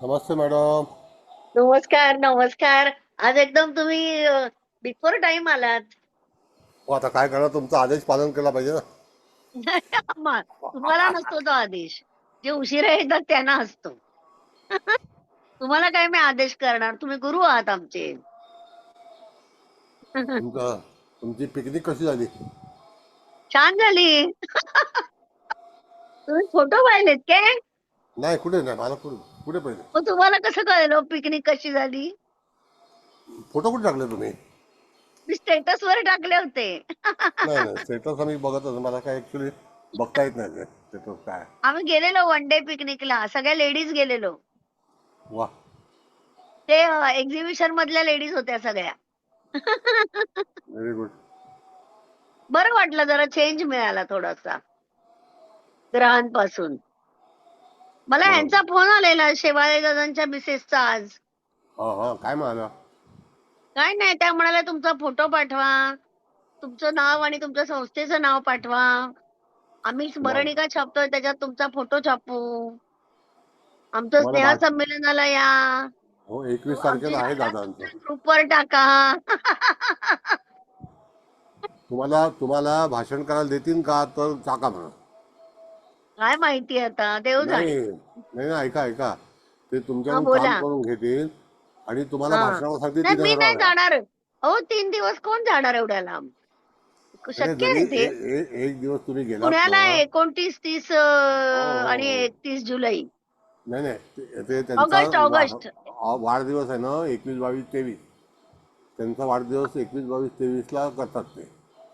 नमस्ते madam. नमस्कार नमस्कार. आज एकदम तुम्ही बिफोर टाइम आलात. हो, आता काय करणार, तुमचा आदेश पालन केला पाहिजे ना. तुम्हाला नसतो तो आदेश. जे उशिरा येतात त्यांना असतो. तुम्हाला काय मी आदेश करणार, तुम्ही गुरु आहात आमचे. तुमचं तुमची पिकनिक कशी झाली? छान झाली. तुम्ही फोटो पाहिलेत काय? नाही, कुठे नाही, मला कुठे कुठे पाहिजे? मग तुम्हाला कसं कळलं पिकनिक कशी झाली? फोटो कुठे टाकले तुम्ही? मी स्टेटस वर टाकले होते. नाही नाही, स्टेटस आम्ही बघतच, मला काय ऍक्च्युली बघता येत नाही ते स्टेटस काय. आम्ही गेलेलो वन डे पिकनिकला, सगळ्या लेडीज गेलेलो. वा. ते एक्झिबिशन मधल्या लेडीज होत्या सगळ्या. Very good. बरं वाटलं, जरा चेंज मिळाला थोडासा ग्रहांपासून. मला बरोबर. ह्यांचा फोन आलेला शेवाळे दादांच्या मिसेसचा आज. हा हा, काय म्हणाला? काय नाही, त्या म्हणाल्या तुमचा फोटो पाठवा, तुमचं नाव आणि तुमच्या संस्थेचं नाव पाठवा. आम्ही बर. स्मरणिका छापतोय त्याच्यात तुमचा फोटो छापू. आमचं तुम्हाला स्नेहसंमेलनाला या. हो, 21 तारखेला आमची आहे जाहिरात दादांचं. तुमच्या ग्रुपवर टाका. तुम्हाला तुम्हाला भाषण करायला देतील का, तर टाका म्हणा. काय माहिती आता, देव नाही जाणे. नाही ना, ऐका ऐका. ते हा तुमच्याकडून काम बोला. करून घेतील आणि तुम्हाला हा भाषणावर सांगतील नाही, तीन मी हजार नाही द्या. जाणार. अहो 3 दिवस कोण जाणार एवढ्या लांब? अरे, शक्य जरी आहे ते? एक दिवस तुम्ही गेलात पुण्याला ना. 29, 30 हो हो आणि हो. 31 जुलै. नाही नाही, ते त्यांचा ऑगस्ट ऑगस्ट. वाढदिवस आहे ना, 21, 22, 23. त्यांचा वाढदिवस 21, 22, 23ला करतात ते.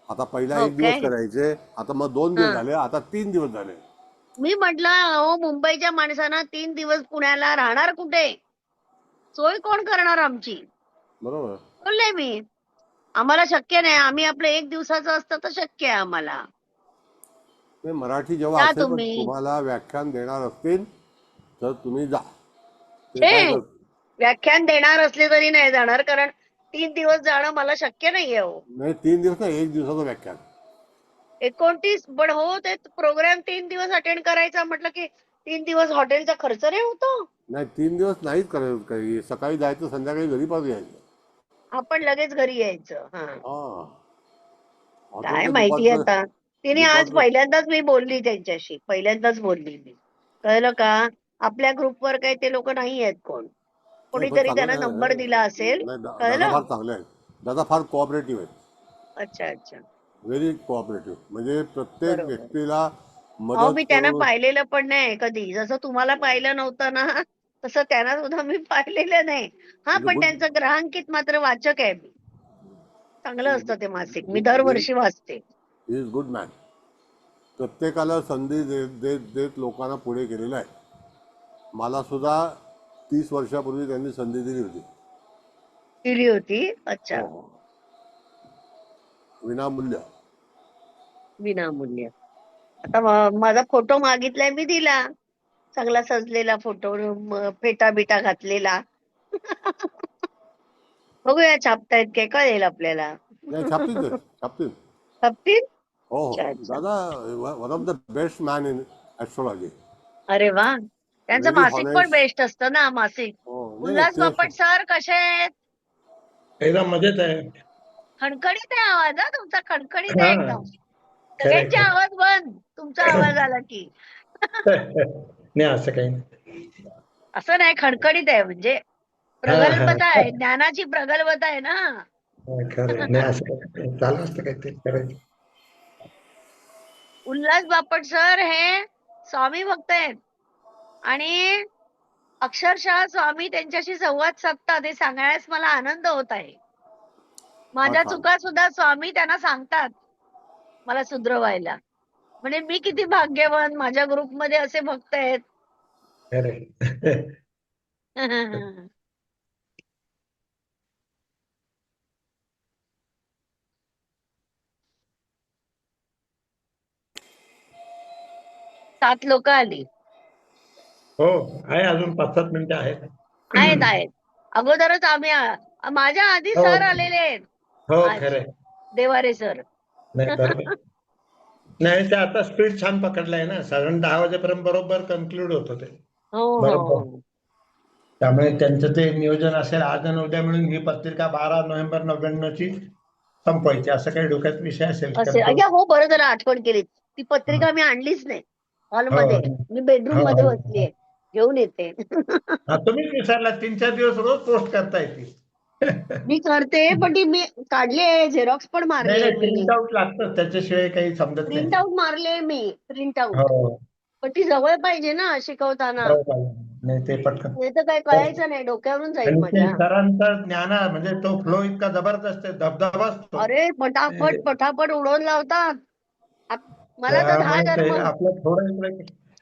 आता पहिला हो एक काय? दिवस करायचे, आता मग 2 दिवस हा. झाले, आता 3 दिवस झाले. मी म्हटलं अहो मुंबईच्या माणसांना 3 दिवस पुण्याला राहणार कुठे? सोय कोण करणार आमची? बरोबर. बोलले मी. आम्हाला शक्य नाही. आम्ही आपलं 1 दिवसाचं असतं तर शक्य आहे आम्हाला. ते मराठी जेव्हा या असेल पण तुम्ही. तुम्हाला व्याख्यान देणार असतील तर तुम्ही जा. ते काय छे. कर. व्याख्यान देणार असले तरी नाही जाणार, कारण 3 दिवस जाणं मला शक्य नाहीये हो. नाही, 3 दिवस नाही, एक दिवसाचं व्याख्यान. 29 पण हो, ते प्रोग्राम 3 दिवस अटेंड करायचा म्हटलं की 3 दिवस हॉटेलचा खर्च नाही होतो. नाही, 3 दिवस नाहीच करायचं, काही सकाळी जायचं, संध्याकाळी घरी परत यायचं. आपण लगेच घरी यायचं. हा. हा. काय हॉटेलचं माहिती दुपारचं. आता. तिने आज दुपारचं. पहिल्यांदाच मी बोलली त्यांच्याशी. पहिल्यांदाच बोलली मी. कळलं का? आपल्या ग्रुपवर काही ते लोक नाही आहेत कोण. नाही, पण कोणीतरी चांगलं त्यांना नंबर दिला आहे. असेल. नाही, दादा कळलं? फार चांगले आहेत. दादा फार कोऑपरेटिव्ह आहेत. अच्छा अच्छा. व्हेरी कोऑपरेटिव्ह, म्हणजे प्रत्येक बरोबर. व्यक्तीला अहो मी मदत त्यांना करून. पाहिलेलं पण नाही कधी. जसं तुम्हाला पाहिलं नव्हतं ना, तसं त्यांना सुद्धा मी पाहिलेलं नाही. हा, इज अ पण गुड. त्यांचं ग्रहांकित मात्र वाचक आहे मी. चांगलं असतं ते मासिक. मी ही दरवर्षी वाचते. Is good man. प्रत्येकाला संधी देत देत देत लोकांना पुढे केलेलं आहे. मला सुद्धा 30 वर्षापूर्वी त्यांनी संधी दिली होती. दिली होती. हो अच्छा. हो. विनामूल्य. विनामूल्य. आता माझा फोटो मागितलाय, मी दिला. चांगला सजलेला फोटो, फेटा बिटा घातलेला. बघूया छापतायत काय, कळेल आपल्याला. नाही, छापतील ते, छापतील. छापतील. हो हो. अच्छा अच्छा. दादा one of the best man in astrology. अरे वा. त्यांचं व्हेरी मासिक पण हॉनेस्ट. बेस्ट असतं ना मासिक. हो. नाही नाही, उल्हास बापट सर कसे आहेत? एकदम मजेत आहे. खणखणीत आहे आवाज, हा तुमचा खणखणीत हा, आहे एकदम. खरंय सगळ्यांचे खरं. आवाज बंद, तुमचा आवाज आला की. नाही असं काही नाही. असं नाही, खणखणीत आहे म्हणजे हा हा प्रगल्भता आहे, ज्ञानाची प्रगल्भता आहे ना. खरंय. नाही असं काही नाही. चालू असतं काहीतरी करायचं. उल्हास बापट सर हे स्वामी भक्त आहेत आणि अक्षरशः स्वामी त्यांच्याशी संवाद साधतात हे सांगण्यास मला आनंद होत आहे. फार माझ्या छान. चुका सुद्धा स्वामी त्यांना सांगतात मला सुधरवायला. म्हणजे मी किती भाग्यवान, माझ्या ग्रुपमध्ये असे भक्त आहेत. खरंय. 7 लोक आली. हो, आहे अजून 5-7 मिनिटं आहेत. आहेत आहेत. अगोदरच आम्ही माझ्या आधी हो सर आलेले आहेत हो आज. खरंय. देवारे सर. नाही बरोबर. नाही ते आता स्पीड छान पकडलाय ना, साधारण 10 वाजेपर्यंत बरोबर कन्क्लूड होतं ते. हो हो बरोबर. हो. त्यामुळे त्यांचं ते नियोजन असेल आज आणि उद्या मिळून ही पत्रिका 12 नोव्हेंबर 99 संपवायची, असं काही डोक्यात विषय असेल तर असे तो. अय्या हो, बरं झालं आठवण केली. ती पत्रिका मी आणलीच नाही हॉलमध्ये, मी बेडरूम हो, मध्ये हो. बसलीये, घेऊन येते. तुम्हीच विसरला, 3-4 दिवस रोज पोस्ट करता येते. मी करते, पण ती मी काढले, झेरॉक्स पण नाही मारले नाही, मी, प्रिंट आउट लागतं, त्याच्याशिवाय काही समजत नाही प्रिंट ते. आउट मारले मी, प्रिंट आउट. हो, पण ती जवळ पाहिजे ना शिकवताना, बरोबर आहे. नाही ते पटकन. नाही तर काय कळायचं नाही, डोक्यावरून जाईल आणि ते माझ्या. सरांचा ज्ञाना म्हणजे तो फ्लो इतका जबरदस्त आहे, धबधबा असतो. अरे पटापट पटापट उडवून लावतात. मला तर त्यामुळे ते जन्म आपलं थोडं इकडे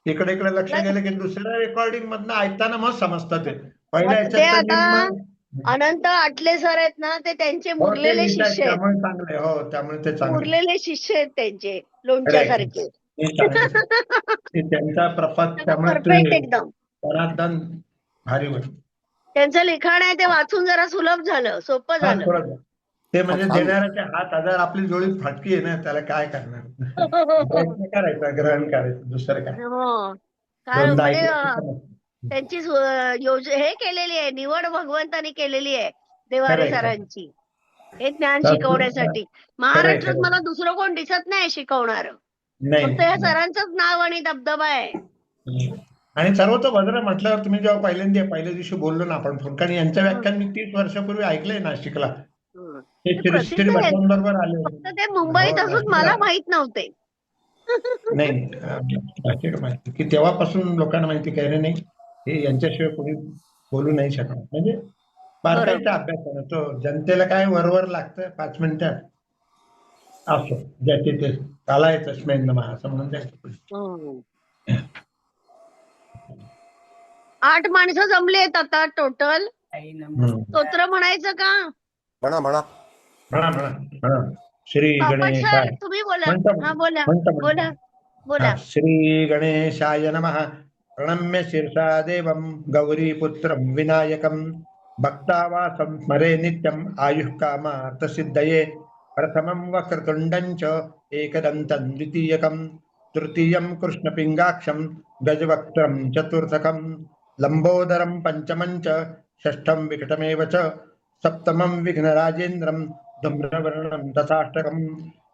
इकडे इकडे लक्ष मला गेलं की दुसऱ्या रेकॉर्डिंग मधनं ऐकताना मग समजतं ते. पहिल्या ते ह्याच्यात तर आता निम्म. अनंत आटले सर आहेत ना, ते त्यांचे हो, ते मुरलेले लिहितायत शिष्य आहेत, त्यामुळे चांगले. हो, त्यामुळे ते चांगले. मुरलेले शिष्य आहेत त्यांचे, खरं आहे. लोणच्यासारखे. ते चांगले. ते त्यांचा प्रपात त्यामुळे परफेक्ट ते एकदम. पराक्रम भारी होईल. त्यांचं लिखाण आहे ते वाचून जरा सुलभ झालं, सोपं हा, झालं. थोडं ते म्हणजे छान. देणाऱ्याच्या हात हजार आपली जोडी फाटकी आहे ना, त्याला काय करणार. प्रयत्न करायचा, ग्रहण करायचं, दुसरं काय. हो, काय दोनदा म्हणजे ऐकलं की समजतं. त्यांची हे केलेली आहे, निवड भगवंतानी केलेली आहे खरं देवारे आहे, खरं आहे. सरांची, हे ज्ञान खरं शिकवण्यासाठी. आहे, महाराष्ट्रात खरं मला आहे. दुसरं कोण दिसत नाही शिकवणार, नाही फक्त या नाही. सरांचंच नाव आणि दबदबा आहे. आणि सर्वतो भद्र म्हटल्यावर तुम्ही जेव्हा पहिल्या दिवशी बोललो ना आपण फोन, कारण यांचं हं, व्याख्यान मी 30 वर्षापूर्वी ऐकलंय नाशिकला. हं. ते ते श्री प्रसिद्ध आहेत, भटवांबरोबर आले फक्त होते. ते हो, मुंबईत असून नाशिकला. मला माहित नव्हते. नाही नाशिक माहिती की तेव्हापासून लोकांना माहिती काय रे, नाही हे यांच्याशिवाय कोणी बोलू नाही शकणार. म्हणजे बारकाईचा बरोबर. अभ्यास आहे तो. जनतेला काय वरवर लागतं 5 मिनिटात, असो ज्याचे ते कालाय तस्मै नमः असं म्हणून जायचं पुढे. हं. 8 माणसं जमलेत आता टोटल. स्तोत्र म्हणायचं का? म्हणा म्हणा. म्हणा म्हणा म्हणा. श्री बापट गणेशाय. सर तुम्ही बोला. म्हणतो हा म्हणतो बोला म्हणतो बोला म्हणतो. बोला. श्री गणेशाय नमः. प्रणम्य शीर्षा देवं गौरीपुत्रं विनायकं भक्तावासं स्मरे नित्यम् आयुः कामार्थसिद्धये. प्रथमं वक्रतुण्डं च एकदन्तं द्वितीयकं तृतीयं कृष्णपिङ्गाक्षं गजवक्त्रं चतुर्थकं लम्बोदरं पंचमं च षष्ठं विकटमेव च सप्तमं विघ्नराजेन्द्रं धूम्रवर्णं तथाष्टकं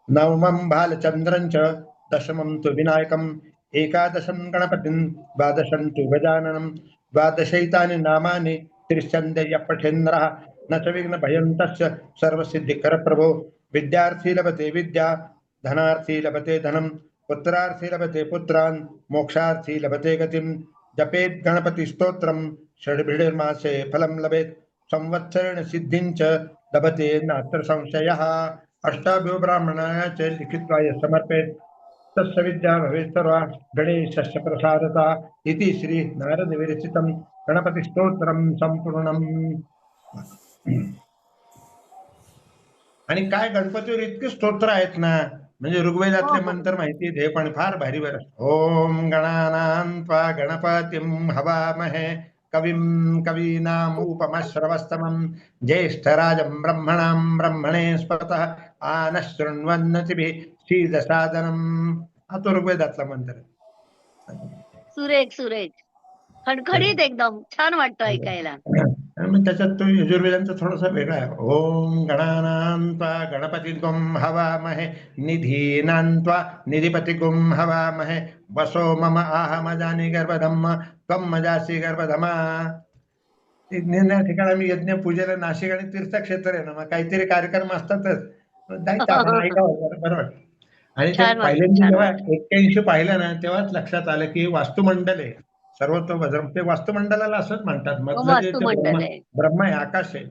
नवमं बालचन्द्रं च दशमं तु विनायकम् एकादशं गणपतिं द्वादशं तु गजाननं द्वादशैतानि नामानि त्रिच्छन्दयः पठेन्द्रः न च विघ्नभयं तस्य सर्वसिद्धिकरप्रभो. विद्यार्थी लभते विद्या धनार्थी लभते धनं पुत्रार्थी लभते पुत्रान् मोक्षार्थी लभते गतिं. जपेत् गणपति स्तोत्रं षड्भिर्मासे फलं लभेत् संवत्सरेण सिद्धिं च लभते नात्र संशयः. अष्टाभ्यो ब्राह्मणाय च लिखित्वा यः समर्पेत् तस्य विद्या भवेत् सर्वा गणेशस्य प्रसादता. इति श्री नारद विरचितं गणपति स्तोत्रं संपूर्णम्. आणि काय गणपतीवर इतके स्तोत्र आहेत ना, म्हणजे ऋग्वेदातले हो हो. मंत्र माहिती आहेत हे पण फार भारी बरं. ओम गणानां त्वा गणपतिं हवामहे कविं कवीनामुपमश्रवस्तमं ज्येष्ठराजं ब्रह्मणां ब्रह्मणे स्पतः आनः शृण्वन्नतिभिः सीदसादनम्. हा तो ऋग्वेदातला मंत्र आहे. सुरेख सुरेख, खणखणीत एकदम छान वाटतं ऐकायला. आणि मग त्याच्यात तो यजुर्वेदांचा थोडासा वेगळा आहे. ओम गणानां त्वा गणपतिगुं हवामहे निधीनां त्वा निधिपतिगुं हवामहे वसो मम आहमजानि गर्भधम्म त्वं मजासि गर्भधमा. निरनिराळ्या ठिकाणी आम्ही यज्ञ पूजेला नाशिक आणि तीर्थक्षेत्र आहे ना, मग काहीतरी कार्यक्रम असतातच, जायचं आपण ऐकावं, बरं वाटतं. आणि ते छान वाटतं पहिल्यांदा छान जेव्हा वाटतं. 81 पाहिलं ना, तेव्हाच लक्षात आलं की वास्तुमंडल आहे सर्वतोभद्र. ते वास्तुमंडलाला असंच म्हणतात. मधलं जे वास्तुमंडल आहे. ब्रह्म आहे, आकाश आहे,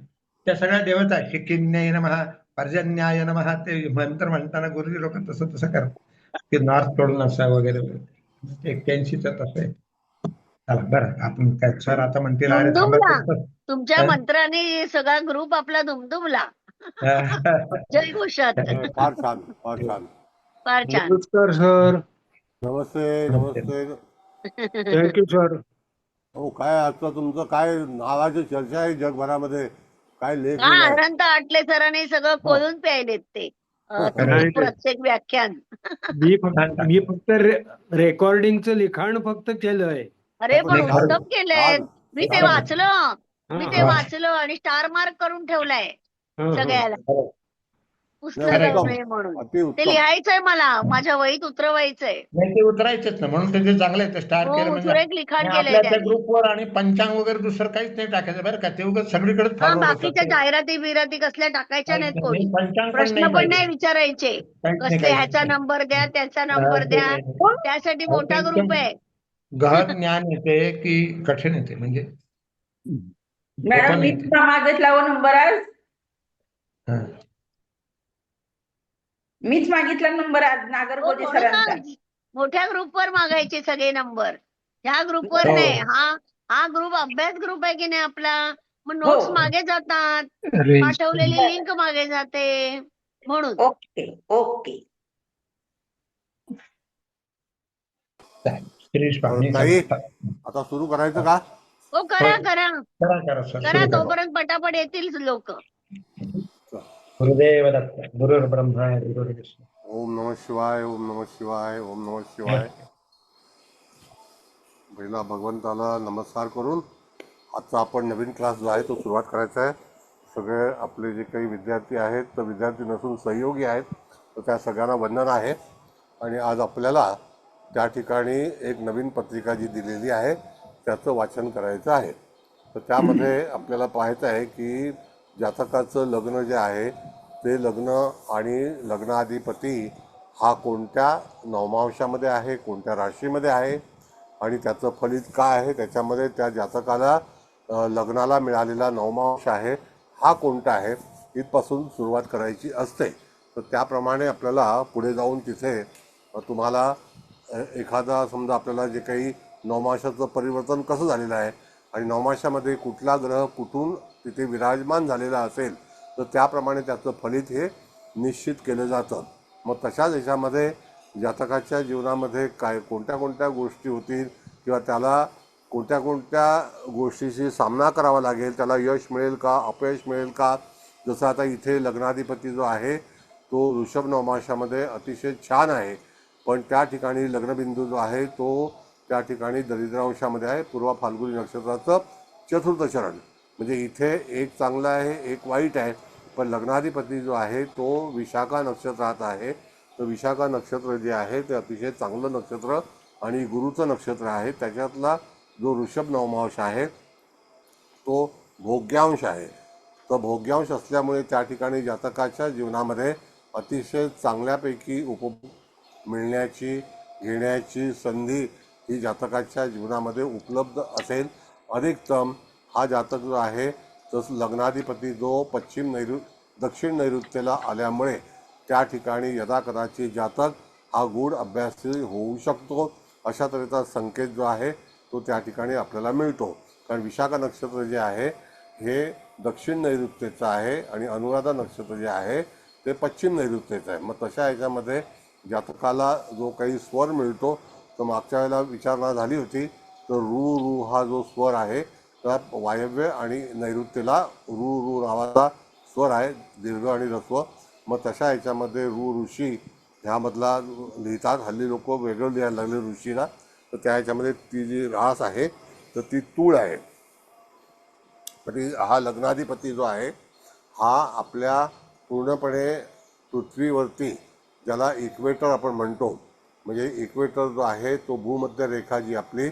त्या सगळ्या देवता आहे. शिकिन्याय नमः, पर्जन्याय नमः. ते मंत्र म्हणताना गुरुजी लोक तसं तसं करतात की नॉर्थ कडून असं वगैरे वगैरे. 81 तसं आहे. चला बरं, आपण काय सर आता म्हणतील अरे थांबा दुमदुमला, तुमचं. तुमच्या मंत्राने सगळा ग्रुप आपला दुमदुमला. जय घोषात. फार छान फार छान. फार छान. नमस्कार सर. नमस्ते नमस्ते. Thank you sir. हो, काय आजचं तुमचं काय नावाची चर्चा आहे जगभरामध्ये, काय लेख हा लिहिलाय? अनंत आटले सरांनी सगळं खोलून प्यायलेत ते नाही. प्रत्येक व्याख्यान. मी फक्त रेकॉर्डिंगचं लिखाण फक्त केलंय. अरे पण नाही, उत्तम केलंय. मी ते हा, वाचलं मी ते हा, वाचलं आणि स्टार मार्क करून ठेवलाय हा. सगळ्याला खरं पुसलं नाही, जाऊ उत्तम, नये म्हणून. अति ते उत्तम. लिहायचंय मला माझ्या वहीत उतरवायचंय. नाही ते उतरायचेच ना, म्हणून ते चांगले आहे, ते स्टार हो केलं म्हणजे. सुरेख लिखाण आणि केलंय आपल्या त्या त्यांनी. ग्रुपवर आणि पंचांग वगैरे दुसरं काहीच नाही टाकायचं बरं का, ते उगाच सगळीकडेच हा फॉरवर्ड होतात बाकीच्या ते. जाहिराती बिराती कसल्या टाकायच्या काहीच नाहीत नाही, कोणी. नाही, पंचांग पण प्रश्न नाही पण पाहिजे. नाही विचारायचे काहीच नाही, कसले काहीच ह्याचा नाही. नंबर द्या त्याचा हा, नंबर ते द्या. नाही, नाही. त्यासाठी अहो, ते मोठा एकदम ग्रुप आहे. गहन ज्ञान येते की कठीण येते, म्हणजे मॅडम सोपं नाही मीच ते. मागितला हो नंबर आज. हा. मीच मागितला नंबर आज हो नागरगोजे थोडं का सरांचा. मोठ्या ग्रुपवर मागायचे सगळे नंबर. ह्या ग्रुपवर हो. नाही. हा ग्रुप अभ्यास ग्रुप आहे की नाही आपला. मग हो. नोट्स मागे जातात. रेंज पाठवलेली लिंक मागे जाते म्हणून. Okay okay. शिरीष पाहुणे ताई, सर. आता सुरू करायचं का? हो करा करा करा करा सर, करा सुरू करा. तोपर्यंत पटापट येतील लोक. गुरुदेव दत्त. गुरुर् ब्रह्मा गुरुर्विष्णू. ओम नमः शिवाय, ओम नमः शिवाय, ओम नमः शिवाय. पहिला भगवंताला नमस्कार करून आजचा आपण नवीन क्लास जो आहे तो सुरुवात करायचा आहे. सगळे आपले जे काही विद्यार्थी आहेत तर विद्यार्थी नसून सहयोगी आहेत, तर त्या सगळ्यांना वंदन आहे. आणि आज आपल्याला त्या ठिकाणी एक नवीन पत्रिका जी दिलेली आहे त्याचं वाचन करायचं आहे. तर त्यामध्ये आपल्याला पाहायचं आहे की जातकाचं लग्न जे आहे ते लग्न आणि लग्नाधिपती हा कोणत्या नवमांशामध्ये आहे, कोणत्या राशीमध्ये आहे आणि त्याचं फलित काय आहे, त्याच्यामध्ये त्या जातकाला लग्नाला मिळालेला नवमांश आहे हा कोणता आहे इथपासून सुरुवात करायची असते. तर त्याप्रमाणे आपल्याला पुढे जाऊन तिथे तुम्हाला एखादा समजा आपल्याला जे काही नवमांशाचं परिवर्तन कसं झालेलं आहे आणि नवमांशामध्ये कुठला ग्रह कुठून तिथे विराजमान झालेला असेल तर त्याप्रमाणे त्याचं फलित हे निश्चित केलं जातं. मग तशाच ह्याच्यामध्ये जातकाच्या जीवनामध्ये काय कोणत्या कोणत्या गोष्टी होतील किंवा त्याला कोणत्या कोणत्या गोष्टीशी सामना करावा लागेल, त्याला यश मिळेल का अपयश मिळेल का. जसं आता इथे लग्नाधिपती जो आहे तो ऋषभ नवमांशामध्ये अतिशय छान आहे, पण त्या ठिकाणी लग्नबिंदू जो आहे तो त्या ठिकाणी दरिद्रांशामध्ये आहे, पूर्व फाल्गुनी नक्षत्राचं चतुर्थ चरण. म्हणजे इथे एक चांगलं आहे एक वाईट आहे. पण लग्नाधिपती जो आहे तो विशाखा नक्षत्रात आहे. तर विशाखा नक्षत्र जे आहे ते अतिशय चांगलं नक्षत्र आणि गुरुचं नक्षत्र आहे. त्याच्यातला जो ऋषभ नवमांश आहे तो भोग्यांश आहे. तर भोग्यांश असल्यामुळे त्या ठिकाणी जातकाच्या जीवनामध्ये अतिशय चांगल्यापैकी मिळण्याची घेण्याची संधी ही जातकाच्या जीवनामध्ये उपलब्ध असेल. अधिकतम हा जातक जो आहे तसं लग्नाधिपती जो दक्षिण नैऋत्येला आल्यामुळे त्या ठिकाणी यदाकदाचित जातक हा गूढ अभ्यासी होऊ शकतो. अशा तऱ्हेचा संकेत जो आहे तो त्या ठिकाणी आपल्याला मिळतो. कारण विशाखा नक्षत्र जे आहे हे दक्षिण नैऋत्येचं आहे आणि अनुराधा नक्षत्र जे आहे ते पश्चिम नैऋत्येचं आहे. मग तशा ह्याच्यामध्ये जातकाला जो काही स्वर मिळतो तर मागच्या वेळेला विचारणा झाली होती तर रू रू हा जो स्वर आहे तर वायव्य आणि नैऋत्येला रू रू नावाचा स्वर आहे, दीर्घ आणि ह्रस्व. मग तशा ह्याच्यामध्ये रू ऋषी ह्यामधला लिहितात. हल्ली लोक वेगळं लिहायला लागले ऋषीला. तर त्या ह्याच्यामध्ये ती जी रास आहे तर ती तूळ आहे. तरी हा लग्नाधिपती जो आहे हा आपल्या पूर्णपणे पृथ्वीवरती ज्याला इक्वेटर आपण म्हणतो, म्हणजे इक्वेटर जो आहे तो भूमध्य रेखा जी आपली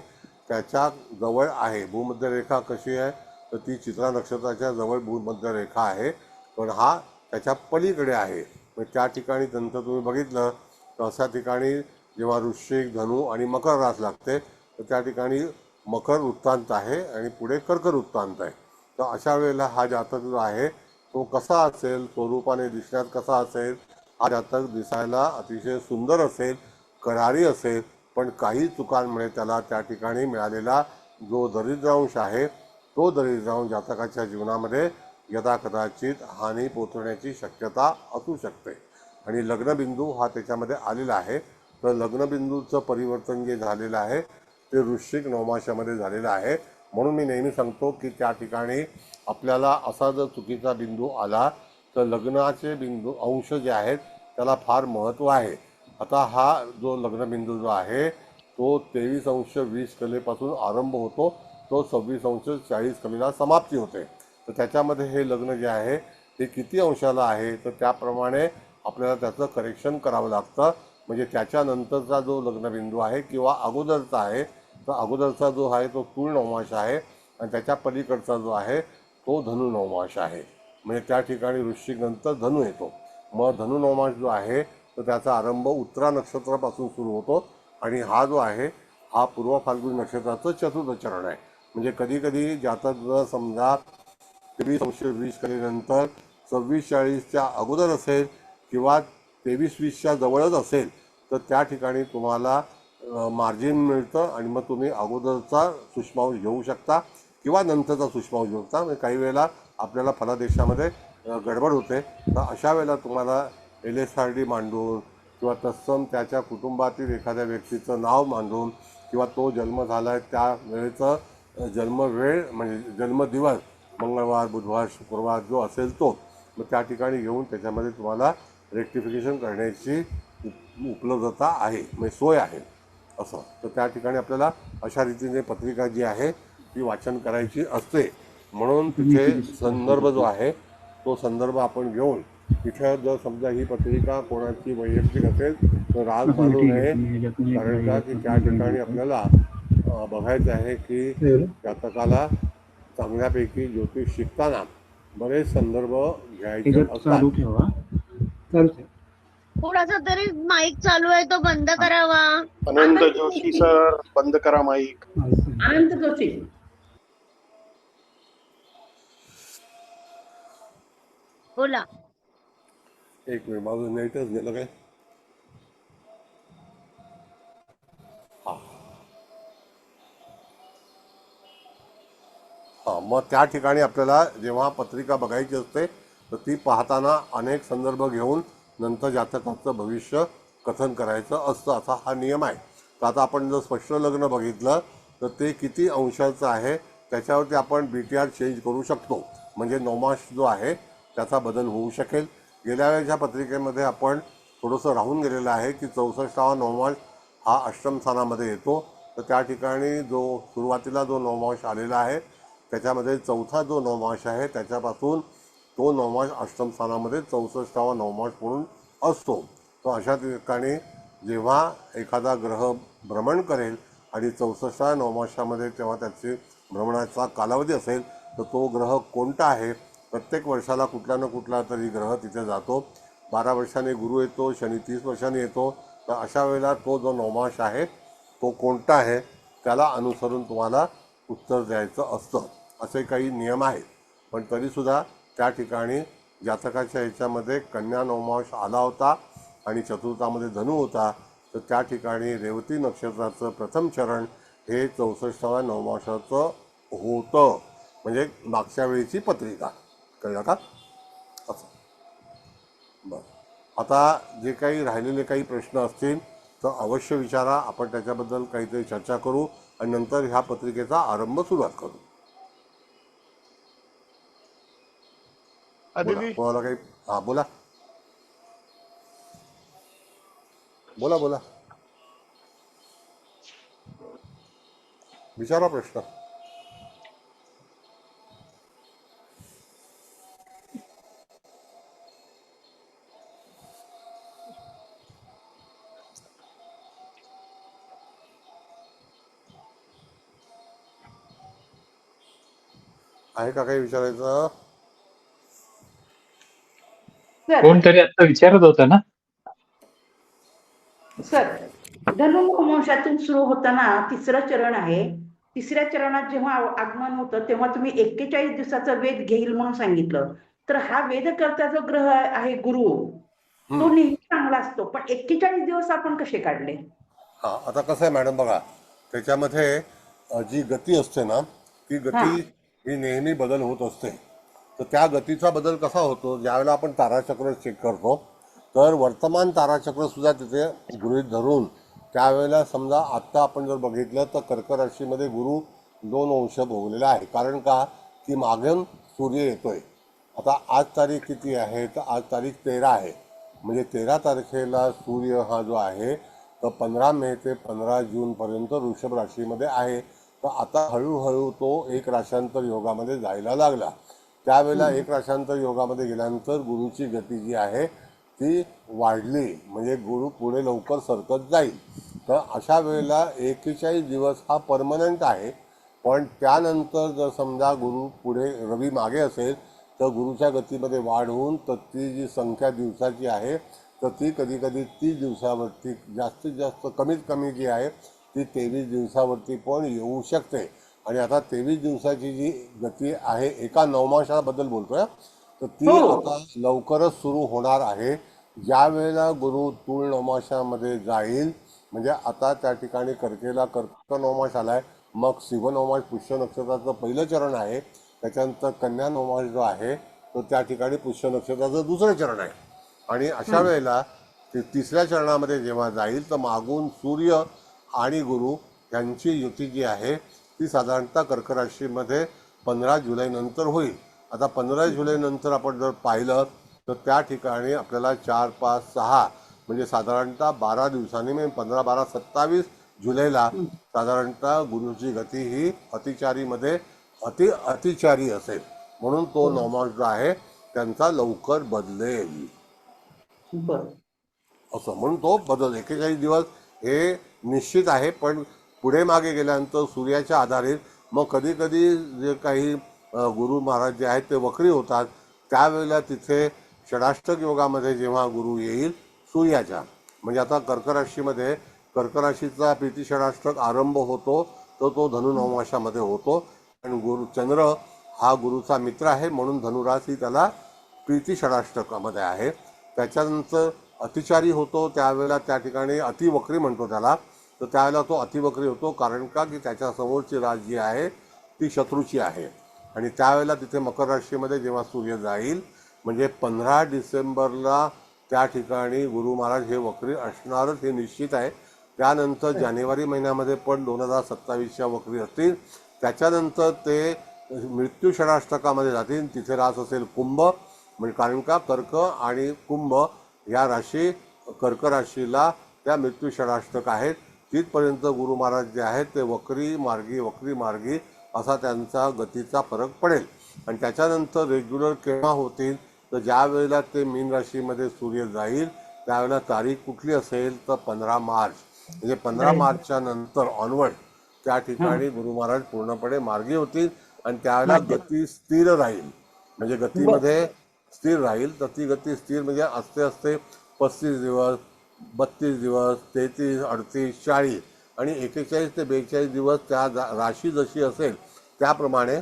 त्याच्या जवळ आहे. भूमध्य रेखा कशी आहे तर ती चित्रा नक्षत्राच्या जवळ भूमध्य रेखा आहे, पण हा त्याच्या पलीकडे आहे. मग त्या ठिकाणी नंतर तुम्ही बघितलं तर अशा ठिकाणी जेव्हा वृश्चिक धनु आणि मकर रास लागते तर त्या ठिकाणी मकर वृत्तांत आहे आणि पुढे कर्क वृत्तांत आहे. तर अशा वेळेला हा जातक जो आहे तो कसा असेल, स्वरूपाने दिसण्यात कसा असेल. हा जातक दिसायला अतिशय सुंदर असेल, करारी असेल, पण काही चुकांमुळे त्याला त्या ठिकाणी मिळालेला जो दरिद्रांश आहे तो दरिद्रांश जातकाच्या जीवनामध्ये यदाकदाचित हानी पोचवण्याची शक्यता असू शकते. आणि लग्नबिंदू हा त्याच्यामध्ये आलेला आहे. तर लग्नबिंदूचं परिवर्तन जे झालेलं आहे ते वृश्चिक नवमांशामध्ये झालेलं आहे. म्हणून मी नेहमी सांगतो की त्या ठिकाणी आपल्याला असा जर चुकीचा बिंदू आला तर लग्नाचे बिंदू अंश जे आहेत त्याला फार महत्त्व आहे. आता हा जो लग्नबिंदू जो आहे तो 23 अंश 20 कलेपासून आरंभ होतो तो 26°40 कमीला समाप्ती होते. तर त्याच्यामध्ये हे लग्न जे आहे ते किती अंशाला आहे तर त्याप्रमाणे आपल्याला त्याचं करेक्शन करावं लागतं. म्हणजे त्याच्यानंतरचा जो लग्नबिंदू आहे किंवा अगोदरचा आहे तर अगोदरचा जो आहे तो तूळ नवमाश आहे आणि त्याच्या पलीकडचा जो आहे तो धनु नवमाश आहे. म्हणजे त्या ठिकाणी वृश्चिक नंतर धनु येतो. मग धनु नवमाश जो आहे तर त्याचा आरंभ उत्तरा नक्षत्रापासून सुरू होतो आणि हा जो आहे हा पूर्व फाल्गुनी नक्षत्राचं चतुर्थ चरण आहे. म्हणजे कधी कधी जातक जर समजा 23°20 केल्यानंतर 26:40च्या अगोदर असेल किंवा 23:20च्या जवळच असेल तर त्या ठिकाणी तुम्हाला मार्जिन मिळतं आणि मग तुम्ही अगोदरचा सूक्ष्मांश घेऊ शकता किंवा नंतरचा सूक्ष्मांश घेऊ शकता. म्हणजे काही वेळेला आपल्याला फलादेशामध्ये गडबड होते तर अशा वेळेला तुम्हाला LSRD मांडून किंवा तत्सम त्याच्या कुटुंबातील एखाद्या व्यक्तीचं नाव मांडून किंवा तो जन्म झाला आहे त्या वेळेचं जन्मवेळ म्हणजे जन्मदिवस मंगळवार बुधवार शुक्रवार जो असेल तो मग त्या ठिकाणी घेऊन त्याच्यामध्ये तुम्हाला रेक्टिफिकेशन करण्याची उपलब्धता आहे म्हणजे सोय आहे असं. तर त्या ठिकाणी आपल्याला अशा रीतीने पत्रिका जी आहे ती वाचन करायची असते. म्हणून तिथे संदर्भ जो आहे तो संदर्भ आपण घेऊन तिथे जर समजा ही पत्रिका कोणाची वैयक्तिक असेल तर राग मानू नये. कारण का की त्या ठिकाणी आपल्याला बघायचं आहे की जातकाला चांगल्यापैकी ज्योतिष शिकताना बरेच संदर्भ घ्यायचे असतात. कोणाचा तरी माईक चालू आहे तो बंद करावा. अनंत जोशी सर बंद करा माईक. अनंत जोशी. बोला. एक मिनिट माझं नेटच गेलं काय. हां मग त्या ठिकाणी आपल्याला जेव्हा पत्रिका बघायची असते तर ती पाहताना अनेक संदर्भ घेऊन नंतर जातकाचं भविष्य कथन करायचं असतं असा हा नियम आहे. तर आता आपण जर स्पष्ट लग्न बघितलं तर ते किती अंशाचं आहे त्याच्यावरती आपण BTR चेंज करू शकतो. म्हणजे नवमाश जो आहे त्याचा बदल होऊ शकेल. गेल्या वेळेच्या पत्रिकेमध्ये आपण थोडंसं राहून गेलेलं आहे की 64वा नवमाश हा अष्टम स्थानामध्ये येतो. तर त्या ठिकाणी जो सुरुवातीला जो नवमाश आलेला आहे त्याच्यामध्ये चौथा जो नवमाश आहे त्याच्यापासून तो नवमाश अष्टम स्थानामध्ये 64वा नवमाश म्हणून असतो. तो अशा ठिकाणी जेव्हा एखादा ग्रह भ्रमण करेल आणि 64व्या नवमाशामध्ये तेव्हा त्याचे भ्रमणाचा कालावधी असेल तर तो ग्रह कोणता आहे. प्रत्येक वर्षाला कुठला ना कुठला तरी ग्रह तिथे जातो. 12 वर्षांनी गुरु येतो, शनी 30 वर्षांनी येतो. तर अशा वेळेला तो जो नवमाश आहे तो कोणता आहे त्याला अनुसरून तुम्हाला उत्तर द्यायचं असतं. असे काही नियम आहेत. पण तरीसुद्धा त्या ठिकाणी जातकाच्या ह्याच्यामध्ये कन्या नवमाश आला होता आणि चतुर्थामध्ये धनु होता. तर त्या ठिकाणी रेवती नक्षत्राचं प्रथम चरण हे 64व्या नवमाशाचं होतं. म्हणजे मागच्या वेळीची पत्रिका कळलं का असं. बरं आता जे काही राहिलेले काही प्रश्न असतील तर अवश्य विचारा. आपण त्याच्याबद्दल काहीतरी चर्चा करू आणि नंतर ह्या पत्रिकेचा आरंभ सुरुवात करू. बोला कोणाला काही. हां बोला बोला बोला विचारा प्रश्न. आहे का काही विचारायचं. कोणतरी आता विचारत होतं ना. सर धनुर्वंशातून सुरू होताना तिसरं चरण आहे. तिसऱ्या चरणात जेव्हा आगमन होतं तेव्हा तुम्ही 41 दिवसाचा वेध घेईल म्हणून सांगितलं. तर हा वेधकर्ता जो ग्रह आहे गुरु तो नेहमी चांगला असतो. पण 41 दिवस आपण कसे काढले. हां आता कसं आहे मॅडम बघा त्याच्यामध्ये जी गती असते ना ती गती ही नेहमी बदल होत असते. तर त्या गतीचा बदल कसा होतो ज्यावेळेला आपण ताराचक्र चेक करतो तर वर्तमान ताराचक्रसुद्धा तिथे गृहीत धरून त्यावेळेला समजा आत्ता आपण जर बघितलं तर कर्क राशीमध्ये गुरु 2 अंश भोगलेला आहे. कारण का की मागून सूर्य येतोय. आता आज तारीख किती आहे तर आज तारीख 13 आहे. म्हणजे 13 तारखेला सूर्य हा जो आहे तर 15 मे ते 15 जूनपर्यंत वृषभ राशीमध्ये आहे. तर आता हळूहळू तो एक राशांतर योगामध्ये जायला लागला. त्यावेळेला एक राशांतर योगामध्ये गेल्यानंतर गुरुची गती जी आहे ती वाढली, म्हणजे गुरु पुढे लवकर सरकत जाईल. तर अशा वेळेला 41 दिवस हा परमनंट आहे. पण त्यानंतर जर समजा गुरु पुढे रवी मागे असेल तर गुरुच्या गतीमध्ये वाढ होऊन तर ती जी संख्या दिवसाची आहे तर ती कधी कधी 30 दिवसावरती, जास्तीत जास्त कमीत कमी जी आहे ती 23 दिवसावरती पण येऊ शकते. आणि आता 23 दिवसाची जी गती आहे एका नवमाशाबद्दल बोलतोय, तर ती हो. आता लवकरच सुरू होणार आहे. ज्या वेळेला गुरु तूळ नवमाशामध्ये जाईल, म्हणजे आता त्या ठिकाणी कर्केला कर्क नवमाश आलाय, मग शिव नवमाश पुष्य नक्षत्राचं पहिलं चरण आहे, त्याच्यानंतर कन्या नवमाश जो आहे तो त्या ठिकाणी पुष्य नक्षत्राचं दुसरं चरण आहे. आणि अशा वेळेला ते तिसऱ्या चरणामध्ये जेव्हा जाईल तर मागून सूर्य आणि गुरु यांची युती जी आहे ती साधारणतः कर्क राशीमध्ये 15 जुलैनंतर होईल. आता 15 जुलैनंतर आपण जर पाहिलं तर त्या ठिकाणी आपल्याला 4, 5, 6 म्हणजे साधारणतः 12 दिवसांनी, म्हणजे 15, 12, 27 जुलैला साधारणतः गुरुची गती ही अतिचारीमध्ये अतिचारी असेल. म्हणून तो नवमास जो आहे त्यांचा लवकर बदलेल, बर. असं म्हणून तो बदल 41 दिवस हे निश्चित आहे. पण पुढे मागे गेल्यानंतर सूर्याच्या आधारित मग कधी कधी जे काही गुरु महाराज जे आहेत ते वक्री होतात, त्यावेळेला तिथे षडाष्टक योगामध्ये जेव्हा गुरु येईल सूर्याच्या, म्हणजे आता कर्क राशीमध्ये कर्क राशीचा प्रीती षडाष्टक आरंभ होतो तर तो धनु नवमाशामध्ये होतो. आणि गुरु चंद्र हा गुरुचा मित्र आहे म्हणून धनुराशी त्याला प्रीती षडाष्टकामध्ये आहे. त्याच्यानंतर अतिचारी होतो त्यावेळेला त्या ठिकाणी अतिवक्री म्हणतो त्याला, तर त्यावेळेला तो अतिवक्री होतो. कारण का की त्याच्या समोरची रास जी आहे ती शत्रूची आहे. आणि त्यावेळेला तिथे मकर राशीमध्ये जेव्हा सूर्य जाईल, म्हणजे 15 डिसेंबरला त्या ठिकाणी गुरु महाराज हे वक्री असणारच हे निश्चित आहे. त्यानंतर जानेवारी महिन्यामध्ये पण 2027च्या वक्री असतील. त्याच्यानंतर ते मृत्यू षडाष्टकामध्ये जातील, तिथे रास असेल कुंभ, म्हणजे कारण का कर्क आणि कुंभ या राशी कर्क राशीला त्या मृत्यू षडाष्टक आहेत. तिथपर्यंत गुरु महाराज जे आहेत ते वक्री मार्गी असा त्यांचा गतीचा फरक पडेल. आणि त्याच्यानंतर रेग्युलर केव्हा होतील तर ज्या वेळेला ते मीन राशीमध्ये सूर्य जाईल त्यावेळेला तारीख कुठली असेल तर 15 मार्च, म्हणजे 15 मार्चच्या नंतर ऑनवर्ड त्या ठिकाणी गुरु महाराज पूर्णपणे मार्गी होतील. आणि त्यावेळेला गती स्थिर राहील, म्हणजे गतीमध्ये स्थिर राहील. तर ती गती स्थिर म्हणजे असते 35 दिवस, 32 दिवस, 33, 38, 40 आणि 41 ते 42 दिवस त्या राशी जशी असेल त्याप्रमाणे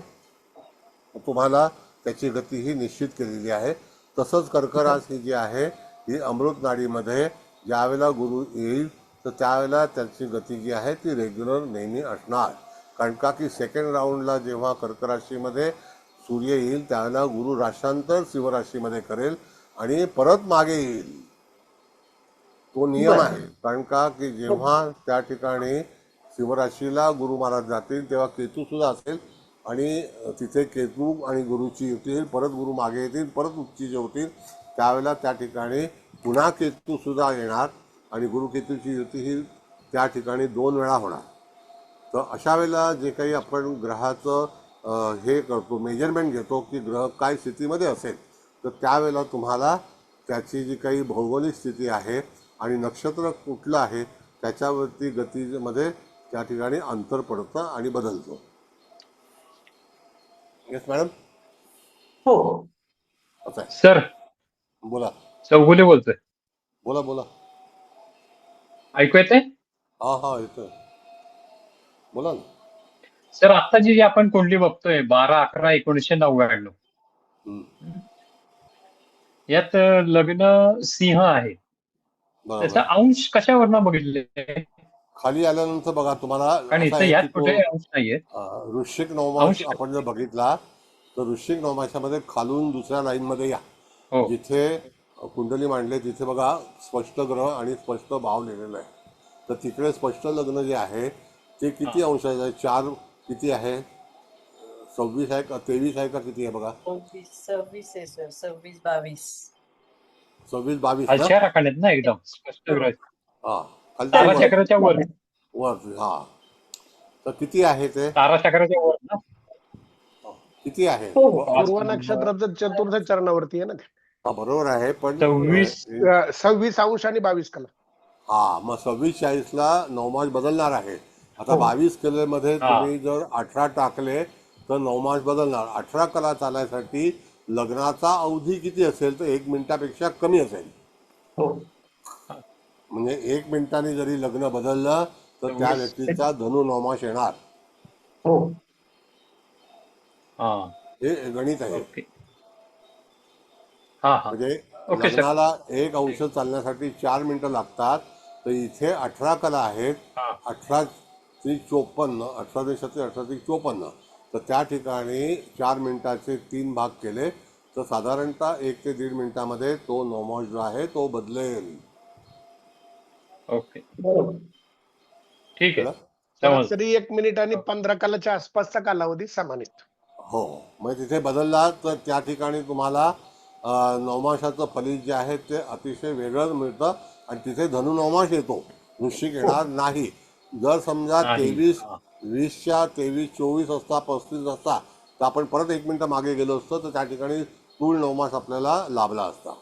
तुम्हाला त्याची गती ही निश्चित केलेली आहे. तसंच कर्क राशी जी आहे ही अमृत नाडीमध्ये ज्यावेळेला गुरु येईल तर त्यावेळेला त्याची गती जी आहे ती रेग्युलर नेहमी असणार. कारण का की सेकंड राऊंडला जेव्हा कर्क राशीमध्ये सूर्य येईल त्यावेळेला गुरु राशांतर शिवराशीमध्ये करेल आणि परत मागे येईल, तो नियम आहे. कारण का की जेव्हा त्या ठिकाणी शिवराशीला गुरु महाराज जातील तेव्हा केतू सुद्धा असेल आणि तिथे केतू आणि गुरुची युती येईल, परत गुरु मागे येतील, परत उच्चीचे होतील. त्यावेळेला त्या ठिकाणी पुन्हा केतू सुद्धा येणार आणि गुरु केतूची युती ही त्या ठिकाणी 2 वेळा होणार. तर अशा वेळेला जे काही आपण ग्रहाचं हे करतो, मेजरमेंट घेतो की ग्रह काय स्थितीमध्ये असेल, तर त्यावेळेला तुम्हाला त्याची जी काही भौगोलिक स्थिती आहे आणि नक्षत्र कुठलं आहे त्याच्यावरती गतीमध्ये त्या ठिकाणी अंतर पडतं आणि बदलतो. Yes madam. हो. असं आहे. सर बोला चौगुले बोलतोय, बोला. ऐकू येतंय? हा येतोय, बोला ना. सर आता जी आपण कुंडली बघतोय 12/11/1999, हम्म, यात लग्न सिंह आहे, बरोबर. त्याचा अंश कशावरनं बघितले? खाली आल्यानंतर बघा तुम्हाला कारण असं इथं आहे की यात तो कुठे अंश नाहीये. वृश्चिक नवमास अंश आपण जर बघितला तर वृश्चिक नवमाशामध्ये खालून दुसऱ्या लाईनमध्ये या, हो जिथे कुंडली मांडले तिथे बघा स्पष्ट ग्रह आणि स्पष्ट भाव लिहिलेला आहे. तर तिकडे स्पष्ट लग्न जे आहे ते किती अंशाचे आहे? 4 किती आहे? 26 आहे का 23 आहे का किती आहे बघा? 26 आहे सर, 26-22. 26-22 ना? खालच्या राखाण्यात ना एकदम स्पष्ट ग्रह, हा खालच्या ताराचक्राच्या वर. वर हा. तर किती आहे ते? तारा चक्राच्या वर ना? किती आहे? हो हो पूर्व नक्षत्राचं चतुर्थ चरणावरती आहे ना ते. हा, बरोबर आहे, पण 26 26 अंश आणि 22 कला. हा, मग 26-40ला नवमास बदलणार आहे. आता हो. 22 कलेमध्ये हा. तुम्ही जर 18 टाकले तर नवमास बदलणार. 18 कला चालायसाठी लग्नाचा अवधी किती असेल तर 1 मिनिटापेक्षा कमी असेल. हो म्हणजे 1 मिनिटाने जरी लग्न बदललं तर त्या व्यक्तीचा धनु नवमास येणार. हो हा. हे गणित आहे. ओके. हा हा. म्हणजे ओके, सर. लग्नाला 1 अंश चालण्यासाठी 4 मिनिटं लागतात, तर इथे 18 कला आहेत. हा. 18 त्री 54, 18 दिवसाचे 18 त्री 54, तर त्या ठिकाणी 4 मिनिटाचे 3 भाग केले तर साधारणतः 1 ते 1.5 मिनिटामध्ये तो नवमास जो आहे तो बदलेल. ओके, बरोबर ठीक आहे. कळलं? समज. सरासरी 1 मिनिट आणि 15 कलाच्या आसपासचा कालावधी समानित. हो, मग तिथे बदलला तर त्या ठिकाणी तुम्हाला नवमासाचं फलित जे आहे ते अतिशय वेगळं मिळतं आणि तिथे धनु नवमास येतो, वृश्चिक येणार नाही. जर समजा नाही. 23 हा. 20च्या 23 24 असता 35 असता तर आपण परत 1 मिनिटं मागे गेलो असतो तर त्या ठिकाणी तूळ नवमास आपल्याला लाभला असता.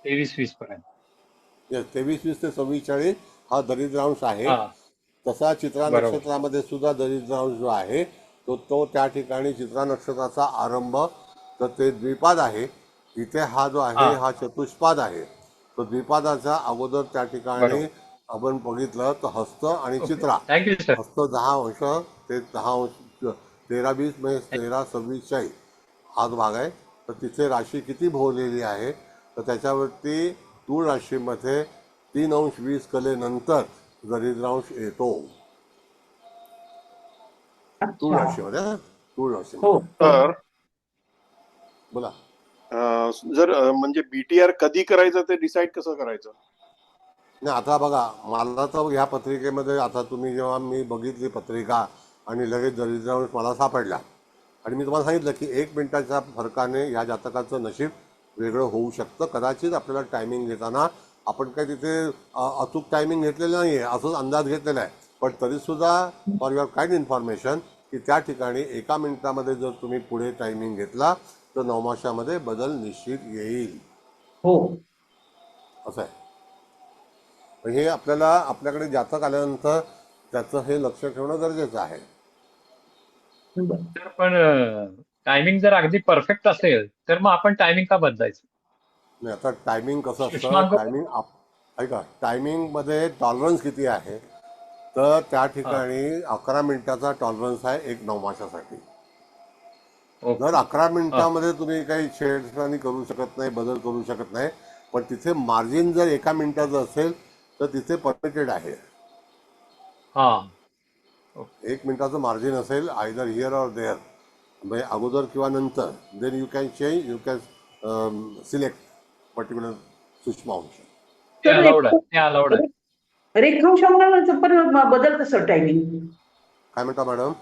23-20 पर्यंत. 23-20 ते 26-40 हा दरिद्रांश आहे. हा. तसा चित्रा बरोबर. नक्षत्रामध्ये सुद्धा दरिद्रांश जो आहे तो त्या ठिकाणी चित्रा नक्षत्राचा आरंभ तर ते द्विपाद आहे. इथे हा जो आहे हा. हा चतुष्पाद आहे. तो द्विपादाच्या अगोदर त्या ठिकाणी बरोबर. आपण बघितलं तर हस्त आणि चित्रा. Thank you sir. हस्त 10 अंश ते 10 अंश 13-20 म्हणजे 13-26-40 हा जो भाग आहे. तर तिथे राशी किती भोवलेली आहे तर त्याच्यावरती तूळ राशीमध्ये 3 अंश 20 कलेनंतर दरिद्रांश येतो. तूळ अच्छा राशीमध्ये हा? तूळ हो राशीमध्ये. तर बोला. जर म्हणजे बीटीआर कधी करायचं ते डिसाईड कसं करायचं? नाही, आता बघा, मला तर ह्या पत्रिकेमध्ये आता तुम्ही जेव्हा मी बघितली पत्रिका आणि लगेच दरिद्रांश मला सापडला आणि मी तुम्हाला सांगितलं की 1 मिनिटाच्या फरकाने या जातकाचं नशीब वेगळं होऊ शकतं. कदाचित आपल्याला टायमिंग घेताना आपण काय तिथे अचूक टायमिंग घेतलेलं नाही आहे, असंच अंदाज घेतलेला आहे. पण तरीसुद्धा फॉर युअर काइंड इन्फॉर्मेशन की त्या ठिकाणी 1 मिनिटामध्ये जर तुम्ही पुढे टायमिंग घेतला तर नवमाशामध्ये बदल निश्चित येईल. हो असं आहे. हे आपल्याला आपल्याकडे जातक आल्यानंतर त्याचं हे लक्ष ठेवणं गरजेचं आहे. बरं. सर पण टायमिंग जर अगदी परफेक्ट असेल तर मग आपण टायमिंग का बदलायचं? नाही, आता टायमिंग कसं असतं, सुषमांक- टायमिंग ऐका, टायमिंगमध्ये टॉलरन्स किती आहे तर त्या ठिकाणी 11 मिनिटाचा टॉलरन्स आहे 1 नवमाशासाठी. ओके. जर 11 मिनिटामध्ये तुम्ही काही छेडछाणी करू शकत नाही, बदल करू शकत नाही, पण तिथे मार्जिन जर 1 मिनिटाचं असेल तर तिथे परमिटेड आहे. हा. 1 मिनिटाचं मार्जिन असेल आयदर हिअर ऑर देअर, म्हणजे अगोदर किंवा नंतर, then you can change, you can select particular सूक्ष्मांश. ते अलाउड आहे. ते अलाउड आहे. रेखांशावर पण बदलतं सर टायमिंग. काय म्हणता मॅडम?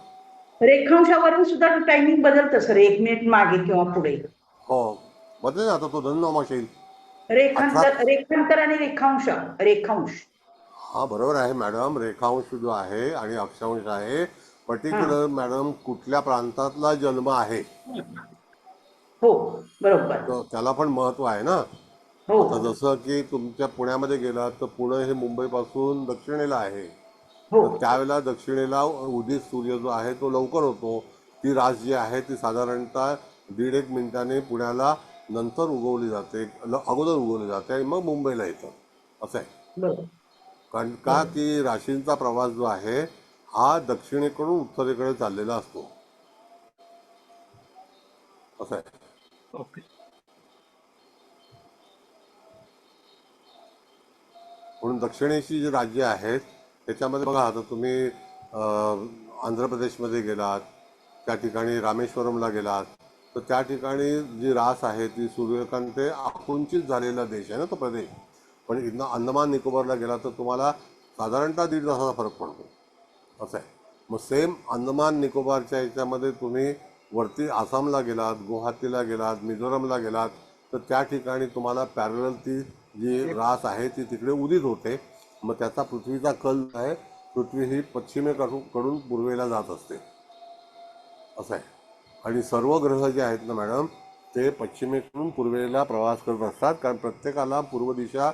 रेखांशावरून सुद्धा टायमिंग बदलतं सर, 1 मिनिट मागे किंवा पुढे. हो, बदलेल ना, आता तो धनुनवमास येईल. रेखांतर आणि रेखांश. हा, बरोबर आहे मॅडम. रेखांश जो आहे आणि अक्षांश आहे, पर्टिक्युलर मॅडम कुठल्या प्रांतातला जन्म आहे हो बरोबर. तर त्याला पण महत्व आहे ना. हो आता जसं की तुमच्या पुण्यामध्ये गेलात तर पुणे हे मुंबईपासून दक्षिणेला आहे. हो तर त्यावेळेला दक्षिणेला उदित सूर्य जो आहे तो लवकर होतो. ती रास जी आहे ती साधारणतः 1.5-1 मिनिटाने पुण्याला नंतर उगवली जाते, अगोदर उगवली जाते आणि मग मुंबईला येतं. असं आहे. बरोबर. कारण का की राशींचा प्रवास जो आहे हा दक्षिणेकडून उत्तरेकडे चाललेला असतो. असं आहे. ओके. म्हणून दक्षिणेची जी राज्य आहेत त्याच्यामध्ये बघा, आता तुम्ही आंध्र प्रदेशमध्ये गेलात, त्या ठिकाणी रामेश्वरमला गेलात तर त्या ठिकाणी जी रास आहे ती सूर्यकांत ते आकुंचित झालेला देश आहे ना तो प्रदेश. पण इथनं अंदमान निकोबारला गेला तर तुम्हाला साधारणतः 1.5 तासाचा फरक पडतो. असं आहे. मग सेम अंदमान निकोबारच्या ह्याच्यामध्ये तुम्ही वरती आसामला गेलात, गुवाहाटीला गेलात, मिझोरमला गेलात तर त्या ठिकाणी तुम्हाला पॅरलल ती जी रास आहे ती तिकडे उदित होते. मग त्याचा पृथ्वीचा कल आहे पृथ्वी ही पश्चिमेकडून पूर्वेला जात असते असं आहे. आणि सर्व ग्रह जे आहेत ना मॅडम ते पश्चिमेकडून पूर्वेला प्रवास करत असतात, कारण प्रत्येकाला पूर्व दिशा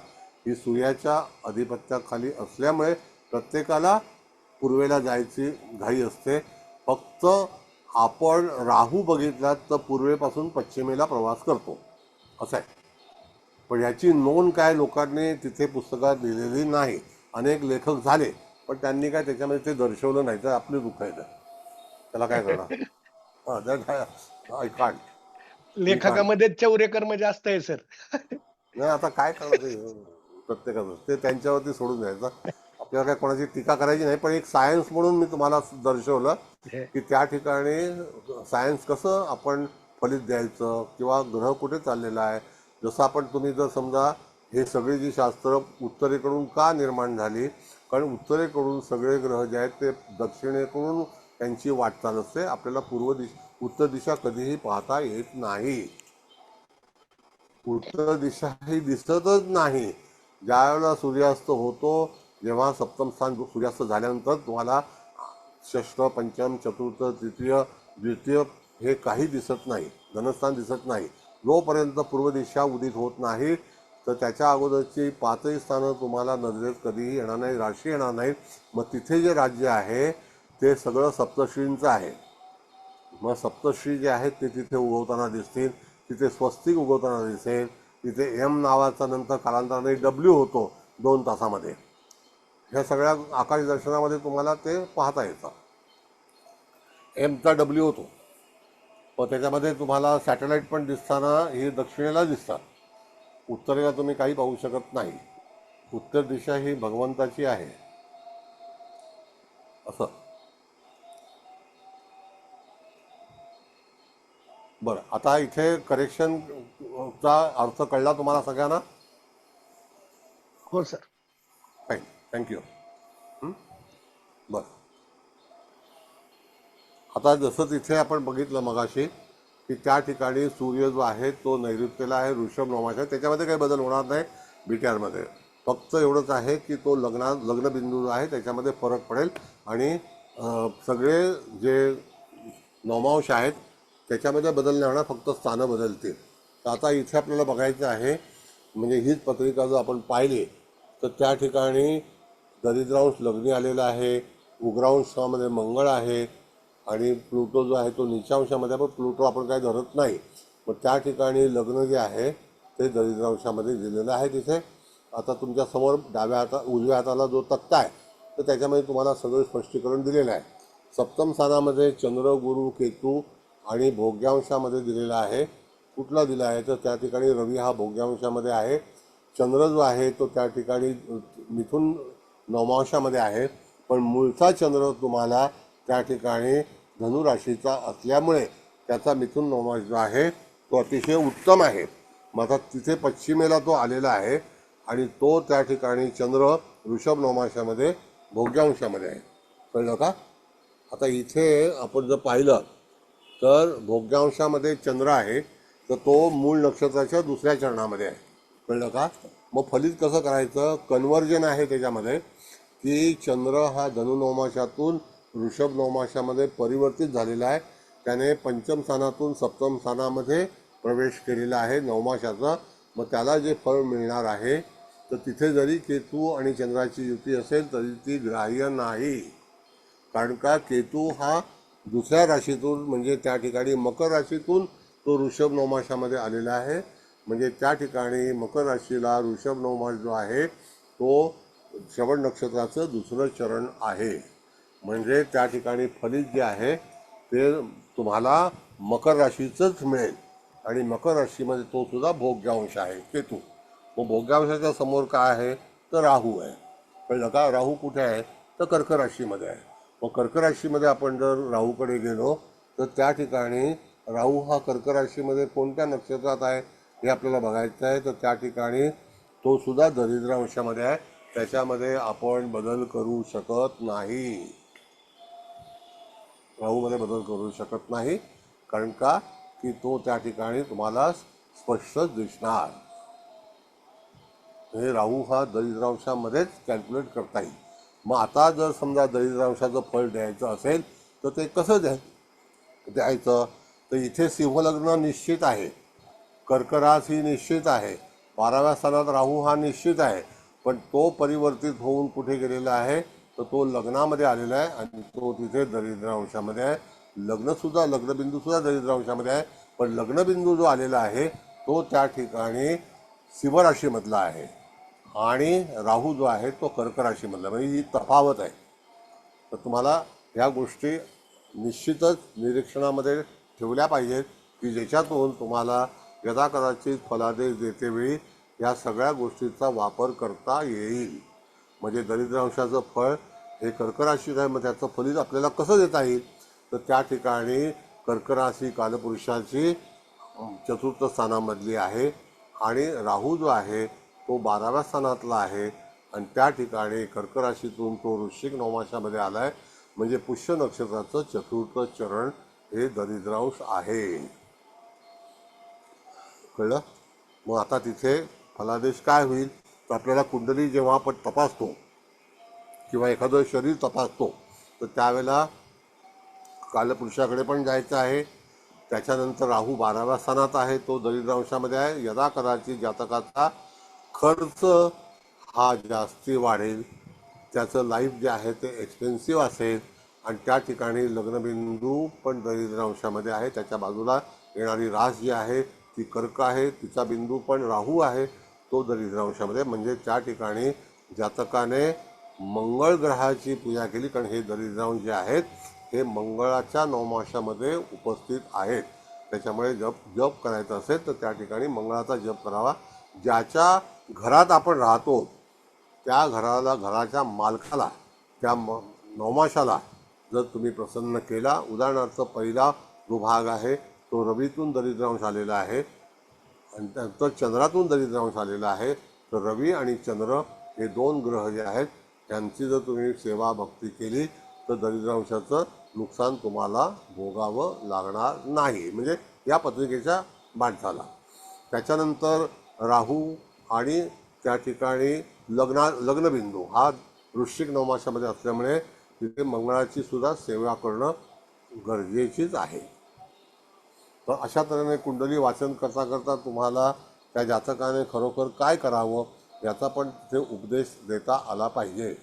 ही सूर्याच्या अधिपत्याखाली असल्यामुळे प्रत्येकाला पूर्वेला जायची घाई असते. फक्त आपण राहू बघितला तर पूर्वेपासून पश्चिमेला प्रवास करतो असं आहे. पण याची नोंद काय लोकांनी तिथे पुस्तकात लिहिलेली नाही. अनेक लेखक झाले पण त्यांनी काय त्याच्यामध्ये ते दर्शवलं नाही, तर आपली दुःख आहे त्याला काय करणार. हां आय कांट. लेखकामध्ये चौरेकर्म जास्त आहे सर. नाही आता काय करणार ते प्रत्येकाचं ते त्यांच्यावरती सोडून द्यायचं. आपल्याला काय कोणाची टीका करायची नाही. पण एक सायन्स म्हणून मी तुम्हाला दर्शवलं की त्या ठिकाणी सायन्स कसं आपण फलित द्यायचं किंवा ग्रह कुठे चाललेला आहे. जसं आपण तुम्ही जर समजा हे सगळी जी शास्त्र उत्तरेकडून का निर्माण झाली, कारण उत्तरेकडून सगळे ग्रह जे आहेत ते दक्षिणेकडून त्यांची वाटचाल असते. आपल्याला उत्तर दिशा कधीही पाहता येत नाही. उत्तर दिशा ही दिसतच नाही. ज्यावेळेला सूर्यास्त होतो जेव्हा सप्तम स्थान सूर्यास्त झाल्यानंतर तुम्हाला षष्ठ पंचम चतुर्थ तृतीय द्वितीय हे काही दिसत नाही. धनस्थान दिसत नाही. जोपर्यंत पूर्व दिशा उदित होत नाही तर त्याच्या अगोदरची पाचही स्थानं तुम्हाला नजरेत कधीही येणार नाही, राशी येणार नाही. मग तिथे जे राज्य आहे ते सगळं सप्तश्रींचं आहे. मग सप्तश्री जे आहेत ते तिथे उगवताना दिसतील. तिथे स्वस्तिक उगवताना दिसेल. तिथे एम नावाचा नंतर कालांतराने डब्ल्यू होतो 2 तासामध्ये. ह्या सगळ्या आकाश दर्शनामध्ये तुम्हाला ते पाहता येतं. एमचा डब्ल्यू होतो. व त्याच्यामध्ये तुम्हाला सॅटेलाईट पण दिसताना ही दक्षिणेला दिसतात. उत्तरेला तुम्ही काही पाहू शकत नाही. उत्तर दिशा ही भगवंताची आहे असं. बरं आता इथे करेक्शनचा अर्थ कळला तुम्हाला सगळ्यांना. हो सर. Fine, thank you. बरं आता जसं तिथे आपण बघितलं मगाशी की त्या ठिकाणी सूर्य जो आहे तो नैऋत्येला आहे, वृषभ नवमाचा आहे. त्याच्यामध्ये काही बदल होणार नाही BTR मध्ये. फक्त एवढंच आहे की तो लग्नबिंदू जो आहे त्याच्यामध्ये फरक पडेल आणि सगळे जे नवमांश आहेत त्याच्यामध्ये बदल नाही होणार, फक्त स्थानं बदलतील. तर आता इथे आपल्याला बघायचं आहे म्हणजे हीच पत्रिका जर आपण पाहिली तर त्या ठिकाणी दरिद्रांश लग्नी आलेला आहे, उग्रांशामध्ये मंगळ आहे आणि प्लुटो जो आहे तो नीचांशामध्ये. पण प्लुटो आपण काही धरत नाही. मग त्या ठिकाणी लग्न जे आहे ते दरिद्रांशामध्ये दिलेलं आहे तिथे. आता तुमच्यासमोर उजव्या हाताला जो तक्ता आहे तर त्याच्यामध्ये तुम्हाला सगळं स्पष्टीकरण दिलेलं आहे. सप्तम स्थानामध्ये चंद्र गुरु केतू आणि भोग्यांशामध्ये दिलेला आहे. कुठला दिला आहे तर त्या ठिकाणी रवी हा भोग्यांशामध्ये आहे. चंद्र जो आहे तो त्या ठिकाणी मिथुन नवमांशामध्ये आहे. पण मूळचा चंद्र तुम्हाला त्या ठिकाणी धनुराशीचा असल्यामुळे त्याचा मिथुन नवमांश जो आहे तो अतिशय उत्तम आहे. मग आता तिथे पश्चिमेला तो आलेला आहे आणि तो त्या ठिकाणी चंद्र वृषभ नवमांशामध्ये भोग्यांशामध्ये आहे. कळलं का. आता इथे आपण जर पाहिलं तर भोग्यांशामध्ये चंद्र आहे तर तो मूळ नक्षत्राच्या दुसऱ्या चरणामध्ये आहे. कळलं का. मग फलित कसं करायचं. कन्वर्जन आहे त्याच्यामध्ये की चंद्र हा धनु नवमांशातून वृषभ नवमांशामध्ये परिवर्तित झालेला आहे. त्याने पंचम स्थानातून सप्तम स्थानामध्ये प्रवेश केलेला आहे नवमांशाचा. मग त्याला जे फळ मिळणार आहे तर तिथे जरी केतू आणि चंद्राची युती असेल तरी ती ग्राह्य नाही. कारण का केतू हा दुसऱ्या राशीतून म्हणजे त्या ठिकाणी मकर राशीतून तो वृषभ नवमांशामध्ये आलेला आहे. म्हणजे त्या ठिकाणी मकर राशीला वृषभ नवमांश जो आहे तो श्रवण नक्षत्राचं दुसरं चरण आहे. म्हणजे त्या ठिकाणी फलित जे आहे ते तुम्हाला मकर राशीचंच मिळेल आणि मकर राशीमध्ये तो सुद्धा भोग्यांश आहे केतू. मग भोग्यांशाच्या समोर काय आहे तर राहू आहे. कळलं का. राहू कुठे आहे तर कर्क राशीमध्ये आहे. मग कर्क राशीमध्ये आपण जर राहूकडे गेलो तर त्या ठिकाणी राहू हा कर्क राशीमध्ये कोणत्या नक्षत्रात आहे हे आपल्याला बघायचं आहे. तर त्या ठिकाणी तो सुद्धा दरिद्रांशामध्ये आहे. त्याच्यामध्ये आपण बदल करू शकत नाही. राहूमध्ये बदल करू शकत नाही कारण का की तो त्या ठिकाणी तुम्हाला स्पष्टच दिसणार. हे राहू हा दरिद्रांशामध्येच कॅल्क्युलेट करता येईल. मग आता जर समजा दरिद्रांशाचं फळ द्यायचं असेल तर ते कसं द्यायचं? तर इथे सिंहलग्न निश्चित आहे, कर्क रास ही निश्चित आहे, 12व्या स्थानात राहू हा निश्चित आहे, पण तो परिवर्तित होऊन कुठे गेलेला आहे? तर तो लग्नामध्ये आलेला आहे आणि तो तिथे दरिद्रांशामध्ये आहे. लग्नबिंदू सुद्धा दरिद्रांशामध्ये आहे, पण लग्नबिंदू जो आलेला आहे तो त्या ठिकाणी सिंह राशीमधला आहे आणि राहू जो आहे तो कर्क राशीमधला, म्हणजे ही तफावत आहे. तर तुम्हाला ह्या गोष्टी निश्चितच निरीक्षणामध्ये ठेवल्या पाहिजेत की ज्याच्यातून तुम्हाला यथाकदाचित फलादेश देतेवेळी या सगळ्या गोष्टीचा वापर करता येईल. म्हणजे दरिद्रांशाचं फळ हे कर्क राशीत आहे, मग त्याचं फलित आपल्याला कसं देता येईल? तर त्या ठिकाणी कर्क राशी कालपुरुषाची चतुर्थ स्थानामधली आहे आणि राहू जो आहे तो 12व्या स्थानातला आहे आणि त्या ठिकाणी कर्क राशीतून तो वृश्चिक नवमाशामध्ये आला आहे, म्हणजे पुष्य नक्षत्राचं चतुर्थ चरण हे दरिद्रांश आहे. कळलं? मग आता तिथे फलादेश काय होईल? तर आपल्याला कुंडली जेव्हा आपण तपासतो किंवा एखादं शरीर तपासतो तर त्यावेळेला कालपुरुषाकडे पण जायचं आहे. त्याच्यानंतर राहू 12व्या स्थानात आहे, तो दरिद्रांशामध्ये आहे. यदा कदाचित जातकाचा खर्च हा जास्ती वाढेल, त्याचं लाईफ जे आहे ते एक्सपेन्सिव्ह असेल आणि त्या ठिकाणी लग्नबिंदू पण दरिद्रांशामध्ये आहे. त्याच्या बाजूला येणारी रास जी आहे ती कर्क आहे, तिचा बिंदू पण राहू आहे, तो दरिद्रांशामध्ये. म्हणजे त्या ठिकाणी जातकाने मंगळ ग्रहाची पूजा केली, कारण हे दरिद्रांश जे आहेत हे मंगळाच्या नवमाशामध्ये उपस्थित आहेत. त्याच्यामुळे जप करायचा असेल तर त्या ठिकाणी मंगळाचा जप करावा. ज्याच्या घरात आपण राहतो त्या घराच्या मालकाला, त्या नवमाशाला जर तुम्ही प्रसन्न केला, उदाहरणार्थ पहिला जो भाग आहे तो रवीतून दरिद्रांश आलेला आहे आणि त्यानंतर चंद्रातून दरिद्रांश आलेला आहे, तर रवी आणि चंद्र हे दोन ग्रह जे आहेत त्यांची जर तुम्ही सेवा भक्ती केली तर दरिद्रांशाचं नुकसान तुम्हाला भोगावं लागणार नाही. म्हणजे या पत्रिकेच्या माणसाला. त्याच्यानंतर राहू आणि त्या ठिकाणी लग्नबिंदू हा वृश्चिक नवमाशामध्ये असल्यामुळे तिथे मंगळाची सुद्धा सेवा करणं गरजेचीच आहे. तर अशा तऱ्हेने कुंडली वाचन करता करता तुम्हाला त्या जातकाने खरोखर काय करावं याचा पण तिथे उपदेश देता आला पाहिजे.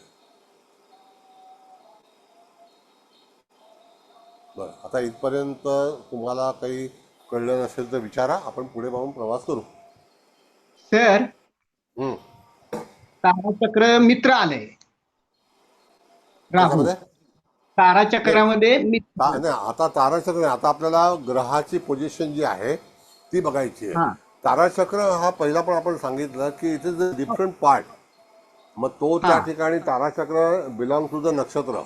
बरं, आता इथपर्यंत तुम्हाला काही कळलं नसेल तर विचारा, आपण पुढे पाहून प्रवास करू. सर, हम्म. ताराचक्र मित्र आले. राहू त्याच्यामध्ये ताराचक्रामध्ये मित्र. नाही, आता ताराचक्र नाही, आता आपल्याला ग्रहाची पोझिशन जी आहे ती बघायची आहे. हा. ताराचक्र हा पहिला पण आपण सांगितलं की it is a different part. मग तो त्या ठिकाणी ताराचक्र बिलॉंग टू द नक्षत्र.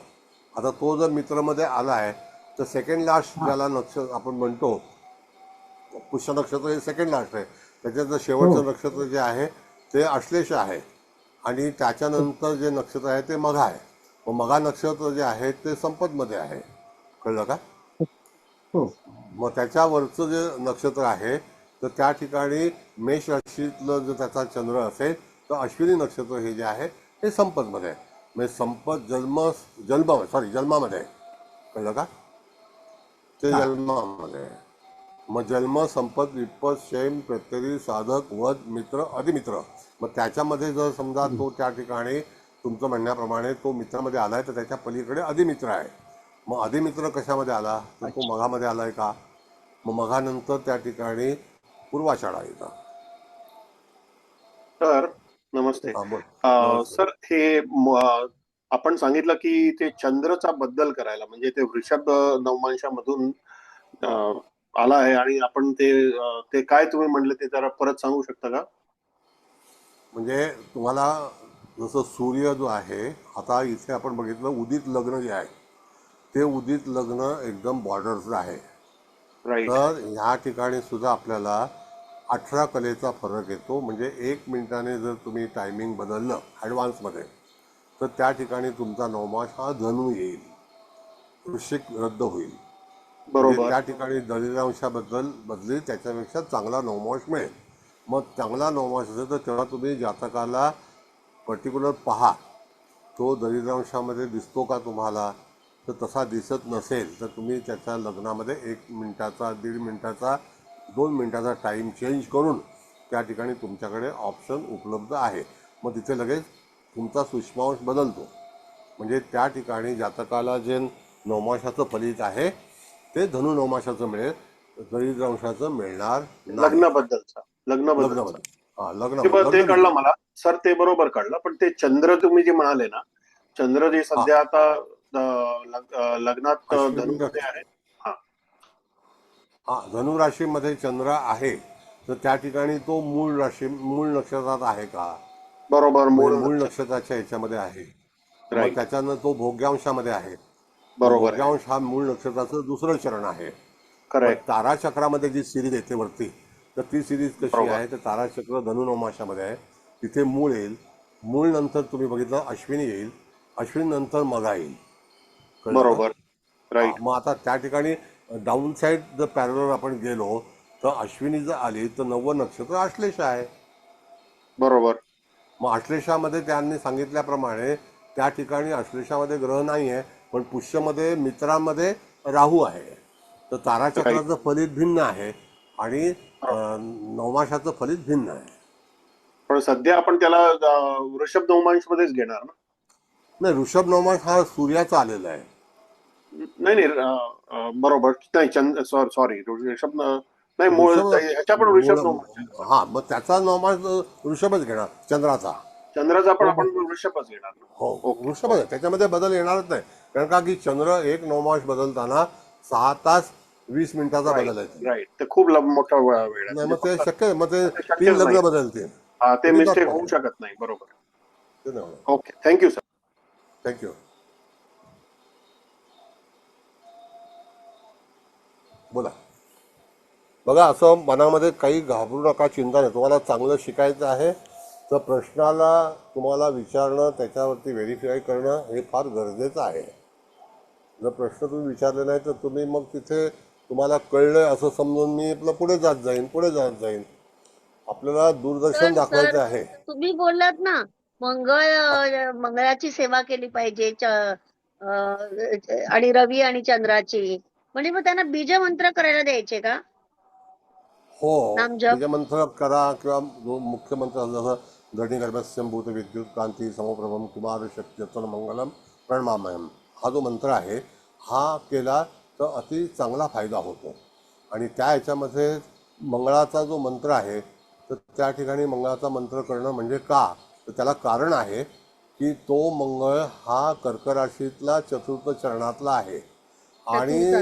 आता तो जर मित्रमध्ये आला आहे तर सेकंड लास्ट ज्याला नक्षत्र आपण म्हणतो, पुष्य नक्षत्र हे सेकंड लास्ट आहे. त्याच्यात शेवटचं नक्षत्र जे आहे ते अश्लेष आहे आणि त्याच्यानंतर जे नक्षत्र आहे ते मघा आहे. मग मघा नक्षत्र जे आहे ते संपतमध्ये आहे. कळलं का? मग त्याच्यावरचं जे नक्षत्र आहे तर त्या ठिकाणी मेष राशीतलं जर त्याचा चंद्र असेल तर अश्विनी नक्षत्र हे जे आहे ते संपतमध्ये आहे. म्हणजे संपत जन्मामध्ये आहे. कळलं का? ते जन्मामध्ये आहे. मग जन्म, संपत, विपत, क्षेम, प्रत्यरी, साधक, वध, मित्र, अधिमित्र. मग त्याच्यामध्ये जर समजा तो त्या ठिकाणी तुमचं म्हणण्याप्रमाणे तो मित्रामध्ये आलाय तर त्याच्या पलीकडे अधिमित्र आहे. मग अधिमित्र कशामध्ये आला तर तो मघामध्ये आलाय का? मग मघानंतर त्या ठिकाणी पूर्वाषाढा येतात. सर नमस्ते. सर हे आपण सांगितलं की ते चंद्रचा बद्दल करायला, म्हणजे ते वृषभ नवमांशामधून आला आहे आणि आपण ते काय तुम्ही म्हणले ते जरा परत सांगू शकता का? म्हणजे तुम्हाला जसं सूर्य जो आहे, आता इथे आपण बघितलं उदित लग्न जे आहे ते उदित लग्न एकदम बॉर्डर्सला आहे. तर ह्या ठिकाणी सुद्धा आपल्याला 18 कलेचा फरक येतो. म्हणजे 1 मिनिटाने जर तुम्ही टायमिंग बदललं ॲडव्हान्समध्ये तर त्या ठिकाणी तुमचा नवमास हा धनु येईल, वृश्चिक रद्द होईल. बरोबर. त्या ठिकाणी दरिद्रांशाबद्दल बदली त्याच्यापेक्षा चांगला नवमास मिळेल. मग चांगला नवमास असेल तर तेव्हा तुम्ही जातकाला पर्टिक्युलर पहा तो दरिद्रांशामध्ये दिसतो का तुम्हाला? तर तसा दिसत नसेल तर तुम्ही त्याच्या लग्नामध्ये 1 मिनिटाचा, 1.5 मिनिटाचा, 2 मिनिटाचा टाईम चेंज करून त्या ठिकाणी तुमच्याकडे ऑप्शन उपलब्ध आहे. मग तिथे लगेच तुमचा सूक्ष्मांश बदलतो. म्हणजे त्या ठिकाणी जातकाला जे नवमाशाचं फलित आहे ते धनु नवमाशाचं मिळेल, दरिद्रांशाचं मिळणार नाही. लग्नाबद्दलचा ते कळलं मला सर, ते बरोबर कळलं. पण ते चंद्र तुम्ही जे म्हणाले ना, चंद्र जे सध्या आता लग्नात धनुमध्ये आहे. हा, धनु राशीमध्ये चंद्र आहे तर त्या ठिकाणी तो मूळ नक्षत्रात आहे का? बरोबर, मूळ नक्षत्राच्या याच्यामध्ये आहे. मग त्याच्यानं तो भोग्यांशामध्ये आहे. बरोबर. भोग्यांश हा मूळ नक्षत्राचं दुसरं चरण आहे. करेक्ट. ताराचक्रामध्ये जी सिरीज येते वरती, तर ती सिरीज कशी आहे? तर ताराचक्र धनु नवमाशामध्ये आहे. तिथे मूळ येईल. मूळ नंतर तुम्ही बघितलं अश्विनी येईल. अश्विनी नंतर मघा येईल. बरोबर. राईट. मग आता त्या ठिकाणी डाऊन साईड जर पॅरलर आपण गेलो तर अश्विनी जर आली तर 9वं नक्षत्र आश्लेषा आहे. बरोबर. मग आश्लेषामध्ये त्यांनी सांगितल्याप्रमाणे त्या ठिकाणी आश्लेषामध्ये ग्रह नाही आहे, पण पुष्यमध्ये मित्रांमध्ये राहू आहे. तर ताराचक्राचं फलित भिन्न आहे आणि नवमाशाचं फलित भिन्न आहे. पण सध्या आपण त्याला वृषभ नवमांश मध्येच घेणार ना? नाही, वृषभ नवमाश हा सूर्याचा आलेला आहे. नाही बरोबर नाही. सॉरी, वृषभ नाही, मूळ ह्याच्या पण वृषभ नवमांश. हा, मग त्याचा नवमाश वृषभच घेणार. चंद्राचा पण आपण वृषभच घेणार. हो, वृषभच. त्याच्यामध्ये बदल येणारच नाही. कारण का की चंद्र एक नवमाश बदलताना 6 तास 20 मिनिटाचा बदल आहे. राईट. ते खूप मोठा वेळ आहे. मग ते शक्य, मग ते 3 लग्न बदलते. ते मिस्टेक होऊ शकत नाही. बरोबर. Okay, thank you sir. थँक्यू. बोला. बघा, असं मनामध्ये काही घाबरू नका, चिंता नाही. तुम्हाला चांगलं शिकायचं आहे तर प्रश्नाला तुम्हाला विचारणं, त्याच्यावरती व्हेरीफाय करणं हे फार गरजेचं आहे. जर प्रश्न तुम्ही विचारले नाही तर तुम्ही मग तिथे तुम्हाला कळलं असं समजून मी आपलं पुढे जात जाईन. आपल्याला दूरदर्शन दाखवायचं आहे. तुम्ही बोललात ना मंगळाची सेवा केली पाहिजे आणि रवी आणि चंद्राची, म्हणजे मग त्यांना बीजमंत्र करायला द्यायचे का? हो, बीजमंत्र करा किंवा मुख्य मंत्र जसं गणी गर्भस्यं भूत विद्युत कांती समप्रभम कुमार शक्यतन मंगलम प्रणमामयम, हा जो मंत्र आहे हा केला तर अति चांगला फायदा होतो. आणि त्या ह्याच्यामध्ये मंगळाचा जो मंत्र आहे तर त्या ठिकाणी मंगळाचा मंत्र करणं म्हणजे का, तर त्याला कारण आहे की तो मंगळ हा कर्क राशीतला 4थ चरणातला आहे. आणि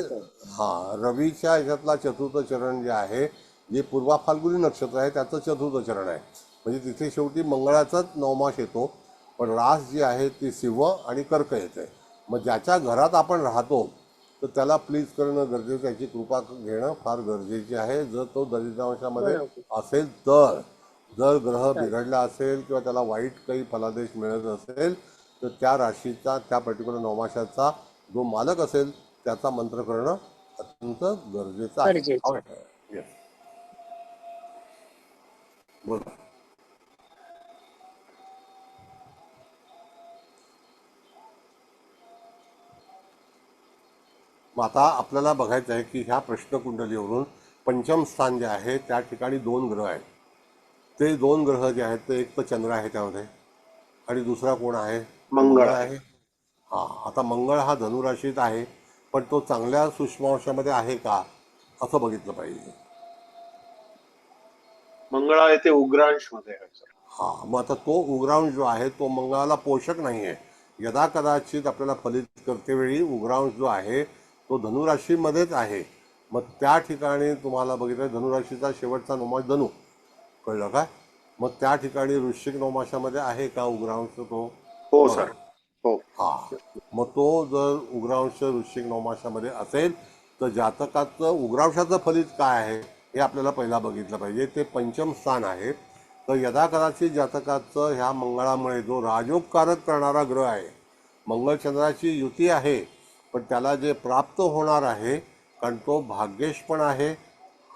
रवीच्या ह्याच्यातला 4th चरण जे आहे, जे पूर्वा फाल्गुनी नक्षत्र आहे त्याचं 4th चरण आहे. म्हणजे तिथे शेवटी मंगळाचाच नवमाश येतो, पण रास जी आहे ती सिंह आणि कर्क येते. मग ज्याच्या घरात आपण राहतो तर त्याला प्लीज करणं गरजेचं, त्याची कृपा घेणं फार गरजेची आहे. जर तो दरिद्रांशामध्ये असेल तर, जर ग्रह बिघडला असेल किंवा त्याला वाईट काही फलादेश मिळत असेल तर त्या राशीचा, त्या पर्टिक्युलर नवमाशाचा जो मालक असेल त्याचा मंत्र करणं अत्यंत गरजेचं आहे. बोला. मग आता आपल्याला बघायचं आहे की ह्या प्रश्नकुंडलीवरून पंचम स्थान जे आहे त्या ठिकाणी 2 ग्रह आहेत. ते 2 ग्रह जे आहेत ते एक तर चंद्र आहे त्यामध्ये आणि दुसरा कोण आहे? मंगळ आहे. आता मंगळ हा धनुराशीत आहे, पण तो चांगल्या सूक्ष्मांशामध्ये आहे का असं बघितलं पाहिजे. मंगळ आहे ते उग्रांश मध्ये आहे. मग आता तो उग्रांश जो आहे तो मंगळाला पोषक नाही आहे. यदा कदाचित आपल्याला फलित करतेवेळी उग्रांश जो आहे तो धनुराशीमध्येच आहे. मग त्या ठिकाणी तुम्हाला बघितलं धनुराशीचा शेवटचा नवमाश धनु, कळलं काय? मग त्या ठिकाणी वृश्चिक नवमाशामध्ये आहे का उग्रांश तो? हो सर, हो. मग तो जर उग्रांश वृश्चिक नवमाशामध्ये असेल तर जातकाचं उग्रांशाचं फलित काय आहे हे आपल्याला पहिला बघितलं पाहिजे. ते पंचम स्थान आहे. तर यदा कदाचित जातकाचं ह्या मंगळामुळे जो राजयोगकारक करणारा ग्रह आहे, मंगळचंद्राची युती आहे, पण त्याला जे प्राप्त होणार आहे, कारण तो भाग्येश पण आहे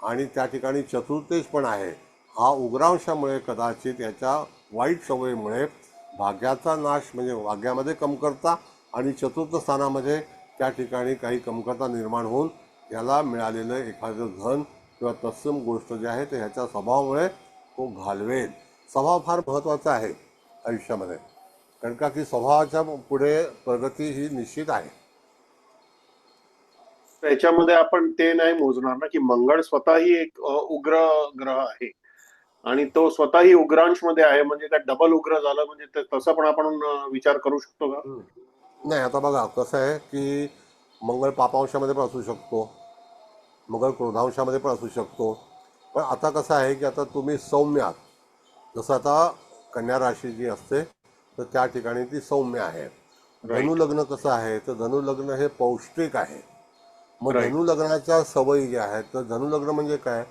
आणि त्या ठिकाणी चतुर्थेश पण आहे, हा उग्रांशामुळे कदाचित याच्या वाईट सवयीमुळे भाग्याचा नाश म्हणजे भाग्यामध्ये कमतरता आणि चतुर्थ स्थानामध्ये त्या ठिकाणी काही कमतरता निर्माण होऊन याला मिळालेलं एखादं धन किंवा तत्सम गोष्ट जी आहे ते ह्याच्या स्वभावामुळे तो घालवेल. स्वभाव फार महत्त्वाचा आहे आयुष्यामध्ये, कारण का की स्वभावाच्या पुढे प्रगती ही निश्चित आहे. त्याच्यामध्ये आपण ते नाही मोजणार ना की मंगळ स्वतःही एक उग्र ग्रह आहे आणि तो स्वतःही उग्रांश मध्ये आहे, म्हणजे त्या डबल उग्र झालं म्हणजे तसं पण आपण विचार करू शकतो का? नाही, आता बघा कसं आहे की मंगळ पापांशामध्ये पण असू शकतो, मंगळ क्रोधांशामध्ये पण असू शकतो. पण आता कसं आहे की आता तुम्ही सौम्य आहात. जसं आता कन्या राशी जी असते तर त्या ठिकाणी ती सौम्य आहे. धनुलग्न कसं आहे तर धनुलग्न हे पौष्टिक आहे. मग धनुलग्नाच्या सवयी ज्या आहेत तर धनुलग्न म्हणजे काय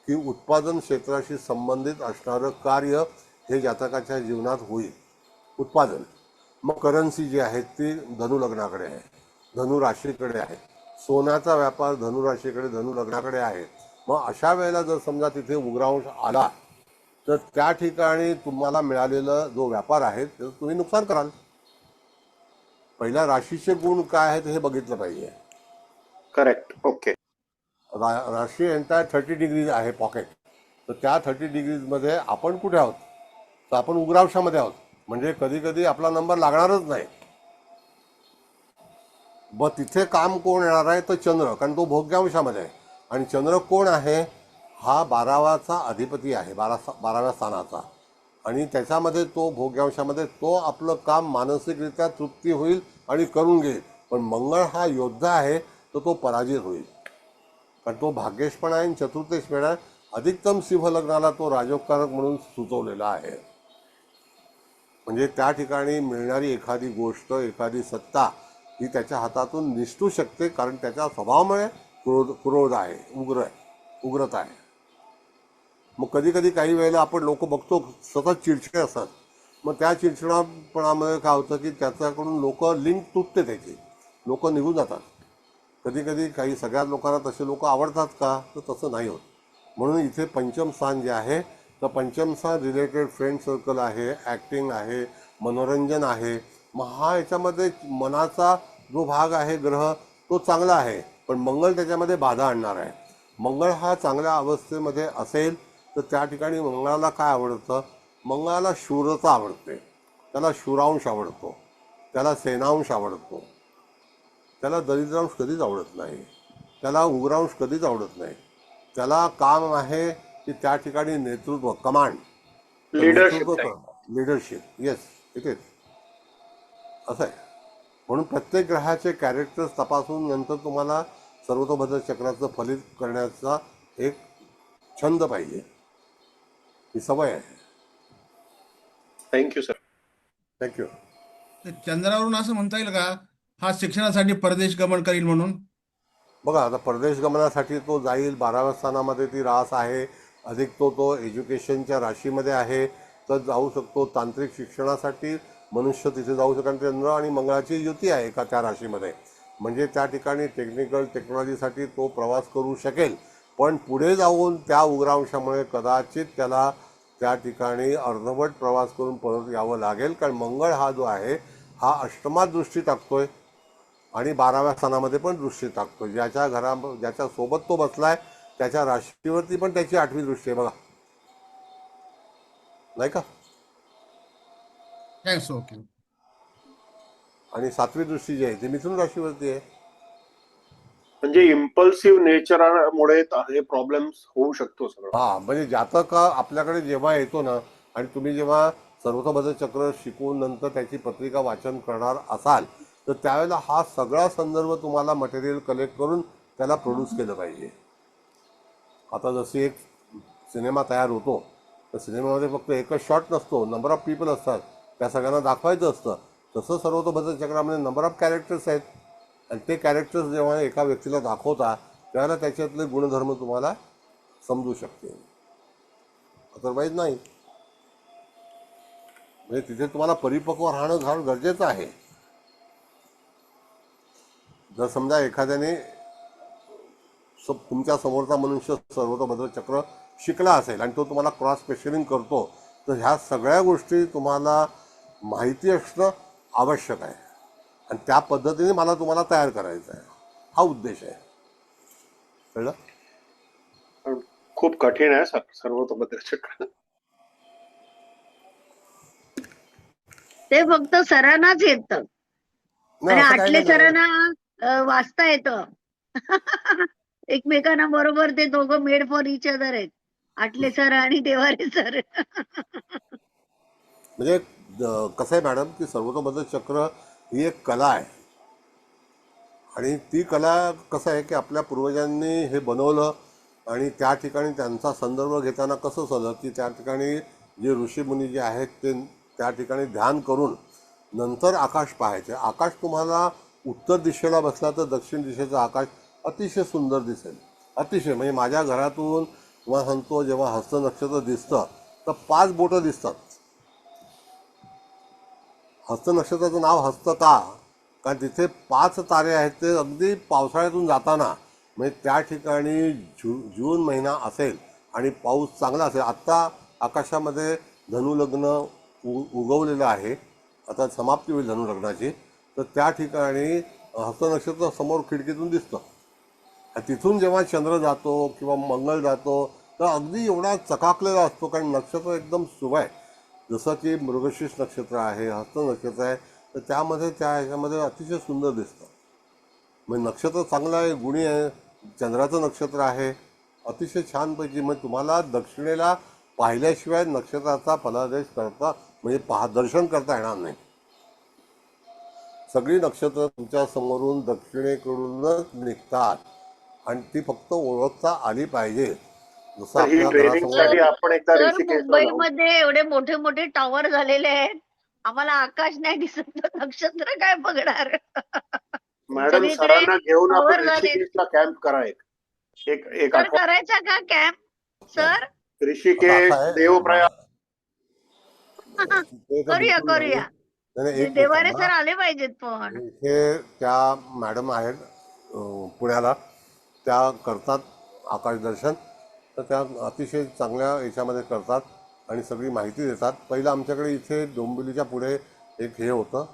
की उत्पादन क्षेत्राशी संबंधित असणारं कार्य हे जातकाच्या जीवनात होईल. उत्पादन, मग करन्सी जी आहे ती धनुलग्नाकडे आहे, धनुराशीकडे आहे. सोन्याचा व्यापार धनुराशीकडे धनुलग्नाकडे आहे. मग अशा वेळेला जर समजा तिथे उग्रांश आला तर त्या ठिकाणी तुम्हाला मिळालेला जो व्यापार आहे त्याचं तुम्ही नुकसान कराल. पहिल्या राशीचे गुण काय आहेत हे बघितलं पाहिजे. करेक्ट. ओके. राशी एंटायर 30 डिग्रीज आहे पॉकेट, तर त्या 30 डिग्रीजमध्ये आपण कुठे आहोत तर आपण उग्रांशामध्ये आहोत. म्हणजे कधी कधी आपला नंबर लागणारच नाही. मग तिथे काम कोण येणार आहे तर चंद्र, कारण तो भोग्यांशामध्ये आहे. आणि चंद्र कोण आहे, हा 12वाचा अधिपती आहे, 12व्या स्थानाचा. आणि त्याच्यामध्ये तो भोग्यांशामध्ये तो आपलं काम मानसिकरित्या तृप्ती होईल आणि करून घेईल. पण मंगळ हा योद्धा आहे तर तो पराजित होईल, कारण तो भाग्येश पण आहे आणि चतुर्थेश पण आहे. अधिकतम सिंह लग्नाला तो राजोपकारक म्हणून सुचवलेला आहे. म्हणजे त्या ठिकाणी मिळणारी एखादी गोष्ट, एखादी सत्ता ही त्याच्या हातातून निसटू शकते, कारण त्याच्या स्वभावामुळे क्रोध आहे, उग्रता आहे. मग कधी कधी काही वेळेला आपण लोक बघतो सतत चिडचिडे असतात. मग त्या चिडचिडापणामध्ये काय होतं की त्याच्याकडून लोक लिंक तुटते, त्याची लोक निघून जातात. कधी कधी काही सगळ्या लोकांना तसे लोक आवडतात का तर तसं नाही होत. म्हणून इथे पंचम स्थान जे आहे तर पंचम स्थान रिलेटेड फ्रेंड सर्कल आहे, ॲक्टिंग आहे, मनोरंजन आहे. मग हा याच्यामध्ये मनाचा जो भाग आहे ग्रह तो चांगला आहे, पण मंगळ त्याच्यामध्ये बाधा आणणार आहे. मंगळ हा चांगल्या अवस्थेमध्ये असेल तर त्या ठिकाणी मंगळाला काय आवडतं, मंगळाला शूरता आवडते, त्याला शूरांश आवडतो, त्याला सेनांश आवडतो, त्याला दरिद्रांश कधीच आवडत नाही, त्याला उग्रांश कधीच आवडत नाही. त्याला काम आहे की त्या ठिकाणी नेतृत्व, command, leadership. Yes, it is असं आहे. म्हणून प्रत्येक ग्रहाचे कॅरेक्टर्स तपासून नंतर तुम्हाला सर्वतोभद्र चक्राचं फलित करण्याचा एक छंद पाहिजे, ही सवय आहे. Thank you sir. थँक्यू. चंद्रावरून असं म्हणता येईल का हा शिक्षणासाठी परदेश गमन करील म्हणून? बघा, आता परदेश गमनासाठी तो जाईल. 12व्या स्थानामध्ये ती रास आहे, अधिक तो एज्युकेशनच्या राशीमध्ये आहे, तर जाऊ शकतो. तांत्रिक शिक्षणासाठी मनुष्य तिथे जाऊ शकतो. चंद्र आणि मंगळाची युती आहे का त्या राशीमध्ये, म्हणजे त्या ठिकाणी टेक्निकल टेक्नॉलॉजीसाठी तो प्रवास करू शकेल. पण पुढे जाऊन त्या उग्रांशामुळे कदाचित त्याला त्या ठिकाणी अर्धवट प्रवास करून परत यावं लागेल, कारण मंगळ हा जो आहे हा अष्टमात दृष्टी टाकतोय आणि 12व्या स्थानामध्ये पण दृष्टी टाकतोय. ज्याच्या सोबत तो बसलाय त्याच्या राशीवरती पण त्याची 8वी दृष्टी आहे, बघा नाही का. ओके. आणि 7वी दृष्टी जी आहे ती मिथुन राशीवरती आहे. म्हणजे इम्पल्सिव्ह नेचरमुळे हे प्रॉब्लेम्स होऊ शकतो सगळं. हा, म्हणजे जातक आपल्याकडे जेव्हा येतो ना, आणि तुम्ही जेव्हा सर्वतोभद्र चक्र शिकवून नंतर त्याची पत्रिका वाचन करणार असाल तर त्यावेळेला हा सगळा संदर्भ तुम्हाला मटेरियल कलेक्ट करून त्याला प्रोड्यूस केलं पाहिजे. आता जशी एक सिनेमा तयार होतो तर सिनेमामध्ये फक्त एकच शॉट नसतो, नंबर ऑफ पीपल असतात, त्या सगळ्यांना दाखवायचं असतं. तसं सर्वतोभद्र चक्रामध्ये नंबर ऑफ कॅरेक्टर्स आहेत, आणि ते कॅरेक्टर्स जेव्हा एका व्यक्तीला दाखवता त्यावेळेला त्याच्यातले गुणधर्म तुम्हाला समजू शकते, अदरवाईज नाही. म्हणजे तिथे तुम्हाला परिपक्व राहणं गरजेचं आहे. जर समजा एखाद्याने तुमच्या समोरचा मनुष्य सर्वतोभद्र चक्र शिकला असेल आणि तो तुम्हाला क्रॉस क्वेश्चनिंग करतो, तर ह्या सगळ्या गोष्टी तुम्हाला माहिती असणं आवश्यक आहे आणि त्या पद्धतीने मला तुम्हाला तयार करायचं आहे, हा उद्देश आहे. कळलं? पण खूप कठीण आहे सर्वतोपद्र चक्र. ते फक्त सरांनाच येतं नाही, आणि असं काही आटले नाही. सरांना वाचता येतं. एकमेकांना बरोबर ते दोघं मेड फॉर इच अदर आहेत, आटले सर आणि देवारे सर. म्हणजे कसं आहे मॅडम की सर्वतोपद्र चक्र ही एक कला आहे आणि ती कला कसं आहे की आपल्या पूर्वजांनी हे बनवलं आणि त्या ठिकाणी त्यांचा संदर्भ घेताना कसं झालं की त्या ठिकाणी जे ऋषीमुनी जे आहेत ते त्या ठिकाणी ध्यान करून नंतर आकाश पाहायचे. आकाश तुम्हाला उत्तर दिशेला बसला तर दक्षिण दिशेचं आकाश अतिशय सुंदर दिसेल, अतिशय. म्हणजे माझ्या घरातून तुम्हाला सांगतो जेव्हा हस्त नक्षत्र दिसतं तर 5 बोटं दिसतात. हस्त नक्षत्राचं नाव हस्त का? कारण तिथे 5 तारे आहेत. ते अगदी पावसाळ्यातून जाताना म्हणजे त्या ठिकाणी जून महिना असेल आणि पाऊस चांगला असेल. आत्ता आकाशामध्ये धनुलग्न उगवलेलं आहे, आता समाप्ती होईल धनुलग्नाची, तर त्या ठिकाणी हस्त नक्षत्र समोर खिडकीतून दिसतं आणि तिथून जेव्हा चंद्र जातो किंवा मंगळ जातो तर अगदी एवढा चकाकलेला असतो कारण नक्षत्र एकदम शुभ आहे. जसं की मृगशीर्ष नक्षत्र आहे, हस्त नक्षत्र आहे, तर त्यामध्ये त्या ह्याच्यामध्ये अतिशय सुंदर दिसतं. म्हणजे नक्षत्र चांगलं आहे, गुणी आहे, चंद्राचं नक्षत्र आहे, अतिशय छानपैकी. मग तुम्हाला दक्षिणेला पाहिल्याशिवाय नक्षत्राचा फलादेश करता म्हणजे दर्शन करता येणार नाही. सगळी नक्षत्र तुमच्या समोरून दक्षिणेकडूनच निघतात आणि ती फक्त ओळखता आली पाहिजे. जसं तर ही आपल्या ट्रेनिंगसाठी घरासमोर आपण एकदा सर ऋषिकेशला जाऊ. मुंबईमध्ये एवढे मोठे मोठे टॉवर झालेले आहेत, आम्हाला आकाश नाही दिसत तर नक्षत्र काय बघणार. मॅडम सगळीकडे सरांना घेऊन टॉवर आपण झाले. ऋषिकेशला कॅम्प करा एक सर आठवडा. करायचा का कॅम्प सर? आता ऋषिकेश, असं आहे देवप्रयाग. ते तर करूया बिलकुल नाही. करूया. नाही, एक मिनिट देवारे थांबा. सर आले पाहिजेत पण. इथे त्या मॅडम आहेत पुण्याला, त्या करतात आकाशदर्शन. तर त्या अतिशय चांगल्या याच्यामध्ये करतात आणि सगळी माहिती देतात. पहिलं आमच्याकडे इथे डोंबिवलीच्या पुढे एक हे होतं,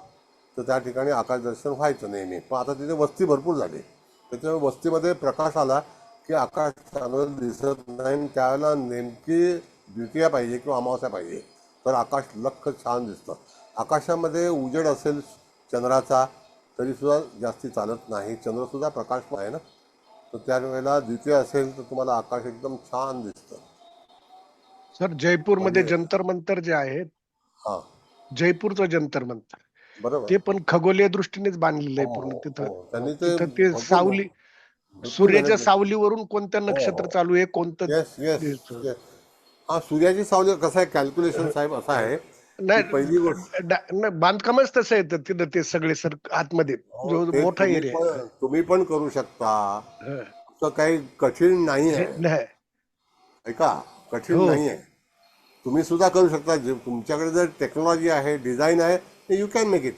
तर त्या ठिकाणी आकाशदर्शन व्हायचं नेहमी. पण आता तिथे वस्ती भरपूर झाली, त्याच्यामुळे वस्तीमध्ये प्रकाश आला की आकाश चांगलं दिसत नाही. त्यावेळेला नेमकी द्वितीया पाहिजे किंवा अमावस्या पाहिजे तर आकाश लख्ख छान दिसतं. आकाशामध्ये उजेड असेल चंद्राचा तरीसुद्धा जास्ती चालत नाही, चंद्रसुद्धा प्रकाशमय आहे ना, तर त्यावेळेला द्वितीय असेल तर तुम्हाला आकाश एकदम छान दिसतं. सर जयपूरमध्ये म्हणजे जंतर मंतर जे आहे, हां जयपूरचं जंतर मंतर, बरोबर. ते पण खगोलीय दृष्टीनेच बांधलेलं आहे पूर्ण. तिथं त्यांनी ते तिथं ते भरपूर सावली, भरपूर मेहनत सूर्याच्या घेतली. सावलीवरून कोणतं हो नक्षत्र हो चालू आहे, कोणतं येस येस दिसतं. येस. हा सूर्याची सावली कसं आहे कॅल्क्युलेशन साहेब असं आहे की पहिली गोष्ट नाही बांधकामच तसं आहे तिथं ते सगळे सर आतमध्ये जो ते मोठा एरिया आहे. तुम्ही पण करू शकता, तर काही कठीण नाही आहे. नाही. ऐका, कठीण हो नाही आहे, तुम्ही सुद्धा करू शकता. जे तुमच्याकडे जर टेक्नॉलॉजी आहे, डिझाईन आहे, you can make it.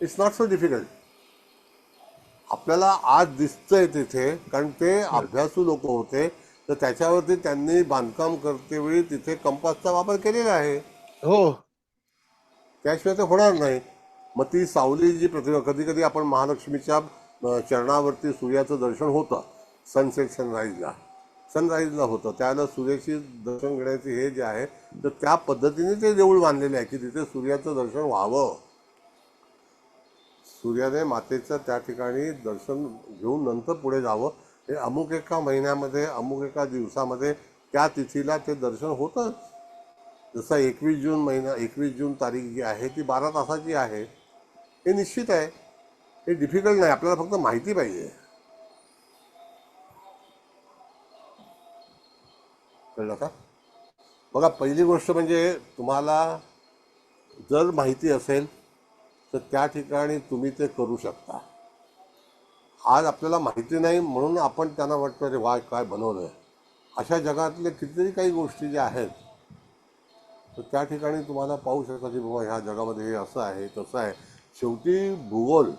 It's not so difficult. आपल्याला आज दिसतंय तिथे कारण ते अभ्यासू लोक होते, तर त्याच्यावरती त्यांनी बांधकाम करतेवेळी तिथे कंपासचा वापर केलेला आहे. हो त्याशिवाय ते होणार नाही. मग ती सावली जी प्रतिमा, कधी कधी आपण महालक्ष्मीच्या चरणावरती सूर्याचं दर्शन होतं, सनसेट सनराईजला होतं, त्यावेळेला सूर्याची दर्शन घेण्याचे हे जे आहे तर त्या पद्धतीने ते देऊळ बांधलेले आहे की तिथे सूर्याचं दर्शन व्हावं. सूर्याने मातेचं त्या ठिकाणी दर्शन घेऊन नंतर पुढे जावं. हे अमुक एका महिन्यामध्ये अमुक एका दिवसामध्ये त्या तिथीला ते दर्शन होतं. जसं 21 जून तारीख जी आहे ती 12 तासाची आहे. हे निश्चित आहे, हे डिफिकल्ट नाही, आपल्याला फक्त माहिती पाहिजे. कळलं का? बघा, पहिली गोष्ट म्हणजे तुम्हाला जर माहिती असेल तर त्या ठिकाणी तुम्ही ते करू शकता. आज आपल्याला माहिती नाही म्हणून आपण त्यांना वाटतं अरे वा काय बनवलं. अशा जगातले कितीतरी काही गोष्टी ज्या आहेत तर त्या ठिकाणी तुम्हाला पाहू शकता की बाबा ह्या जगामध्ये हे असं आहे तसं आहे. शेवटी भूगोल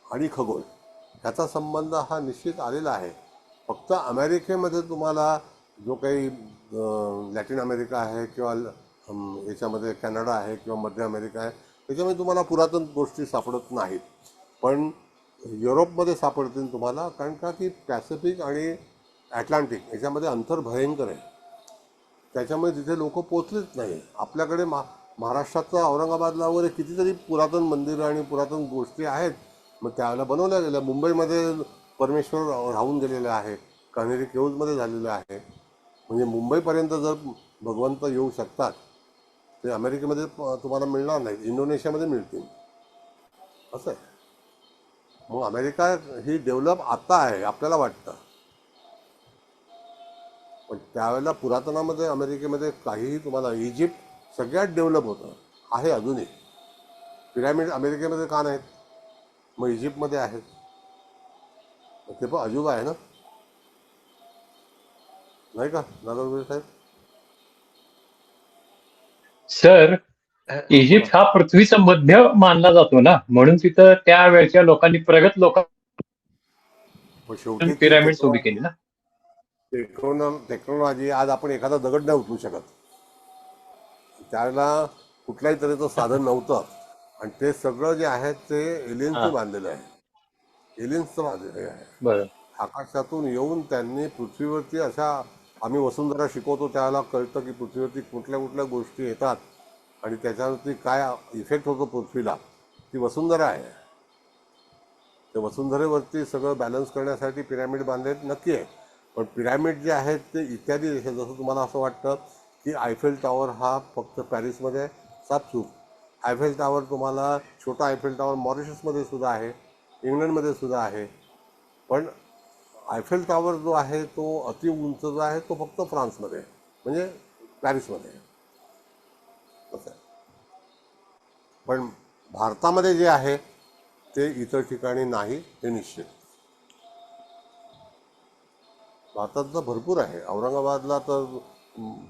आणि खगोल ह्याचा संबंध हा निश्चित आलेला आहे. फक्त अमेरिकेमध्ये तुम्हाला जो काही लॅटिन अमेरिका आहे किंवा याच्यामध्ये कॅनडा आहे किंवा मध्य अमेरिका आहे, त्याच्यामध्ये तुम्हाला पुरातन गोष्टी सापडत नाहीत. पण युरोपमध्ये सापडतील तुम्हाला, कारण का की पॅसिफिक आणि ॲटलांटिक याच्यामध्ये अंतर भयंकर आहे. त्याच्यामुळे तिथे लोक पोचलेच नाही. आपल्याकडे महाराष्ट्राचं औरंगाबादला वगैरे कितीतरी पुरातन मंदिरं आणि पुरातन गोष्टी आहेत, मग त्यावेळेला बनवल्या गेल्या. मुंबईमध्ये परमेश्वर राहून गेलेले आहे, कान्हेरी केव्जमध्ये झालेलं आहे. म्हणजे मुंबईपर्यंत जर भगवंत येऊ शकतात ते अमेरिकेमध्ये तुम्हाला मिळणार नाही, इंडोनेशियामध्ये मिळतील, असं आहे. मग अमेरिका ही डेव्हलप आता आहे आपल्याला वाटतं, पण त्यावेळेला पुरातनामध्ये अमेरिकेमध्ये काहीही तुम्हाला, इजिप्त सगळ्यात डेव्हलप होतं, आहे अजूनही. पिरॅमिड अमेरिकेमध्ये का नाहीत, मग इजिप्तमध्ये आहेत. ते पण अजूबा आहे ना, नाही का नागरगोळे साहेब? सर, इजिप्त हा पृथ्वीचा मध्य मानला जातो ना, म्हणून तिथं त्या वेळच्या लोकांनी, प्रगत पण शेवटी ती पिरॅमिड्स उभी केली ना. टेक्नॉलॉजी, आज आपण एखादा दगड नाही उचलू शकत, त्यावेळेला कुठल्याही तऱ्हेचं साधन नव्हतं, आणि ते सगळं जे आहे ते एलियन्सने बांधलेलं आहे, एलियन्सचं बांधलेलं आहे. बरं. आकाशातून येऊन त्यांनी पृथ्वीवरती, अशा आम्ही वसुंधरा शिकवतो त्यावेळेला कळतं की पृथ्वीवरती कुठल्या कुठल्या गोष्टी येतात आणि त्याच्यावरती काय इफेक्ट होतो पृथ्वीला, ती वसुंधरा आहे. त्या वसुंधरेवरती सगळं बॅलन्स करण्यासाठी पिरॅमिड बांधलेत, नक्की आहे. पण पिरॅमिड जे आहेत ते इत्यादी देशात, जसं तुम्हाला असं वाटतं की आयफेल टॉवर हा फक्त पॅरिसमध्ये आहे, सापचूक. आयफेल टॉवर तुम्हाला, छोटा आयफेल टॉवर मॉरिशसमध्ये सुद्धा आहे, इंग्लंडमध्ये सुद्धा आहे. पण आयफेल टॉवर जो आहे तो अति उंच जो आहे तो फक्त फ्रान्समध्ये आहे, म्हणजे पॅरिसमध्ये आहे, असं आहे. पण भारतामध्ये जे आहे ते इतर ठिकाणी नाही, हे निश्चित. भारतात तर भरपूर आहे. औरंगाबादला तर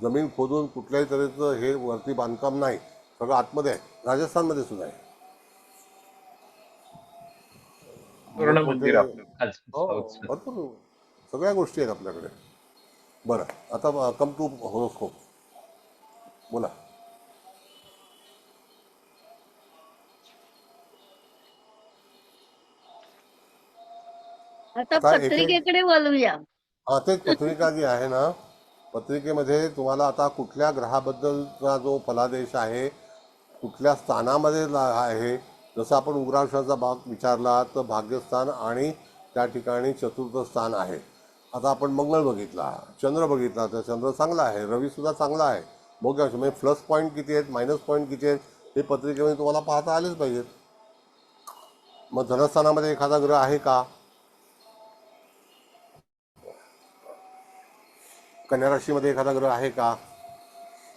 जमीन खोदून कुठल्याही तऱ्हेचं हे वरती बांधकाम नाही, सगळं आतमध्ये आहे. राजस्थानमध्ये सुद्धा आहे. हो, भरपूर सगळ्या गोष्टी आहेत आपल्याकडे. बरं, आता कम टू हॉरोस्कोप, बोला. आता पत्रिकेकडे बोलूया. हा, तेच पत्रिका जी आहे ना, पत्रिकेमध्ये तुम्हाला आता कुठल्या ग्रहाबद्दलचा जो फलादेश आहे, कुठल्या स्थानामध्ये आहे, जसं आपण उग्रावशाचा भाग विचारला तर भाग्यस्थान आणि त्या ठिकाणी चतुर्थ स्थान आहे. आता आपण मंगळ बघितला, चंद्र बघितला, तर चंद्र चांगला आहे, रवीसुद्धा चांगला आहे. बघूया म्हणजे प्लस पॉईंट किती आहेत, मायनस पॉईंट किती आहेत, हे पत्रिकेमध्ये तुम्हाला पाहता आलेच पाहिजेत. मग धनस्थानामध्ये एखादा ग्रह आहे का, कन्या राशीमध्ये एखादा ग्रह आहे का,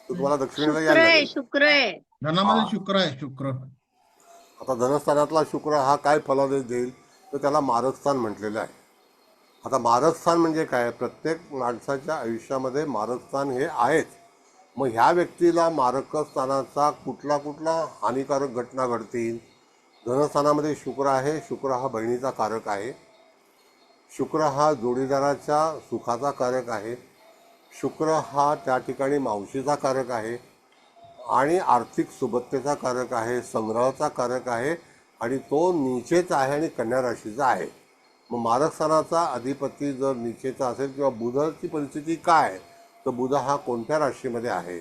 तो तुम्हाला दक्षिणेला यायला लागेल. शुक्र आहे. धनामध्ये शुक्र आहे, शुक्र. आता धनस्थानातला शुक्र हा काय फलादेश देईल, तर त्याला मारकस्थान म्हटलेलं आहे. आता मारकस्थान म्हणजे काय, प्रत्येक माणसाच्या आयुष्यामध्ये मारकस्थान हे आहेच. मग ह्या व्यक्तीला मारकस्थानाचा कुठला कुठला हानिकारक घटना घडतील. धनस्थानामध्ये शुक्र आहे, शुक्र हा बहिणीचा कारक आहे, शुक्र हा जोडीदाराच्या सुखाचा कारक आहे, शुक्र हा त्या ठिकाणी मावशीचा कारक आहे आणि आर्थिक सुबत्तेचा कारक आहे, संग्रहाचा कारक आहे, आणि तो नीचेचा आहे आणि कन्या राशीचा आहे. मग मारकस्थानाचा अधिपती जर नीचेचा असेल किंवा बुधाची परिस्थिती काय, तर बुध हा कोणत्या राशीमध्ये आहे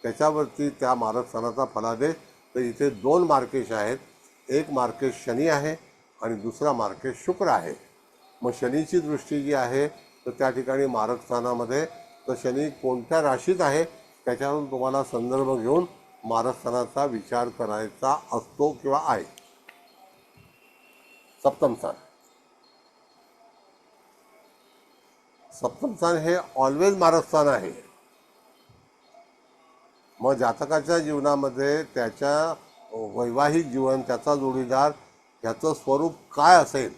त्याच्यावरती त्या मारकस्थानाचा फलादेश. तर इथे 2 मार्केश आहेत, एक मार्केश शनी आहे आणि दुसरा मार्केश शुक्र आहे. मग शनीची दृष्टी जी आहे तर त्या ठिकाणी मारकस्थानामध्ये, तर शनी कोणत्या राशीत आहे त्याच्यावरून तुम्हाला संदर्भ घेऊन मारकस्थानाचा विचार करायचा असतो किंवा आहे. सप्तम स्थान, सप्तम स्थान हे ऑलवेज मारकस्थान आहे. मग जातकाच्या जीवनामध्ये त्याच्या वैवाहिक जीवन, त्याचा जोडीदार, ह्याचं स्वरूप काय असेल,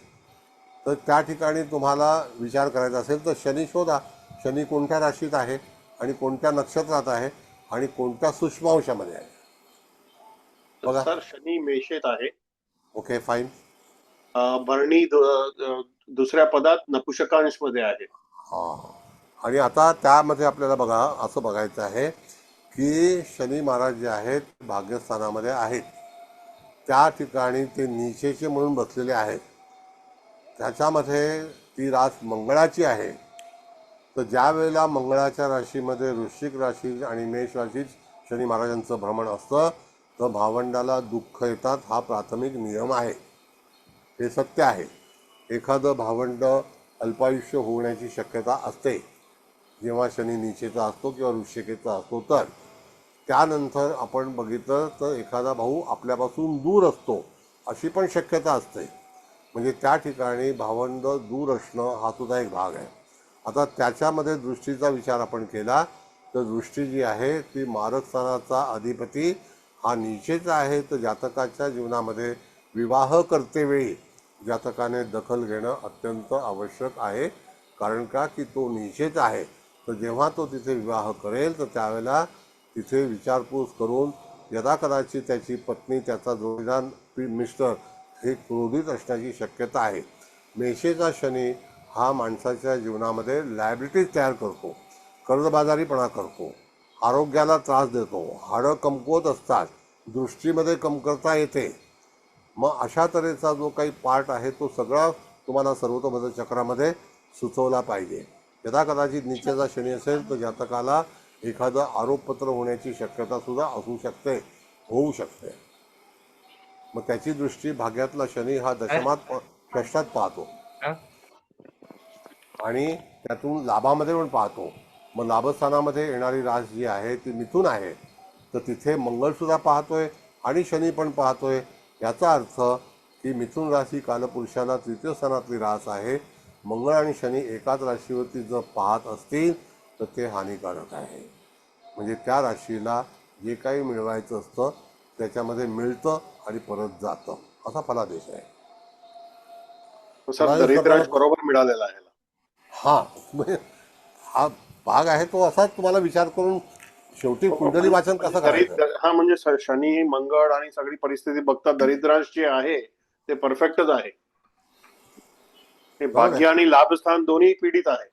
तर त्या ठिकाणी तुम्हाला विचार करायचा असेल तर शनी शोधा. शनी कोणत्या राशीत आहे आणि कोणत्या नक्षत्रात आहे आणि कोणत्या सूक्ष्मांशामध्ये आहे. बघा सर, शनी मेषेत आहे. Okay, fine. भरणी दुसऱ्या पदात नपुंसकांशमध्ये आहे. हां, आणि आता त्यामध्ये आपल्याला बघा असं बघायचं आहे की शनी महाराज जे आहेत भाग्यस्थानामध्ये आहेत, त्या ठिकाणी ते नीचेचे म्हणून बसलेले आहेत. त्याच्यामध्ये ती रास मंगळाची आहे. तर ज्या वेळेला मंगळाच्या राशीमध्ये वृश्चिक राशी आणि मेष राशीत शनी महाराजांचं भ्रमण असतं तर भावंडाला दुःख येतात, हा प्राथमिक नियम आहे, हे सत्य आहे. एखादं भावंड अल्पायुष्य होण्याची शक्यता असते जेव्हा शनी नीचेचा असतो किंवा वृश्चिकेचा असतो. तर त्यानंतर आपण बघितलं तर एखादा भाऊ आपल्यापासून दूर असतो अशी पण शक्यता असते. म्हणजे त्या ठिकाणी भावंड दूर असणं हा सुद्धा एक भाग आहे. आता त्याच्यामध्ये दृष्टीचा विचार आपण केला तर दृष्टी जी आहे ती मारक स्थानाचा अधिपती हा नीचेचा आहे. तर जातकाच्या जीवनामध्ये विवाह करतेवेळी जातकाने दखल घेणं अत्यंत आवश्यक आहे. कारण का की तो नीचेचा आहे. तर जेव्हा तो तिथे विवाह करेल तर त्यावेळेला तिथे विचारपूस करून यदा कदाचित त्याची पत्नी त्याचा जोडीदार मिस्टर हे क्रोधित असण्याची शक्यता आहे. मेषेचा शनी हा माणसाच्या जीवनामध्ये लायबिलिटीज तयार करतो, कर्जबाजारीपणा करतो, आरोग्याला त्रास देतो, हाडं कमकुवत असतात, दृष्टीमध्ये कमतरता येते. मग अशा तऱ्हेचा जो काही पार्ट आहे तो सगळा तुम्हाला सर्वतोपरी चक्रामध्ये सुचवला पाहिजे. यदा कदाचित नीचेचा शनी असेल तर जातकाला एखादं आरोपपत्र होण्याची शक्यता सुद्धा असू शकते, होऊ शकते. मग त्याची दृष्टी भाग्यातला शनी हा दशमात षष्ठात पाहतो आणि त्यातून लाभामध्ये पण पाहतो. मग लाभस्थानामध्ये येणारी रास जी आहे ती मिथुन आहे. तर तिथे मंगळसुद्धा पाहतोय आणि शनी पण पाहतोय. याचा अर्थ की मिथुन राशी कालपुरुषाला तृतीय स्थानातली रास आहे. मंगळ आणि शनी एकाच राशीवरती जर पाहत असतील तर ते हानिकारक आहे. म्हणजे त्या राशीला जे काही मिळवायचं असतं त्याच्यामध्ये मिळतं आणि परत जातं, असा फलादेश आहे. दरिद्राज बरोबर मिळालेला आहे. हा म्हणजे हा भाग आहे तो असाच तुम्हाला विचार करून शेवटी कुंडली वाचन कसं करायचं. हा म्हणजे शनी मंगळ आणि सगळी परिस्थिती बघता दरिद्राज जे आहे ते परफेक्टच आहे. हे भाग्य आणि लाभस्थान दोन्ही पीडित आहे.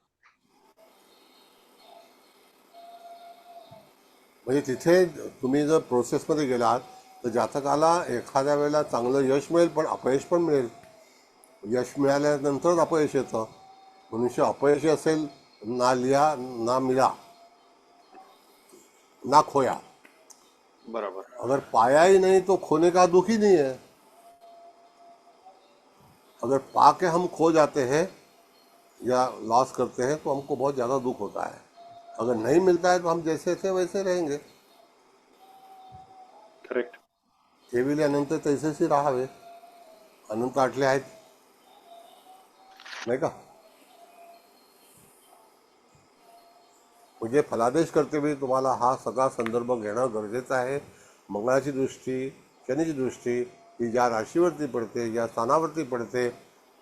म्हणजे तिथे तुम्ही जर प्रोसेसमध्ये गेलात तर जातकाला एखाद्या वेळेला चांगलं यश मिळेल पण अपयश पण मिळेल. यश मिळाल्यानंतरच अपयश येतं. मनुष्य अपयशी असेल ना लिया ना मिला ना खोया. बराबर. अगर पाया ही नहीं तो खोने का दुख ही नहीं है. अगर पा के हम खो जाते हैं या लॉस करते हैं तो हमको बहुत ज़्यादा दुख होता है. अगर नहीं मिलता है तो हम जैसे थे वैसे रहेंगे. करेक्ट. ठेविले अनंत तैसेच राहावे. अनंत आटले आहेत नाही का. म्हणजे फलादेश करतेवेळी तुम्हाला हा सगळा संदर्भ घेणं गरजेचं आहे. मंगळाची दृष्टी, शनीची दृष्टी ही ज्या राशीवरती पडते, ज्या स्थानावरती पडते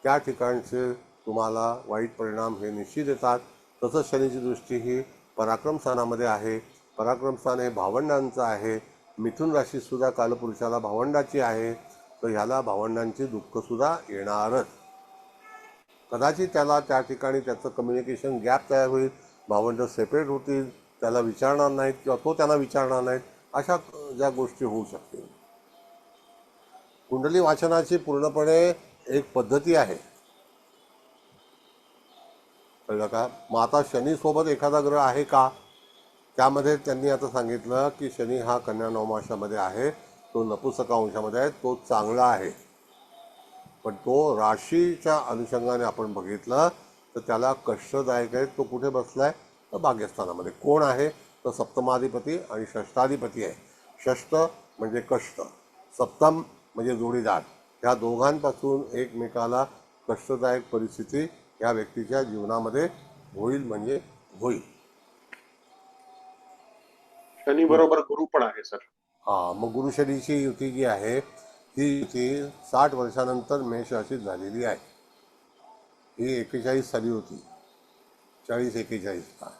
त्या ठिकाणचे तुम्हाला वाईट परिणाम हे निश्चित येतात. तसंच शनीची दृष्टी ही पराक्रम स्थानामध्ये आहे. पराक्रम स्थान हे भावंडांचं आहे. मिथुन राशीसुद्धा कालपुरुषाला भावंडाची आहे. तर ह्याला भावंडांची दुःखसुद्धा येणारच. कदाचित त्याला त्या ठिकाणी त्याचं कम्युनिकेशन गॅप तयार होईल. भावंड सेपरेट होतील, त्याला विचारणार नाहीत किंवा तो त्यांना विचारणार नाहीत. अशा ज्या गोष्टी होऊ शकतील. कुंडली वाचनाची पूर्णपणे एक पद्धती आहे, कळलं का. मग आता शनीसोबत एखादा ग्रह आहे का, त्यामध्ये त्यांनी आता सांगितलं की शनी हा कन्या नवमाशामध्ये आहे, तो नपुंसक अंशामध्ये आहे, तो चांगला आहे. पण तो राशीच्या अनुषंगाने आपण बघितलं तर त्याला कष्टदायक आहे. तो कुठे बसलाय तर भाग्यस्थानामध्ये. कोण आहे तर सप्तमाधिपती आणि षष्ठाधिपती आहे. षष्ठ म्हणजे कष्ट, सप्तम म्हणजे जोडीदार. ह्या दोघांपासून एकमेकाला कष्टदायक परिस्थिती या व्यक्तीच्या जीवनामध्ये होईल म्हणजे होईल. शनी बरोबर गुरु पण आहे सर. हा, मग गुरु शनीची युती जी आहे ही युती 60 वर्षानंतर मेष राशीत झालेली आहे. ही 41 साली होती, 40-41ला.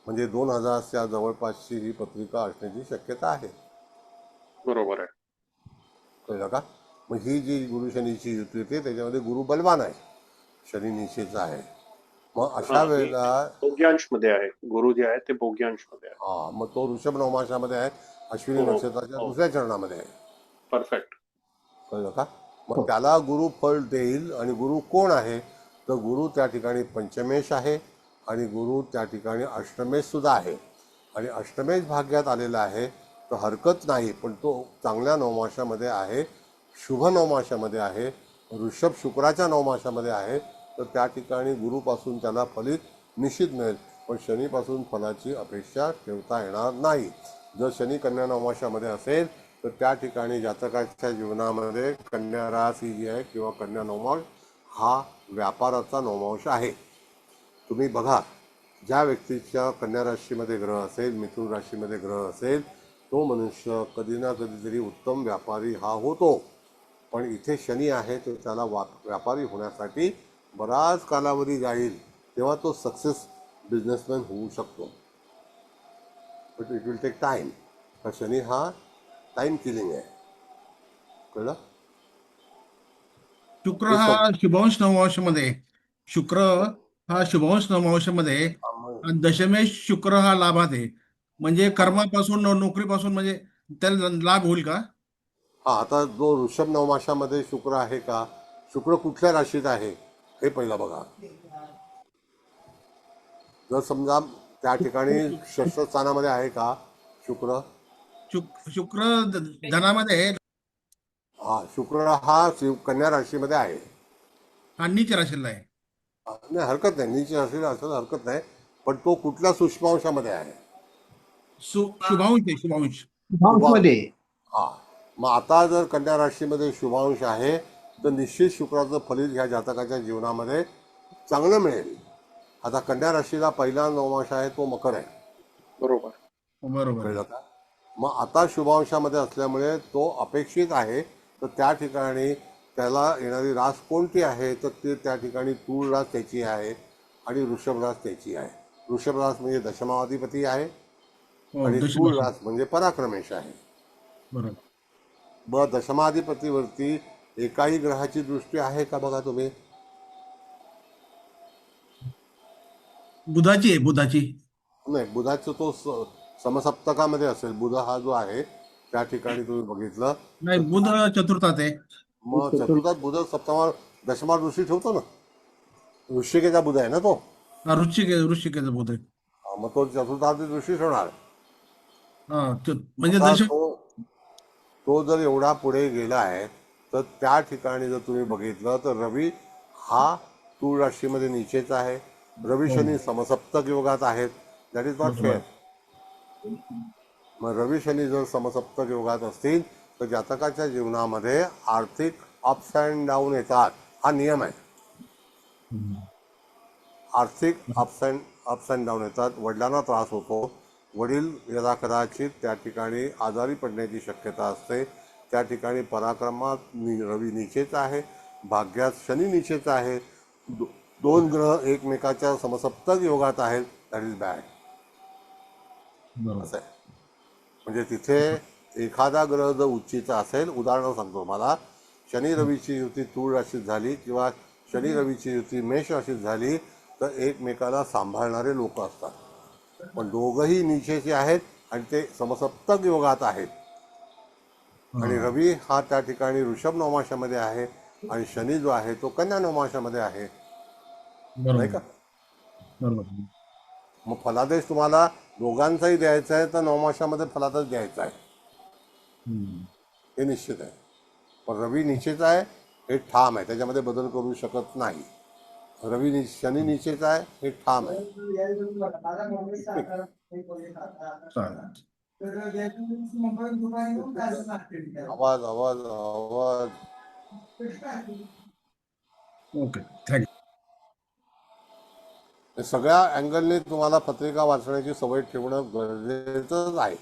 म्हणजे 2000च्या जवळपासची ही पत्रिका असण्याची शक्यता आहे. बरोबर आहे. कळलं का. मग ही जी गुरु शनीची युती होती त्याच्यामध्ये गुरु बलवान आहे, शनी नीचेचा आहे. मग अशा वेळेला भोग्यांश मध्ये आहे, गुरु जे आहे ते भोग्यांश मध्ये आहे. हा, मग तो ऋषभ नवमाशामध्ये आहे, अश्विनी हो, नक्षत्राच्या हो. दुसऱ्या चरणामध्ये आहे. परफेक्ट. कळलं का? मग त्याला गुरु फळ देईल. आणि गुरु कोण आहे? तर गुरु त्या ठिकाणी पंचमेश आहे आणि गुरु त्या ठिकाणी अष्टमेश सुद्धा आहे. आणि अष्टमेश भाग्यात आलेला आहे तर हरकत नाही, पण तो चांगल्या नवमाशामध्ये आहे, शुभ नवमाशामध्ये आहे, ऋषभ शुक्राच्या नवमाशामध्ये आहे. तर त्या ठिकाणी गुरुपासून त्याला फलित निश्चित मिळेल, पण शनीपासून फलाची अपेक्षा ठेवता येणार नाही. जर शनी कन्या नवमाशामध्ये असेल तर त्या ठिकाणी जातकाच्या जीवनामध्ये कन्या राशी जी आहे किंवा कन्या नवमाश हा व्यापाराचा नवमांश आहे. तुम्ही बघा, ज्या व्यक्तीच्या कन्या राशीमध्ये ग्रह असेल, मिथुन राशीमध्ये ग्रह असेल, तो मनुष्य कधी ना कधीतरी उत्तम व्यापारी हा होतो. पण इथे शनी आहे तर त्याला व्यापारी होण्यासाठी बराच कालावधी जाईल, तेव्हा तो सक्सेस बिझनेसमॅन होऊ शकतो. But it will take time. तर शनी हा टाईम किलिंग आहे. कळलं? शुक्र हा शुभंश नवमांशामध्ये, शुक्र हा शुभंश नवमांशामध्ये आणि दशमेश शुक्र हा लाभात आहे. म्हणजे कर्मापासून नोकरीपासून म्हणजे त्याला लाभ होईल का? हा, आता जो ऋषभ नवमाशामध्ये शुक्र आहे का, शुक्र कुठल्या राशीत आहे हे पहिला बघा. जर समजा त्या ठिकाणी षष्ठ स्थानामध्ये आहे का शुक्र, शुक्र धनामध्ये हा शुक्र हा कन्या राशीमध्ये आहे. हा नीच राशीला आहे. नाही, हरकत नाही, नीच राशीला असेल हरकत नाही, पण तो कुठल्या सूक्ष्मांशामध्ये आहे? शुभांश आहे, शुभांश. मध्ये हा, मग आता जर कन्या राशीमध्ये शुभांश आहे तर निश्चित शुक्राचं फलित ह्या जातकाच्या जीवनामध्ये चांगलं मिळेल. आता कन्या राशीला पहिला नवमांश आहे तो मकर आहे. बरोबर बरोबर. कळलं का? मग आता शुभांशामध्ये असल्यामुळे तो अपेक्षित आहे. तर त्या ठिकाणी त्याला येणारी रास कोणती आहे तर ते त्या ठिकाणी तूळ रास त्याची आहे आणि वृषभ रास त्याची आहे. वृषभ रास म्हणजे दशमाधिपती आहे आणि तूळ रास म्हणजे पराक्रमेश आहे. बरोबर. मग दशमाधिपतीवरती एकाही ग्रहाची दृष्टी आहे का बघा तुम्ही? बुधाची आहे, बुधाची नाही, बुधाचं तो समसप्तकामध्ये असेल. बुध हा जो आहे त्या ठिकाणी तुम्ही बघितलं नाही, बुध चतुर्थात आहे. मग चतुर्थात बुध सप्तमा दशमा दृष्टी ठेवतो ना. वृश्चिकेचा बुध आहे ना तो. वृश्चिकेचा बुध आहे. मग तो चतुर्थाची दृष्टी ठेवणार. म्हणजे तो जर एवढा पुढे गेला आहे तर त्या ठिकाणी जर तुम्ही बघितलं तर रवी हा तूळ राशीमध्ये नीचेचा आहे. रवी शनी समसप्तक योगात आहेत. That is not fair. मग रवी शनी जर समसप्तक योगात असतील तर जातकाच्या जीवनामध्ये आर्थिक अप्स अँड डाऊन येतात. हा नियम आहे. आर्थिक अप्स अँड डाऊन येतात. वडिलांना त्रास होतो. वडील याला कदाचित त्या ठिकाणी आजारी पडण्याची शक्यता असते. त्या ठिकाणी पराक्रमात रवी नीचेचा आहे, भाग्यात शनी नीचेचा आहे. दोन ग्रह एकमेकाच्या समसप्तक योगात आहेत. That is bad. असं आहे. म्हणजे तिथे एखादा ग्रह जर उच्चीचा असेल, उदाहरण सांगतो मला, शनी रवीची युती तूळ राशीत झाली किंवा शनी रवीची युती मेष राशीत झाली तर एकमेकाला सांभाळणारे लोक असतात. पण दोघंही नीचेचे आहेत आणि ते समसप्तक योगात आहेत. आणि रवी हा त्या ठिकाणी ऋषभ नवमाशामध्ये आहे आणि शनी जो आहे तो कन्या नवमाशामध्ये आहे. नाही का? मग फलादेश तुम्हाला दोघांचाही द्यायचा आहे तर नवमाशामध्ये फलादेश द्यायचा आहे, हे निश्चित आहे. पण रवी निश्चित आहे हे ठाम आहे, त्याच्यामध्ये बदल करू शकत नाही. रवी शनी निश्चित आहे हे ठाम आहे. आवाज आवाज आवाज. Okay, thank you. सगळ्या अँगलने तुम्हाला पत्रिका वाचण्याची सवय ठेवणं गरजेचंच आहे.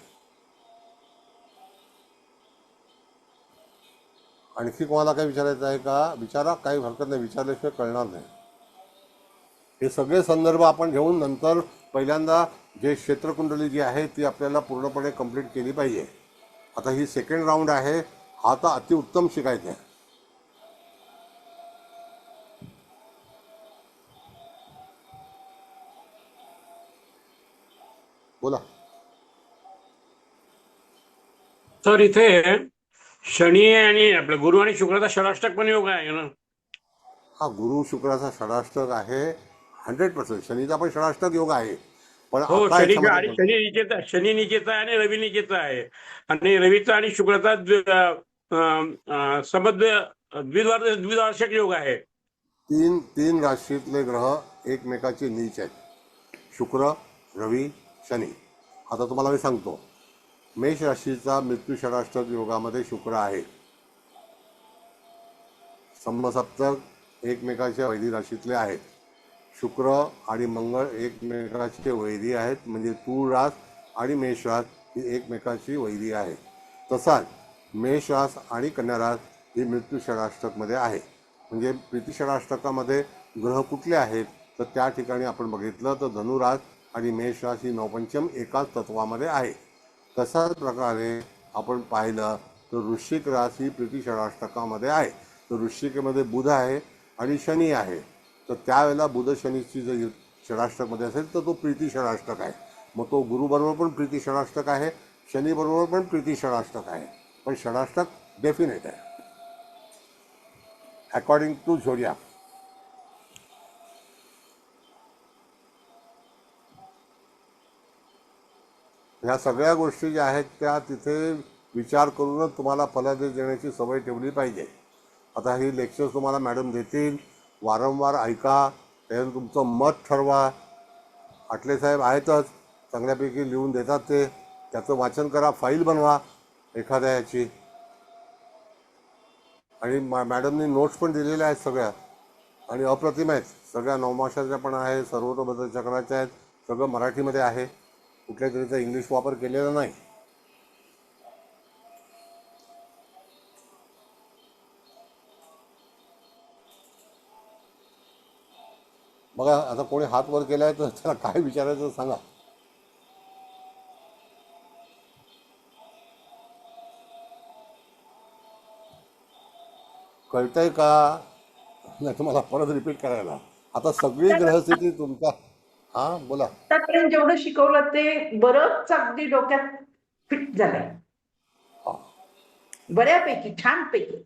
आणखी कोणाला काही विचारायचं आहे का? विचारा, काही हरकत नाही, विचारल्याशिवाय कळणार नाही. हे सगळे संदर्भ आपण घेऊन नंतर पहिल्यांदा जे क्षेत्रकुंडली जी आहे ती आपल्याला पूर्णपणे कंप्लीट केली पाहिजे. आता ही सेकंड राऊंड आहे. हा तर अतिउत्तम शिकायचं आहे. बोला. सर इथे शनी आणि आपलं गुरु आणि शुक्राचा षडाष्टक पण योग आहे ना. हा गुरु शुक्राचा षडाष्टक आहे 100%. शनीचा पण षडाष्टक योग आहे, पण हो आता शनी याच्यामध्ये आणि शनी निचेचा आहे आणि रवी निचेचा आहे आणि रवीचा आणि शुक्राचा द्विवार्षिक योग आहे. तीन राशीतले ग्रह एकमेकाची नीच आहेत, शुक्र, रवी, शनी. आता तुम्हाला मी सांगतो, मेष राशीचा मृत्यू षडाष्टक योगामध्ये शुक्र आहे. समसप्तक एकमेकाच्या वैधी राशीतले आहेत. शुक्र आणि मंगळ एकमेकाचे वैधी आहेत, म्हणजे तूळ रास आणि मेष रास ही एकमेकाची वैधी आहे. तसाच मेष रास आणि कन्या रास ही मृत्यू षडाष्टकमध्ये आहे. म्हणजे प्रीती षडाष्टकामध्ये ग्रह कुठले आहेत तर त्या ठिकाणी आपण बघितलं तर धनुरास आणि मेष रास ही नवपंचम एकाच तत्वामध्ये आहे. तशाच प्रकारे आपण पाहिलं तर वृश्चिक रास ही प्रीती षडाष्टकामध्ये आहे. तर वृश्चिकेमध्ये बुध आहे आणि शनी आहे. तर त्यावेळेला बुध शनीची जर षडाष्टकमध्ये असेल तर तो प्रीती षडाष्टक आहे. मग तो गुरुबरोबर पण प्रीती षडाष्टक आहे, शनीबरोबर पण प्रीती षडाष्टक आहे. पण षडाष्टक डेफिनेट आहे अकॉर्डिंग टू झोडियाक. ह्या सगळ्या गोष्टी ज्या आहेत त्या तिथे विचार करूनच तुम्हाला फलादेश देण्याची सवय ठेवली पाहिजे. आता ही लेक्चर्स तुम्हाला मॅडम देतील, वारंवार ऐका, त्याच्यानंतर तुमचं मत ठरवा. आटले साहेब आहेतच, चांगल्यापैकी लिहून देतात ते, त्याचं वाचन करा, फाईल बनवा एखाद्या याची. आणि मॅडमनी नोट्स पण दिलेल्या आहेत सगळ्या आणि अप्रतिम आहेत सगळ्या. नवमाशाच्या पण आहे, सर्वतोभद्र चक्राच्या आहेत, सगळं मराठीमध्ये आहे, कुठल्या तरीचा इंग्लिश वापर केलेला नाही. बघा आता कोणी हात वर केलाय तर त्याला काय विचारायचं सांगा. कळतंय का नाही तुम्हाला परत रिपीट करायला. आता सगळी ग्रहस्थिती तुमचा. हा बोला. आतापर्यंत जेवढं शिकवलं ते बरंच अगदी डोक्यात फिट झालंय, बऱ्यापैकी छानपैकी.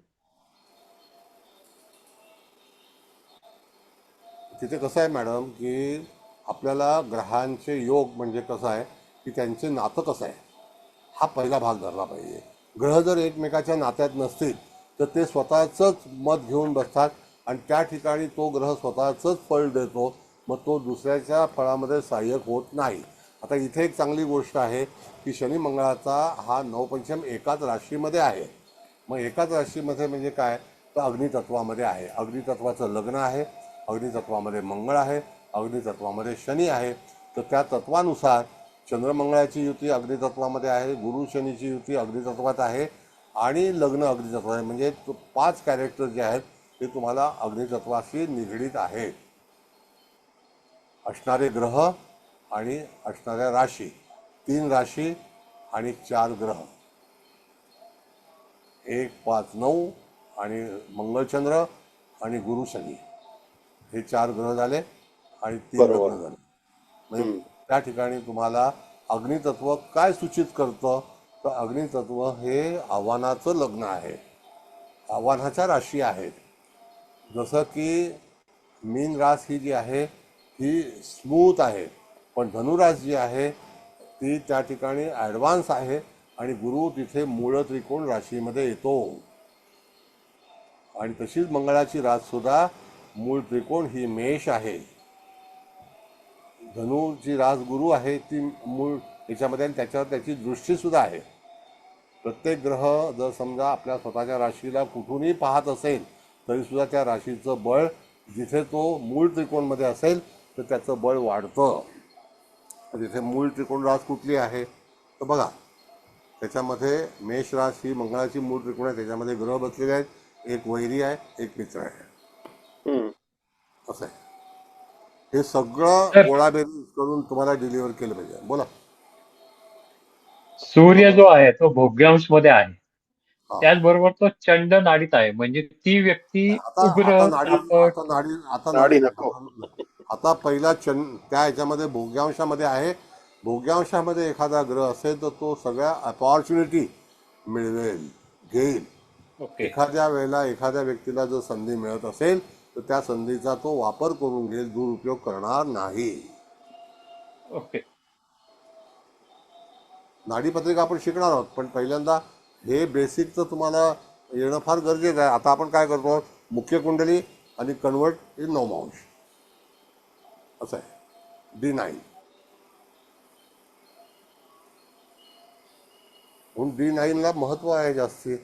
तिथे कसं आहे मॅडम की आपल्याला ग्रहांचे योग म्हणजे कसं आहे की त्यांचे नातं कसं आहे हा पहिला भाग धरला पाहिजे. ग्रह जर एकमेकाच्या नात्यात नसतील तर ते स्वतःचंच मत घेऊन बसतात आणि त्या ठिकाणी तो ग्रह स्वतःचंच फळ देतो, मग तो दुसऱ्याच्या फळामध्ये सहाय्यक होत नाही. आता इथे एक चांगली गोष्ट आहे की शनी मंगळाचा हा नवपंचम एकाच राशीमध्ये आहे. मग एकाच राशीमध्ये म्हणजे काय तर अग्नितत्वामध्ये आहे. अग्नितत्वाचं लग्न आहे, अग्नितत्वामध्ये मंगळ आहे, अग्नितत्वामध्ये शनी आहे. तर त्या तत्वानुसार चंद्रमंगळाची युती अग्नितत्वामध्ये आहे, गुरु शनीची युती अग्नितत्वात आहे आणि लग्न अग्नितत्वात आहे. म्हणजे 5 कॅरेक्टर जे आहेत ते तुम्हाला अग्नितत्वाशी निगडीत आहेत. असणारे ग्रह आणि असणाऱ्या राशी, 3 राशी आणि 4 ग्रह, 1, 5, 9 आणि मंगळचंद्र आणि गुरु शनी हे 4 ग्रह झाले आणि 3 लग्न झाले. म्हणजे त्या ठिकाणी तुम्हाला अग्नितत्व काय सूचित करतं तर अग्नितत्व हे आव्हानाचं लग्न आहे, आव्हानाच्या राशी आहेत. जसं की मीन रास ही जी आहे ही स्मूथ आहे, पण धनुरास जी आहे ती त्या ठिकाणी ॲडव्हान्स आहे आणि गुरु तिथे मूळ त्रिकोण राशीमध्ये येतो. आणि तशीच मंगळाची राससुद्धा मूळ त्रिकोण ही मेष आहे. धनुची रास गुरु आहे ती मूळ याच्यामध्ये आणि त्याच्यावर त्याची दृष्टीसुद्धा आहे. प्रत्येक ग्रह जर समजा आपल्या स्वतःच्या राशीला कुठूनही पाहत असेल तरीसुद्धा त्या राशीचं बळ जिथे तो मूळ त्रिकोणमध्ये असेल तर त्याचं बळ वाढतं. तिथे मूळ त्रिकोण रास कुठली आहे तर बघा त्याच्यामध्ये मेष रास ही मंगळाची मूळ त्रिकोण आहे, त्याच्यामध्ये ग्रह बसलेले आहेत, एक वैरी आहे, एक मित्र आहे. असं आहे. हे सगळं गोळाबेरीज करून तुम्हाला डिलिव्हर केलं पाहिजे. बोला. सूर्य जो आहे तो भोग्यांश मध्ये आहे, त्याचबरोबर तो चंड नाडीत आहे. म्हणजे ती व्यक्ती उग्र, तापट. आता पहिला त्या ह्याच्यामध्ये भोग्यांशामध्ये आहे भोग्यांशामध्ये एखादा ग्रह असेल तर तो सगळ्या अपॉर्च्युनिटी मिळवेल, घेईल. ओके. एखाद्या वेळेला एखाद्या व्यक्तीला जर संधी मिळत असेल तर त्या संधीचा तो वापर करून घेईल, दुरुपयोग करणार नाही. ओके. नाडीपत्रिका आपण शिकणार आहोत, पण पहिल्यांदा हे बेसिकचं तुम्हाला येणं फार गरजेचं आहे. आता आपण काय करतो, मुख्य कुंडली आणि कन्वर्ट इन नवमांश असं आहे, D9. म्हणून D9ला महत्व आहे जास्ती.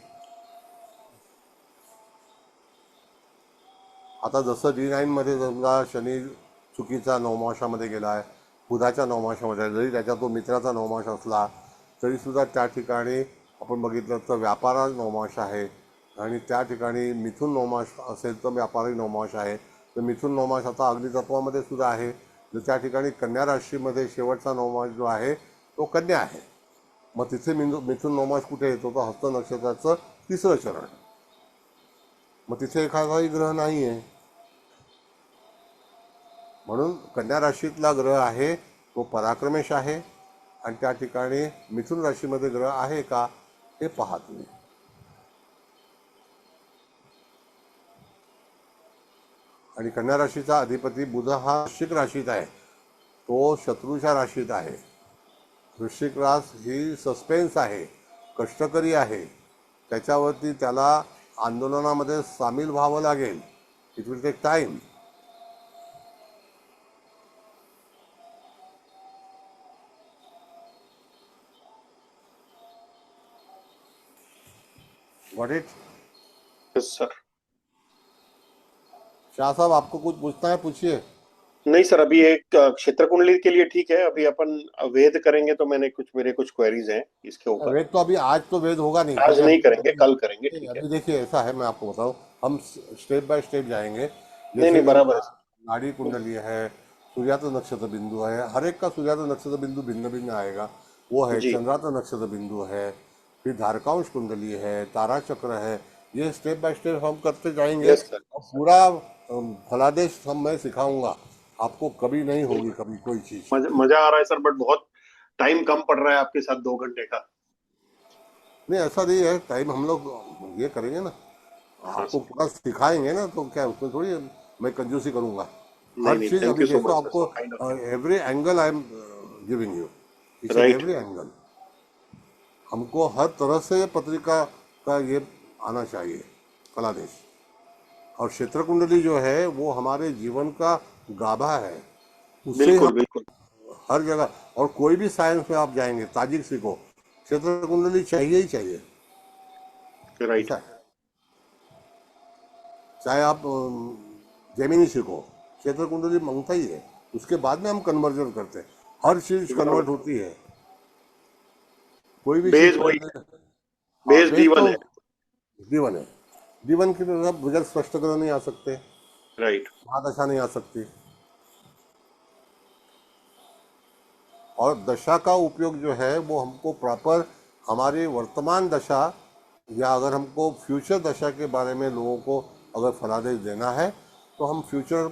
आता जसं D9 मध्ये समजा शनी चुकीचा नवमांशामध्ये गेला आहे, बुधाच्या नवमांशामध्ये आहे, जरी त्याच्या तो मित्राचा नवमांश असला तरी सुद्धा त्या ठिकाणी आपण बघितलं तर व्यापारा नवमांश आहे, आणि त्या ठिकाणी मिथुन नवमांश असेल तर व्यापारी नवमांश आहे. तर मिथुन नवमांश आता अग्नितत्वामध्ये सुद्धा आहे. तर त्या ठिकाणी कन्या राशीमध्ये शेवटचा नवमांश जो आहे तो कन्या आहे. मग तिथे मिथुन नवमांश कुठे येतो, तो हस्त नक्षत्राचं 3रं चरण. मग तिथे एखादाही ग्रह नाही आहे. म्हणून कन्या राशीतला ग्रह आहे तो पराक्रमेश आहे, आणि त्या ठिकाणी मिथुन राशीमध्ये ग्रह आहे का हे पहा तुम्ही. आणि कन्या राशीचा अधिपती बुध हा वृश्चिक राशीत आहे, तो शत्रूच्या राशीत आहे. वृश्चिक रास ही सस्पेन्स आहे, कष्टकरी आहे. त्याच्यावरती त्याला आंदोलनामध्ये सामील व्हावं लागेल. It will take time. Got it? Yes sir. Shah साहब, आपको कुछ पूछना है, पूछिए. नहीं सर, अभी एक क्षेत्र कुंडली के लिए ठीक है. अभी अपन वेद करेंगे तो मेरे कुछ क्वेरीज हैं इसके ऊपर. वेद तो अभी आज तो वेद होगा नहीं, आज नहीं करेंगे, कल करेंगे. ठीक है. अभी देखिए ऐसा है, मैं आपको बताऊं, हम स्टेप बाय स्टेप जाएंगे. नहीं बराबर है. नाड़ी कुंडली है, सूर्याचा नक्षत्र बिंदु है, हर एक का सूर्याचा नक्षत्र बिंदु भिन्न भिन्न आएगा, वो है. चंद्राचा नक्षत्र बिंदु है, फिर धारकांश कुंडली है, तारा चक्र है. ये स्टेप बाय स्टेप हम करते जाएंगे. और पूरा फलादेश मैं सिखाऊंगा आपको, कभी नहीं होगी कभी कोई चीज. मजा आ रहा है सर, बट बहुत टाइम कम पड़ रहा है आपके साथ 2 घंटे का. नहीं ऐसा नहीं है, टाइम हम लोग ये करेंगे ना, आपको पूरा सिखाएंगे ना, तो क्या उसमें थोड़ी मैं कंजूसी करूंगा. हर चीज अभी देखो आपको, every angle I am giving you, every angle. हमको हर तरह से पत्रिका का ये आना चाहिए फलादेश. और क्षेत्र कुंडली जो है वो हमारे जीवन का गाभा है, उससे बिल्कुल. हर जगह. और कोई भी साइंस में आप जाएंगे, ताजिक सीखो, क्षेत्र कुंडली चाहिए ही चाहिए. राइट. चाहे आप जेमिनी सीखो, क्षेत्र कुंडली मांगता ही है. उसके बाद में हम कन्वर्जन करते हैं, हर चीज कन्वर्ट होती है. कोई भी बेस D1 है. D1 है. D1 की तरफ बगैर स्पष्ट ग्रह नहीं आ सकते. राइट. महादशा नहीं आ सकती. और दशा का उपयोग जो है वो हमको प्रॉपर हमारी वर्तमान दशा, या अगर हमको फ्यूचर दशा के बारे में लोगों को अगर फलादेश देना है तो हम फ्यूचर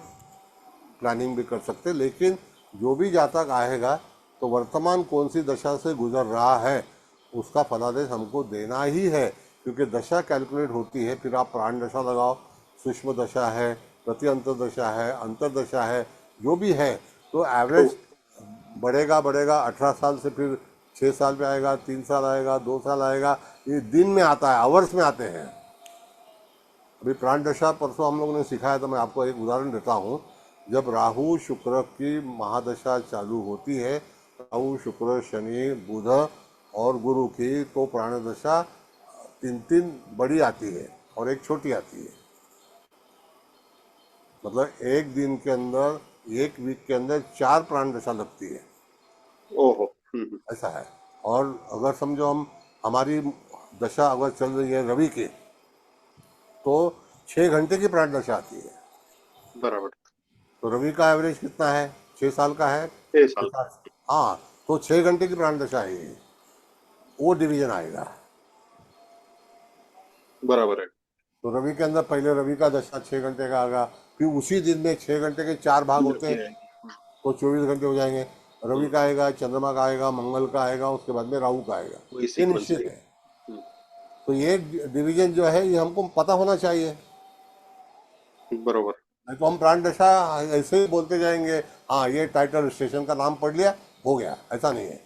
प्लानिंग भी कर सकते. लेकिन जो भी जातक आएगा तो वर्तमान कौन सी दशा से गुजर रहा है उसका फलादेश हमको देना ही है, क्योंकि दशा कैलकुलेट होती है. फिर आप प्राण दशा लगाओ, सूक्ष्म दशा है, प्रति अंतर दशा है, अंतर दशा है, जो भी है, तो एवरेज बढ़ेगा 18 साल से फिर 6 साल पे आएगा, 3 साल आएगा, 2 साल आएगा. ये दिन में आता है, आवर्स में आते हैं. अभी प्राण दशा परसों हम लोगों ने सिखाया, तो मैं आपको एक उदाहरण देता हूँ. जब राहु शुक्र की महादशा चालू होती है, राहु शुक्र शनि बुध और गुरु की, तो प्राण दशा 3 बड़ी आती है और एक छोटी आती है. मतलब एक दिन के अंदर, एक वीक के अंदर 4 प्राण दशा लगती है. ओहो. ऐसा है. और अगर समझो हम, हमारी दशा अगर चल रही है रवि की, तो 6 घंटे की प्राण दशा आती है. बराबर. तो रवि का एवरेज कितना है, 6 साल का है. 6 साल. हाँ, तो 6 घंटे की प्राण दशा है, वो डिवीजन आएगा. बराबर है. तो रवि के अंदर पहले रवि का दशा 6 घंटे का आएगा, फिर उसी दिन में 6 घंटे के 4 भाग होते हैं, तो 24 घंटे हो जाएंगे. रवि का आएगा, चंद्रमा का आएगा, मंगल का आएगा, उसके बाद में राहु का आएगा, वही ये सीक्वेंस निश्चित है। है। तो ये डिवीजन जो है ये हमको पता होना चाहिए, बरोबर। नहीं तो हम प्राण दशा ऐसे ही बोलते जाएंगे, हाँ ये टाइटल स्टेशन का नाम पढ़ लिया हो गया, ऐसा नहीं है।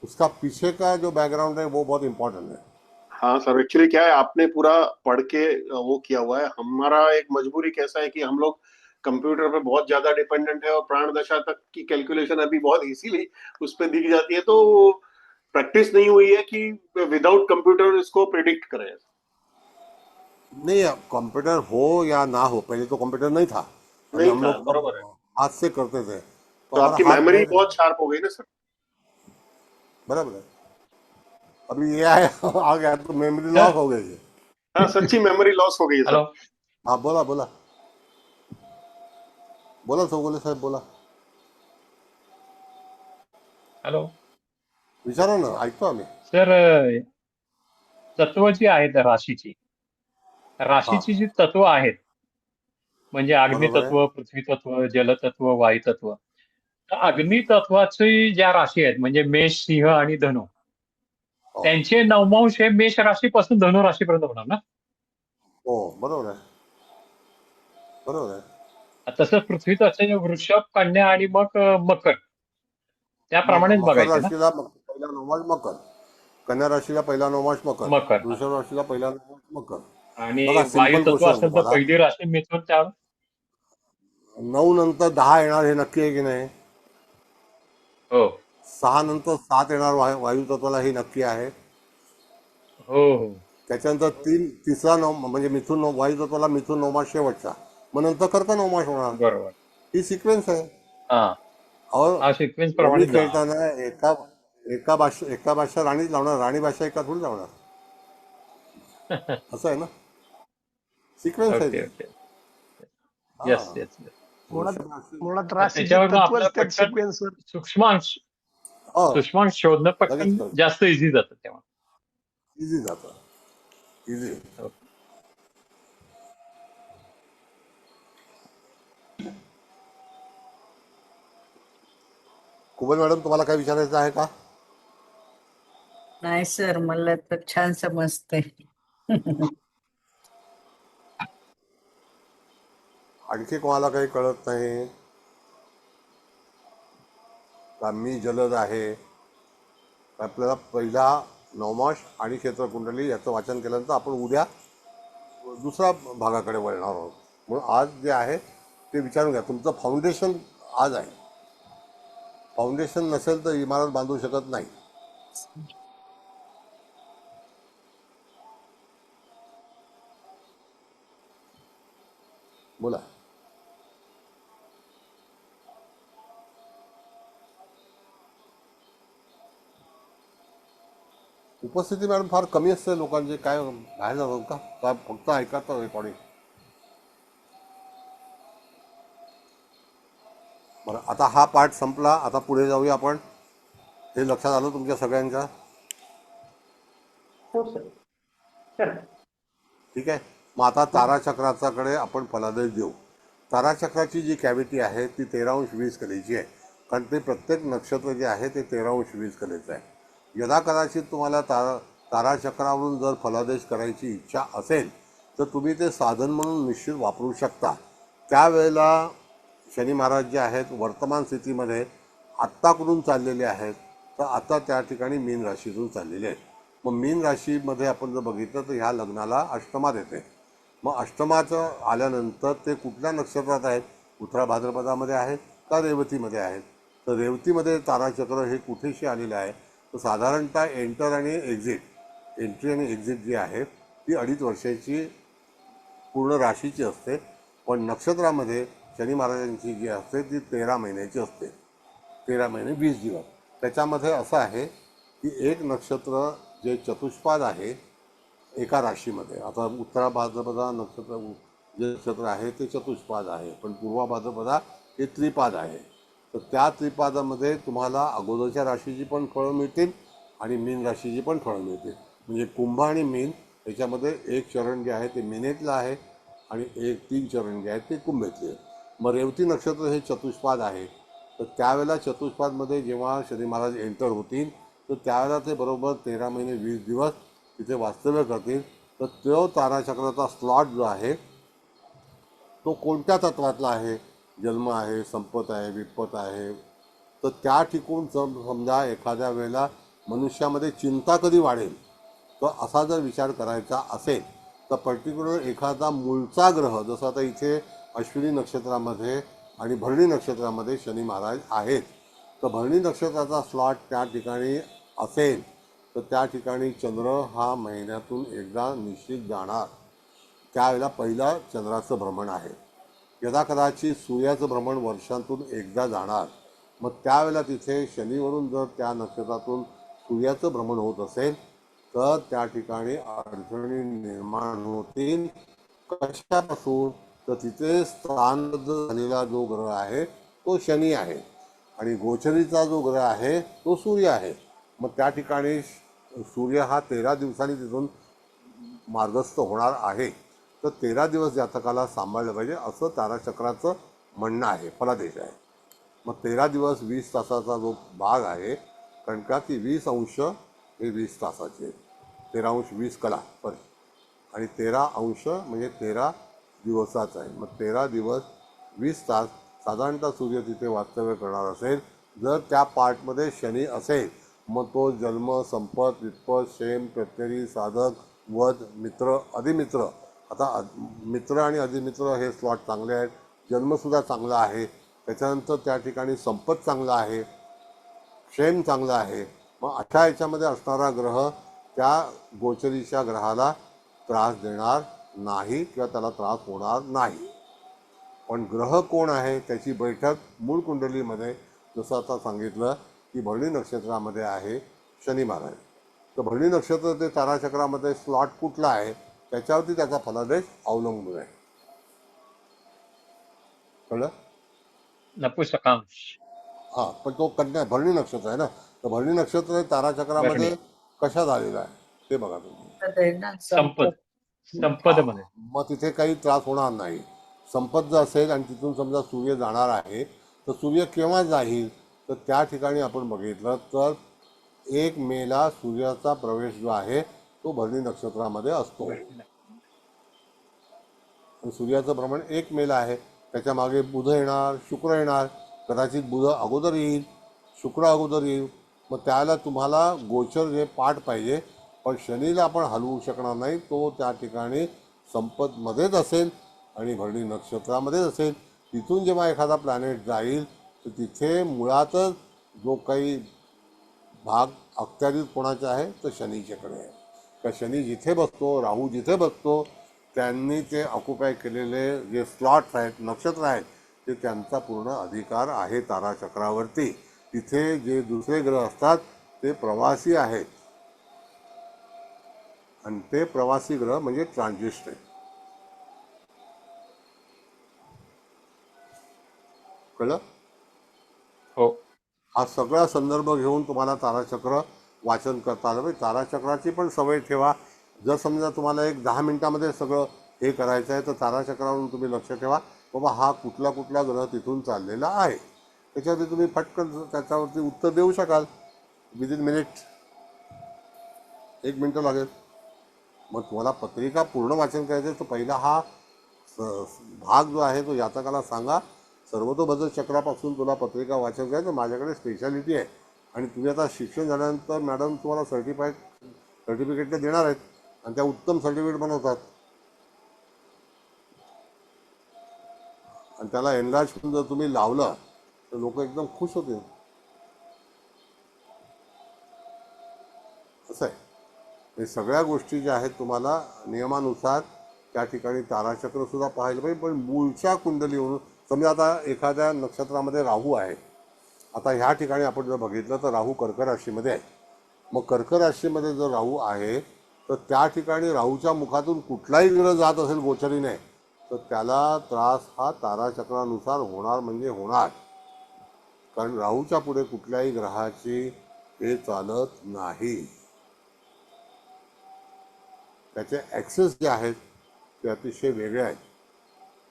उसका पीछे का जो बैकग्राउंड है वो बहुत इंपॉर्टेंट है। हाँ सर, एक्चुअली क्या है, आपने पूरा पढ़ के वो किया हुआ है। हमारा एक मजबूरी कैसा है कि हम लोग कंप्यूटर पे बहुत ज्यादा डिपेंडेंट है और प्राण दशा तक की कैलकुलेशन अभी बहुत इजीली उस पर दिख जाती है, तो प्रैक्टिस नहीं हुई है कि विदाउट कंप्यूटर इसको प्रिडिक्ट करें। नहीं, कंप्यूटर हो या ना हो, पहले तो कंप्यूटर नहीं था, अभी नहीं हम था, लोग बरोबर है। हाथ से करते थे, तो हमारा आपकी हाथ मेमोरी नहीं बहुत शार्प हो गई ना सर। बराबर है। अभी ये आया आ गया तो मेमोरी लॉक हो गई है। हाँ, सच्ची मेमोरी लॉस हो गई है हेलो सर। हाँ बोला बोला बोला चौगुले साहेब बोला, हॅलो विचारा ना, ऐकतो आम्ही। सर, तत्व जी आहेत राशीची हा जी तत्व आहेत म्हणजे बरोबर आहे। अग्नितत्व, पृथ्वी तत्व, जलतत्व, वायुतत्व. तर अग्नितत्वाची ज्या राशी आहेत म्हणजे मेष, सिंह आणि धनु, हो त्यांचे नवमांश हे मेष राशीपासून धनु राशीपर्यंत होणार ना? हो बरोबर आहे, बरोबर आहे। तसंच पृथ्वीचं असेल वृषभ, कन्या आणि मग मकर, त्याप्रमाणेच मकर बघायचं ना? राशीला पहिला नवमास मकर, कन्या राशीला पहिला नवमास मकर, मकर. वृषभ राशीला पहिला नवमास मकर। आणि बघा सिंपल वायुतत्व क्वेश्चन असेल तर तुम्हाला, पहिली राशी मिथुन, त्या 9 नंतर 10 येणार हे नक्की आहे की नाही? हो 6 नंतर 7 येणार वायू तत्वाला हे नक्की आहे। हो हो त्याच्यानंतर तिसरा म्हणजे मिथुन वायू तत्वाला मिथुन नवमास शेवटचा, मग नंतर कर्क नवमास होणार, बरोबर. ही सिक्वेन्स आहे। हा और हा सिक्वेन्स रमी प्रमाणेच जा. खेळताना एका भाषा राणीच लावणार, राणी भाषा एका थोडी लावणार, असं आहे ना, सिक्वेन्स आहे ओके ती। ओके. हा येस येस येस. मुळात वृषभ राशी मुळात तर राशीचे त्याच्यावरनं आपल्याला तत्वच त्या पटकन सिक्वेन्सवर. सूक्ष्मांश हो सूक्ष्मांश शोधणं लगेच पटकन कळतं, जास्त इझी जातं तेव्हा. इझी जातं, इझी। ओके. कुबल मॅडम तुम्हाला काय विचारायचं आहे का? नाही सर, मला तर छान समजतंय. आणखी कोणाला काही कळत नाही का? मी जलद आहे, आपल्याला पहिला नवमास आणि क्षेत्रकुंडली याचं वाचन केल्यानंतर आपण उद्या दुसऱ्या भागाकडे वळणार आहोत, म्हणून आज जे आहे ते विचारून घ्या। तुमचं फाउंडेशन आज आहे, फाउंडेशन नसेल तर इमारत बांधू शकत नाही। बोला। उपस्थिती मॅडम फार कमी असते लोकांची, काय बाहेर जातात का? काय फक्त ऐकतात रेकॉर्डिंग? बरं, आता हा पाठ संपला, आता पुढे जाऊया आपण। हे लक्षात आलं तुमच्या सगळ्यांच्या? हो सर, चला. ठीक आहे, मग आता ताराचक्राच्याकडे आपण फलादेश देऊ। ताराचक्राची जी कॅव्हिटी आहे ती 13° कलेची आहे, कारण ते प्रत्येक नक्षत्र जे आहे ते 13° कलेचं आहे। यदा कदाचित तुम्हाला ताराचक्रावरून जर फलादेश करायची इच्छा असेल तर तुम्ही ते साधन म्हणून निश्चित वापरू शकता। त्यावेळेला शनी महाराज जे आहेत वर्तमान स्थितीमध्ये आत्ता कुठून चाललेले आहेत, तर आता त्या ठिकाणी मीन राशीतून चाललेले आहेत। मग मीन राशीमध्ये आपण जर बघितलं तर ह्या लग्नाला अष्टमात येते। मग अष्टमाचं आल्यानंतर ते कुठल्या नक्षत्रात आहेत? उत्तरा भाद्रपदामध्ये आहेत का रेवतीमध्ये आहेत? तर रेवतीमध्ये ताराचक्र हे कुठेशी आलेलं आहे, तर साधारणतः एंटर आणि एक्झिट, एंट्री आणि एक्झिट जी आहे ती 2.5 वर्षाची पूर्ण राशीची असते, पण नक्षत्रामध्ये शनी महाराजांची जी असते ती 13 महिन्याची असते, 13 महिने 20 दिवस। त्याच्यामध्ये असं आहे की एक नक्षत्र जे चतुष्पाद आहे एका राशीमध्ये, आता उत्तरा भाद्रपदा नक्षत्र जे नक्षत्र आहे ते चतुष्पाद आहे, पण पूर्वा भाद्रपदा हे त्रिपाद आहे। तर त्या त्रिपादामध्ये तुम्हाला अगोदरच्या राशीची पण फळं मिळतील आणि मीन राशीची पण फळं मिळतील। म्हणजे कुंभ आणि मीन याच्यामध्ये एक चरण जे आहे ते मीनेतलं आहे आणि 3 चरण जे आहेत ते कुंभेतले आहेत। मग रेवती नक्षत्र हे चतुष्पाद आहे, तर त्यावेळेला चतुष्पादमध्ये जेव्हा शनी महाराज एंटर होतील तर त्यावेळेला ते बरोबर 13 महिने 20 दिवस तिथे वास्तव्य करतील. तर तो ताराचक्राचा स्लॉट जो आहे तो कोणत्या तत्वातला आहे, जन्म आहे, संपत आहे, विपत आहे. तर त्या ठिकून समजा एखाद्या वेळेला मनुष्यामध्ये चिंता कधी वाढेल तर असा जर विचार करायचा असेल तर पर्टिक्युलर एखादा मूळचा ग्रह, जसं आता इथे अश्विनी नक्षत्रामध्ये आणि भरणी नक्षत्रामध्ये शनी महाराज आहेत, तर भरणी नक्षत्राचा स्लॉट त्या ठिकाणी असेल तर त्या ठिकाणी चंद्र हा महिन्यातून एकदा निश्चित जाणार. त्यावेळेला पहिला चंद्राचं भ्रमण आहे. यदा कदाचित सूर्याचं भ्रमण वर्षातून एकदा जाणार. मग त्यावेळेला तिथे शनीवरून जर त्या नक्षत्रातून सूर्याचं भ्रमण होत असेल तर त्या ठिकाणी अडचणी निर्माण होतील. कशापासून? तर तिथे स्थानबद्ध झालेला जो ग्रह आहे तो शनी आहे आणि गोचरीचा जो ग्रह आहे तो सूर्य आहे. मग त्या ठिकाणी सूर्य हा 13 दिवसांनी तिथून मार्गस्थ होणार आहे. तर 13 दिवस जातकाला सांभाळलं पाहिजे असं ताराचक्राचं म्हणणं आहे, फलादेश आहे. मग 13 दिवस 20 तासाचा जो भाग आहे, कारण का की 20 अंश हे 20 तासाचे, 13 अंश 20 कला आणि 13 अंश म्हणजे 13 दिवसाचा आहे. मग 13 दिवस 20 तास साधारणतः सूर्य तिथे वास्तव्य करणार असेल. जर त्या पार्टमध्ये शनी असेल मग तो जन्म, संपत, वित्पत, क्षेम, प्रत्यरी, साधक, वध, मित्र, अधिमित्र. आता मित्र आणि अधिमित्र हे स्लॉट चांगले आहेत. जन्मसुद्धा चांगला आहे. त्याच्यानंतर त्या ठिकाणी संपत चांगला आहे, क्षेम चांगला आहे. मग अशा याच्यामध्ये असणारा ग्रह त्या गोचरीच्या ग्रहाला त्रास देणार नाही किंवा त्याला त्रास होणार नाही. पण ग्रह कोण आहे त्याची बैठक मूळ कुंडलीमध्ये जसं आता सांगितलं की भरणी नक्षत्रामध्ये आहे शनी महाराज. तर भरणी नक्षत्र ते ताराचक्रामध्ये स्लॉट कुठला आहे त्याच्यावरती त्याचा फलादेश अवलंबून आहे. कळलं? नपुसकांश. हां, पण तो कन्या भरणी नक्षत्र आहे ना. तर भरणी नक्षत्र हे ताराचक्रामध्ये कशा झालेलं आहे ते बघा तुम्ही. संपत. संपदमध्ये. मग तिथे काही त्रास होणार नाही. संपत जर असेल आणि तिथून समजा सूर्य जाणार आहे तर सूर्य केव्हा जाईल तर त्या ठिकाणी आपण बघितलं तर 1 मेला सूर्याचा प्रवेश जो आहे तो भरणी नक्षत्रामध्ये असतो. सूर्याचं भ्रमण 1 मेला आहे. त्याच्या मागे बुध येणार, शुक्र येणार. कदाचित बुध अगोदर येईल, शुक्र अगोदर येईल. मग त्याला तुम्हाला गोचर जे पाठ पाहिजे, पण शनीला आपण हलवू शकणार नाही. तो त्या ठिकाणी संपतमध्येच असेल आणि भरणी नक्षत्रामध्येच असेल. तिथून जेव्हा एखादा प्लॅनेट जाईल तर तिथे मुळातच जो काही भाग अखत्यारीत कोणाचा आहे तर शनीच्याकडे आहे. तर शनी जिथे बसतो, राहू जिथे बसतो, त्यांनी ते ऑक्युपाय केलेले जे स्लॉट्स आहेत, नक्षत्र आहेत, ते त्यांचा पूर्ण अधिकार आहे ताराचक्रावरती. तिथे जे दुसरे ग्रह असतात ते प्रवासी आहेत आणि ते प्रवासी ग्रह म्हणजे ट्रान्झिस्ट आहे. कळलं? हो. हा सगळा संदर्भ घेऊन तुम्हाला ताराचक्र वाचन करता आलं पाहिजे. ताराचक्राची पण सवय ठेवा. जर समजा तुम्हाला एक 10 मिनिटामध्ये सगळं हे करायचं आहे तर ताराचक्रावरून तुम्ही लक्ष ठेवा बाबा हा कुठला कुठला ग्रह तिथून चाललेला आहे. त्याच्यावरती तुम्ही फटकन त्याच्यावरती उत्तर देऊ शकाल विदिन मिनिट. 1 मिनिटं लागेल. मग तुम्हाला पत्रिका पूर्ण वाचन करायचं तर पहिला हा भाग जो आहे तो जातकाला सांगा. सर्वतोभद्र चक्रापासून तुला पत्रिका वाचन करायचं माझ्याकडे स्पेशालिटी आहे आणि तुम्ही आता शिक्षण झाल्यानंतर मॅडम तुम्हाला सर्टिफिकेट देणार आहेत आणि त्या उत्तम सर्टिफिकेट बनवतात आणि त्याला एनलार्ज करून जर तुम्ही लावलं तर लोक एकदम खुश होतील. असं आहे. हे सगळ्या गोष्टी ज्या आहेत तुम्हाला नियमानुसार त्या ठिकाणी ताराचक्र सुद्धा पाहायला पाहिजे. पण मूळच्या कुंडलीवरून समजा आता एखाद्या नक्षत्रामध्ये राहू आहे. आता ह्या ठिकाणी आपण जर बघितलं तर राहू कर्क राशीमध्ये आहे. मग कर्क राशीमध्ये जर राहू आहे तर त्या ठिकाणी राहूच्या मुखातून कुठलाही ग्रह जात असेल गोचरीने तर त्याला त्रास हा ताराचक्रानुसार होणार म्हणजे होणार. कारण राहूच्या पुढे कुठल्याही ग्रहाची हे चालत नाही. त्याचे ॲक्सेस जे आहेत ते अतिशय वेगळे आहेत.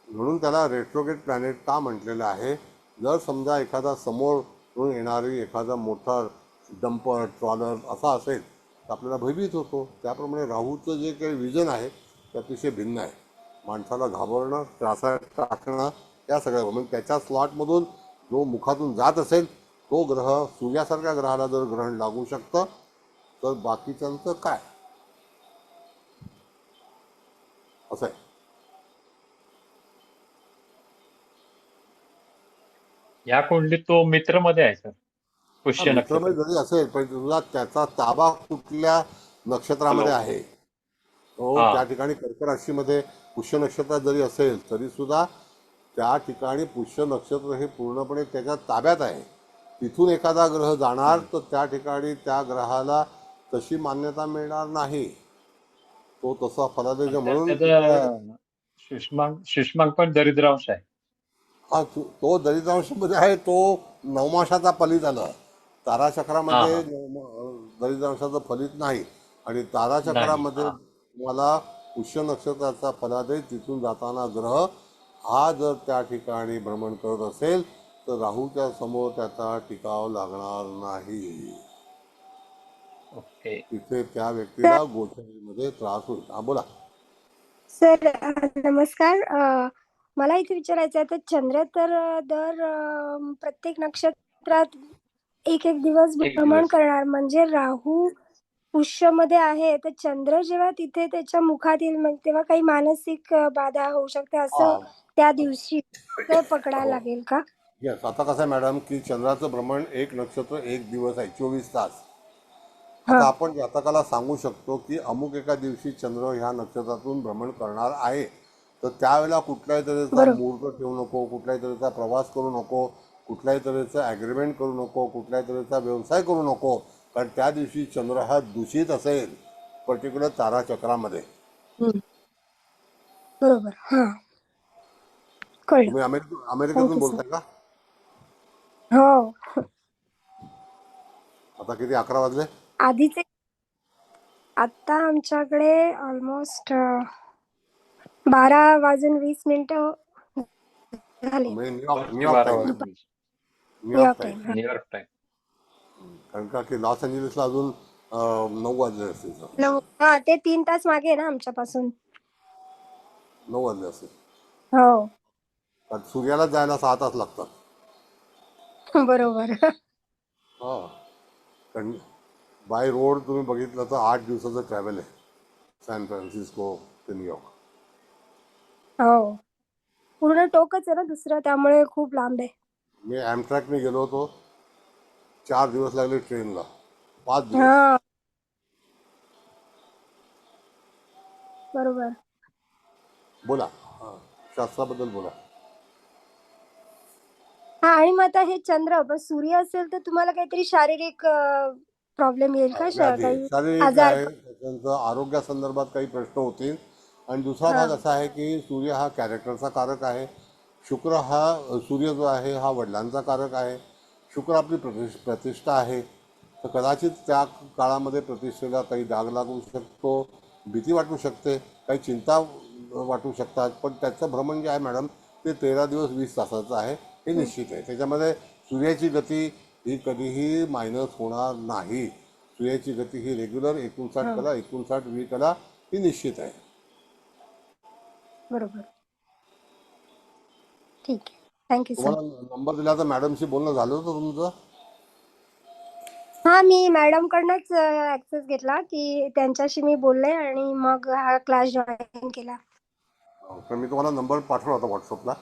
म्हणून त्याला रेट्रोगेट प्लॅनेट का म्हटलेलं आहे. जर समजा एखादा समोरून येणारी एखादा मोठा डंपर ट्रॉलर असा असेल तर आपल्याला भयभीत होतो. त्याप्रमाणे राहूचं जे काही विजन आहे ते अतिशय भिन्न आहे. माणसाला घाबरणं, त्रासात टाकणं, या सगळ्या म्हणजे त्याच्या स्लॉटमधून जो मुखातून जात असेल तो ग्रह, सूर्यासारख्या ग्रहाला जर ग्रहण लागू शकतं तर बाकीच्यांचं काय असं आहे. या कुंडलीत तो मित्रमध्ये आहे सर, पुष्य नक्षत्र. मित्रमय जरी असेल पण तुला त्याचा ताबा कुठल्या नक्षत्रामध्ये आहे. तो त्या ठिकाणी कर्क राशीमध्ये पुष्य नक्षत्रात जरी असेल तरी सुद्धा त्या ठिकाणी पुष्य नक्षत्र हे पूर्णपणे त्याच्या ताब्यात आहे. तिथून एखादा ग्रह जाणार तर त्या ठिकाणी त्या ग्रहाला तशी मान्यता मिळणार नाही. तो तसा फलादेश म्हणून सुष्मांक पण दरिद्रांश आहे. हा तो दरिद्रांशामध्ये आहे. तो नवमाशाचा फलित आला. ताराचक्रामध्ये दरिद्रांशाचं फलित नाही आणि ताराचक्रामध्ये मला पुष्य नक्षत्राचा फलादेश तिथून जाताना ग्रह हा जर त्या ठिकाणी भ्रमण करत असेल तर राहूच्या समोर त्याचा टिकाव लागणार नाही. तिथे त्या व्यक्तीला गोचरीमध्ये त्रास होईल. हा बोला सर. नमस्कार. मला इथे विचारायचं आहे, तर चंद्र तर दर प्रत्येक नक्षत्रात एक एक दिवस भ्रमण करणार, म्हणजे राहू पुष्यमध्ये आहे तर चंद्र जेव्हा तिथे त्याच्या मुखात येईल तेव्हा काही मानसिक बाधा होऊ शकते असं त्या दिवशी पकडायला लागेल का? येस. आता कसं आहे मॅडम की चंद्राचं भ्रमण एक नक्षत्र एक दिवस आहे, 24 तास. आता आपण जातकाला सांगू शकतो की अमुक एका दिवशी चंद्र ह्या नक्षत्रातून भ्रमण करणार आहे तर त्यावेळेला कुठल्याही तऱ्हेचा मुहूर्त ठेवू नको, कुठल्याही तऱ्हेचा प्रवास करू नको, कुठल्याही तऱ्हेचं ॲग्रीमेंट करू नको, कुठल्याही तऱ्हेचा व्यवसाय करू नको, कारण त्या दिवशी चंद्र हा दूषित असेल पर्टिक्युलर ताराचक्रामध्ये. बरोबर. तुम्ही अमेरिकेतून बोलताय का? हो. आता किती 11 वाजले? आधीचे आता आमच्याकडे ऑलमोस्ट 12:20 झाले. New York time. कारण का की लॉस एंजलिसला अजून 9 वाजले असतील. ते 3 तास मागे आहे ना आमच्यापासून. 9 वाजले असतील. हो कारण सूर्याला जायला 6 तास लागतात. बरोबर. कारण बाय रोड तुम्ही बघितलं तर 8 दिवसाचं ट्रॅव्हल आहे सॅन फ्रान्सिस्को ते न्यूयॉर्क. हो पूर्ण टोकच आहे ना दुसरं, त्यामुळे खूप लांब आहे. मी ॲमट्रॅकने गेलो होतो, 4 दिवस लागले ट्रेनला, 5 दिवस. बरोबर. बोला शास्त्राबद्दल बोला. आणि मग आता हे चंद्र सूर्य असेल तर तुम्हाला काहीतरी शारीरिक प्रॉब्लेम येईल का? शारीरिक आहे त्यांचं आरोग्यासंदर्भात काही प्रश्न होतील. आणि दुसरा भाग असा आहे की सूर्य हा कॅरेक्टरचा कारक आहे. शुक्र हा सूर्य जो आहे हा वडिलांचा कारक आहे. शुक्र आपली प्रतिष्ठा आहे. तर कदाचित त्या काळामध्ये प्रतिष्ठेला काही डाग लागू शकतो, भीती वाटू शकते, काही चिंता वाटू शकतात. पण त्याचं भ्रमण जे आहे मॅडम ते 13 दिवस 20 तासाचं आहे हे निश्चित आहे. त्याच्यामध्ये सूर्याची गती ही कधीही मायनस होणार नाही. सूर्याची गती ही रेग्युलर 59 कला 59 वी कला ही निश्चित आहे. बरोबर. ठीक आहे. Thank you sir. तुम्हाला नंबर दिला तर मॅडमशी बोलणं झालं होतं तुमचं? मी मॅडम कडनंच ऍक्सेस घेतला की त्यांच्याशी मी बोलले आणि मग हा क्लास जॉईन केला. तर मी तुम्हाला नंबर पाठवला होता व्हॉट्सअपला.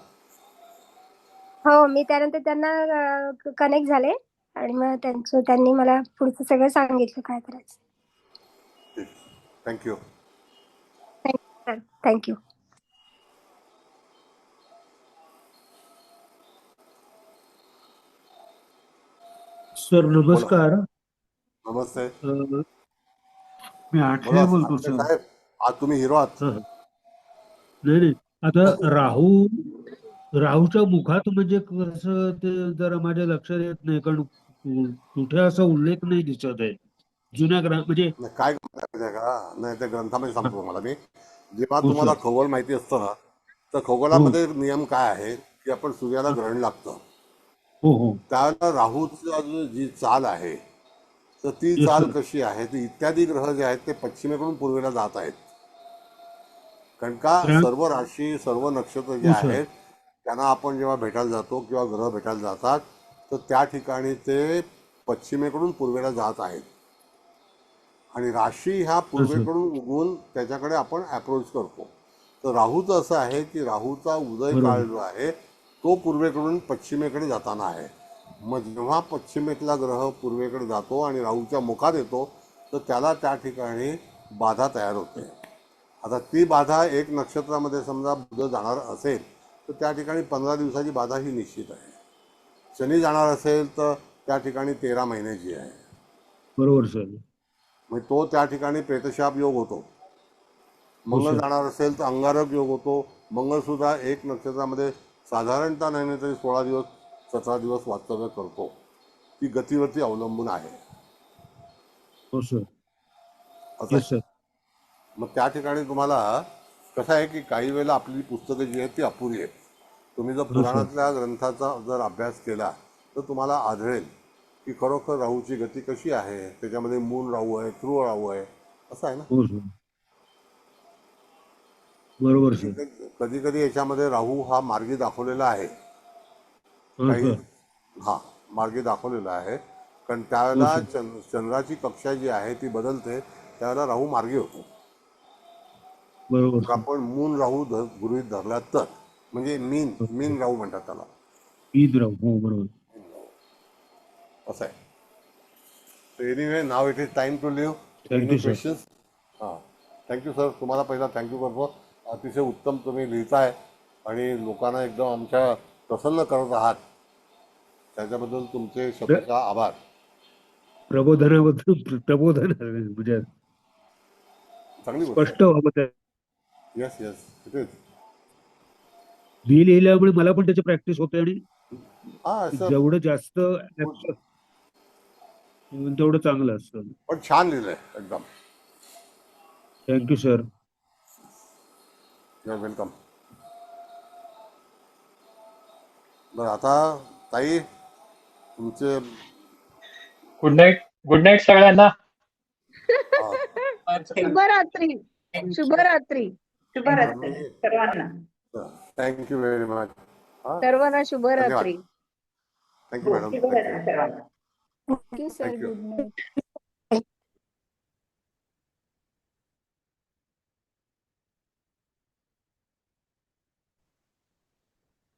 हो मी त्यानंतर त्यांना कनेक्ट झाले आणि मग त्यांनी मला पुढचं सगळं सांगितलं काय करायचं. थँक्यू. थँक्यू. सर नमस्कार. नमस्ते. मी आठवे बोलतो सर. साहेब आज तुम्ही हिरो आहात. नाही आता राहूच्या मुखात म्हणजे कसं ते जरा माझ्या लक्षात येत नाही, कारण कुठे असा उल्लेख नाही दिसत आहे जुन्या म्हणजे काय का नाही. त्या ग्रंथामध्ये सांगतो मला मी. जेव्हा तुम्हाला खगोल माहिती असतं ना तर खगोलामध्ये नियम काय आहे की आपण सूर्याला ग्रहण लागतं हो हो त्यावेळेला राहूची जी चाल आहे तर ती Yes, चाल sir. कशी आहे तर इत्यादी ग्रह जे आहेत ते पश्चिमेकडून पूर्वेला जात आहेत. कारण का तर सर्व राशी सर्व नक्षत्र जे हो सर आहेत त्यांना आपण जेव्हा भेटायला जातो किंवा ग्रह भेटायला जातात तर त्या ठिकाणी ते पश्चिमेकडून पूर्वेला जात आहेत आणि राशी ह्या पूर्वेकडून उगवून त्याच्याकडे आपण अप्रोच करतो. तर राहूचं असं आहे की राहूचा उदय बरोबर काळ जो आहे तो पूर्वेकडून पश्चिमेकडे जाताना आहे. मग जेव्हा पश्चिमेतला ग्रह पूर्वेकडे जातो आणि राहूच्या मुखात येतो तर त्याला त्या ठिकाणी बाधा तयार होते. आता ती बाधा एक नक्षत्रामध्ये समजा बुध जाणार असेल तर त्या ठिकाणी 15 दिवसाची बाधा ही निश्चित आहे. शनी जाणार असेल तर त्या ठिकाणी 13 महिन्याची आहे. बरोबर सर. मग तो त्या ठिकाणी प्रेतशाप योग होतो. हो मंगळ सर. जाणार असेल तर अंगारक योग होतो. मंगळसुद्धा एक नक्षत्रामध्ये साधारणतः नाही तरी 16 दिवस 17 दिवस वास्तव्य करतो. ती गतीवरती अवलंबून आहे. हो सर. असं येस आहे. सर. मग त्या ठिकाणी तुम्हाला कसं आहे की काही वेळेला आपली पुस्तकं जी आहेत ती अपुरी आहेत. तुम्ही जर हो सर. पुराणातल्या ग्रंथाचा जर अभ्यास केला तर तुम्हाला आढळेल की खरोखर राहूची गती कशी आहे. त्याच्यामध्ये मूल राहू आहे, ध्रुव राहू आहे, असं आहे ना. हो सर. बरोबर सर. कधी कधी याच्यामध्ये राहू हा मार्गी दाखवलेला आहे. हा काही सर. हा मार्गी दाखवलेला आहे. कारण हो त्यावेळेला सर. चंद्राची कक्षा जी आहे ती बदलते त्यावेळेला राहू मार्गी होतो. बरोबर मग सर. आपण मून राहू गृहीत धरला तर म्हणजे मीन हो. मीन राहू म्हणतात त्याला. ईदराव हो बरोबर. असं आहे. तर anyway now it is time to live. Any thank you sir. Questions? हां थँक्यू सर. तुम्हाला पहिला थँक्यू करतो. अतिशय उत्तम तुम्ही लिहिताय आणि लोकांना एकदम आमच्या प्रसन्न करत आहात. त्याच्याबद्दल तुमचे शतशः आभार. प्रबोधनाबद्दल प्रबोधन म्हणजे चांगली गोष्ट स्पष्ट व्हावं त्या आहे. Yes yes it is. मी लिहिल्यामुळे मला पण त्याची प्रॅक्टिस होते आणि हां असं जेवढं जास्त abstract तेवढं चांगलं असतं. पण छान लिहिलंय एकदम. Thank you sir. Your welcome. बरं आता ताई तुमचे गुड नाईट सगळ्यांना. शुभरात्री. शुभरात्री. शुभरात्री सर्वांना. Thank you very much. सर्वांना शुभरात्री. Thank you madam. शुभरात्री सर्वांना. Thank you sir. Thank you. Good night.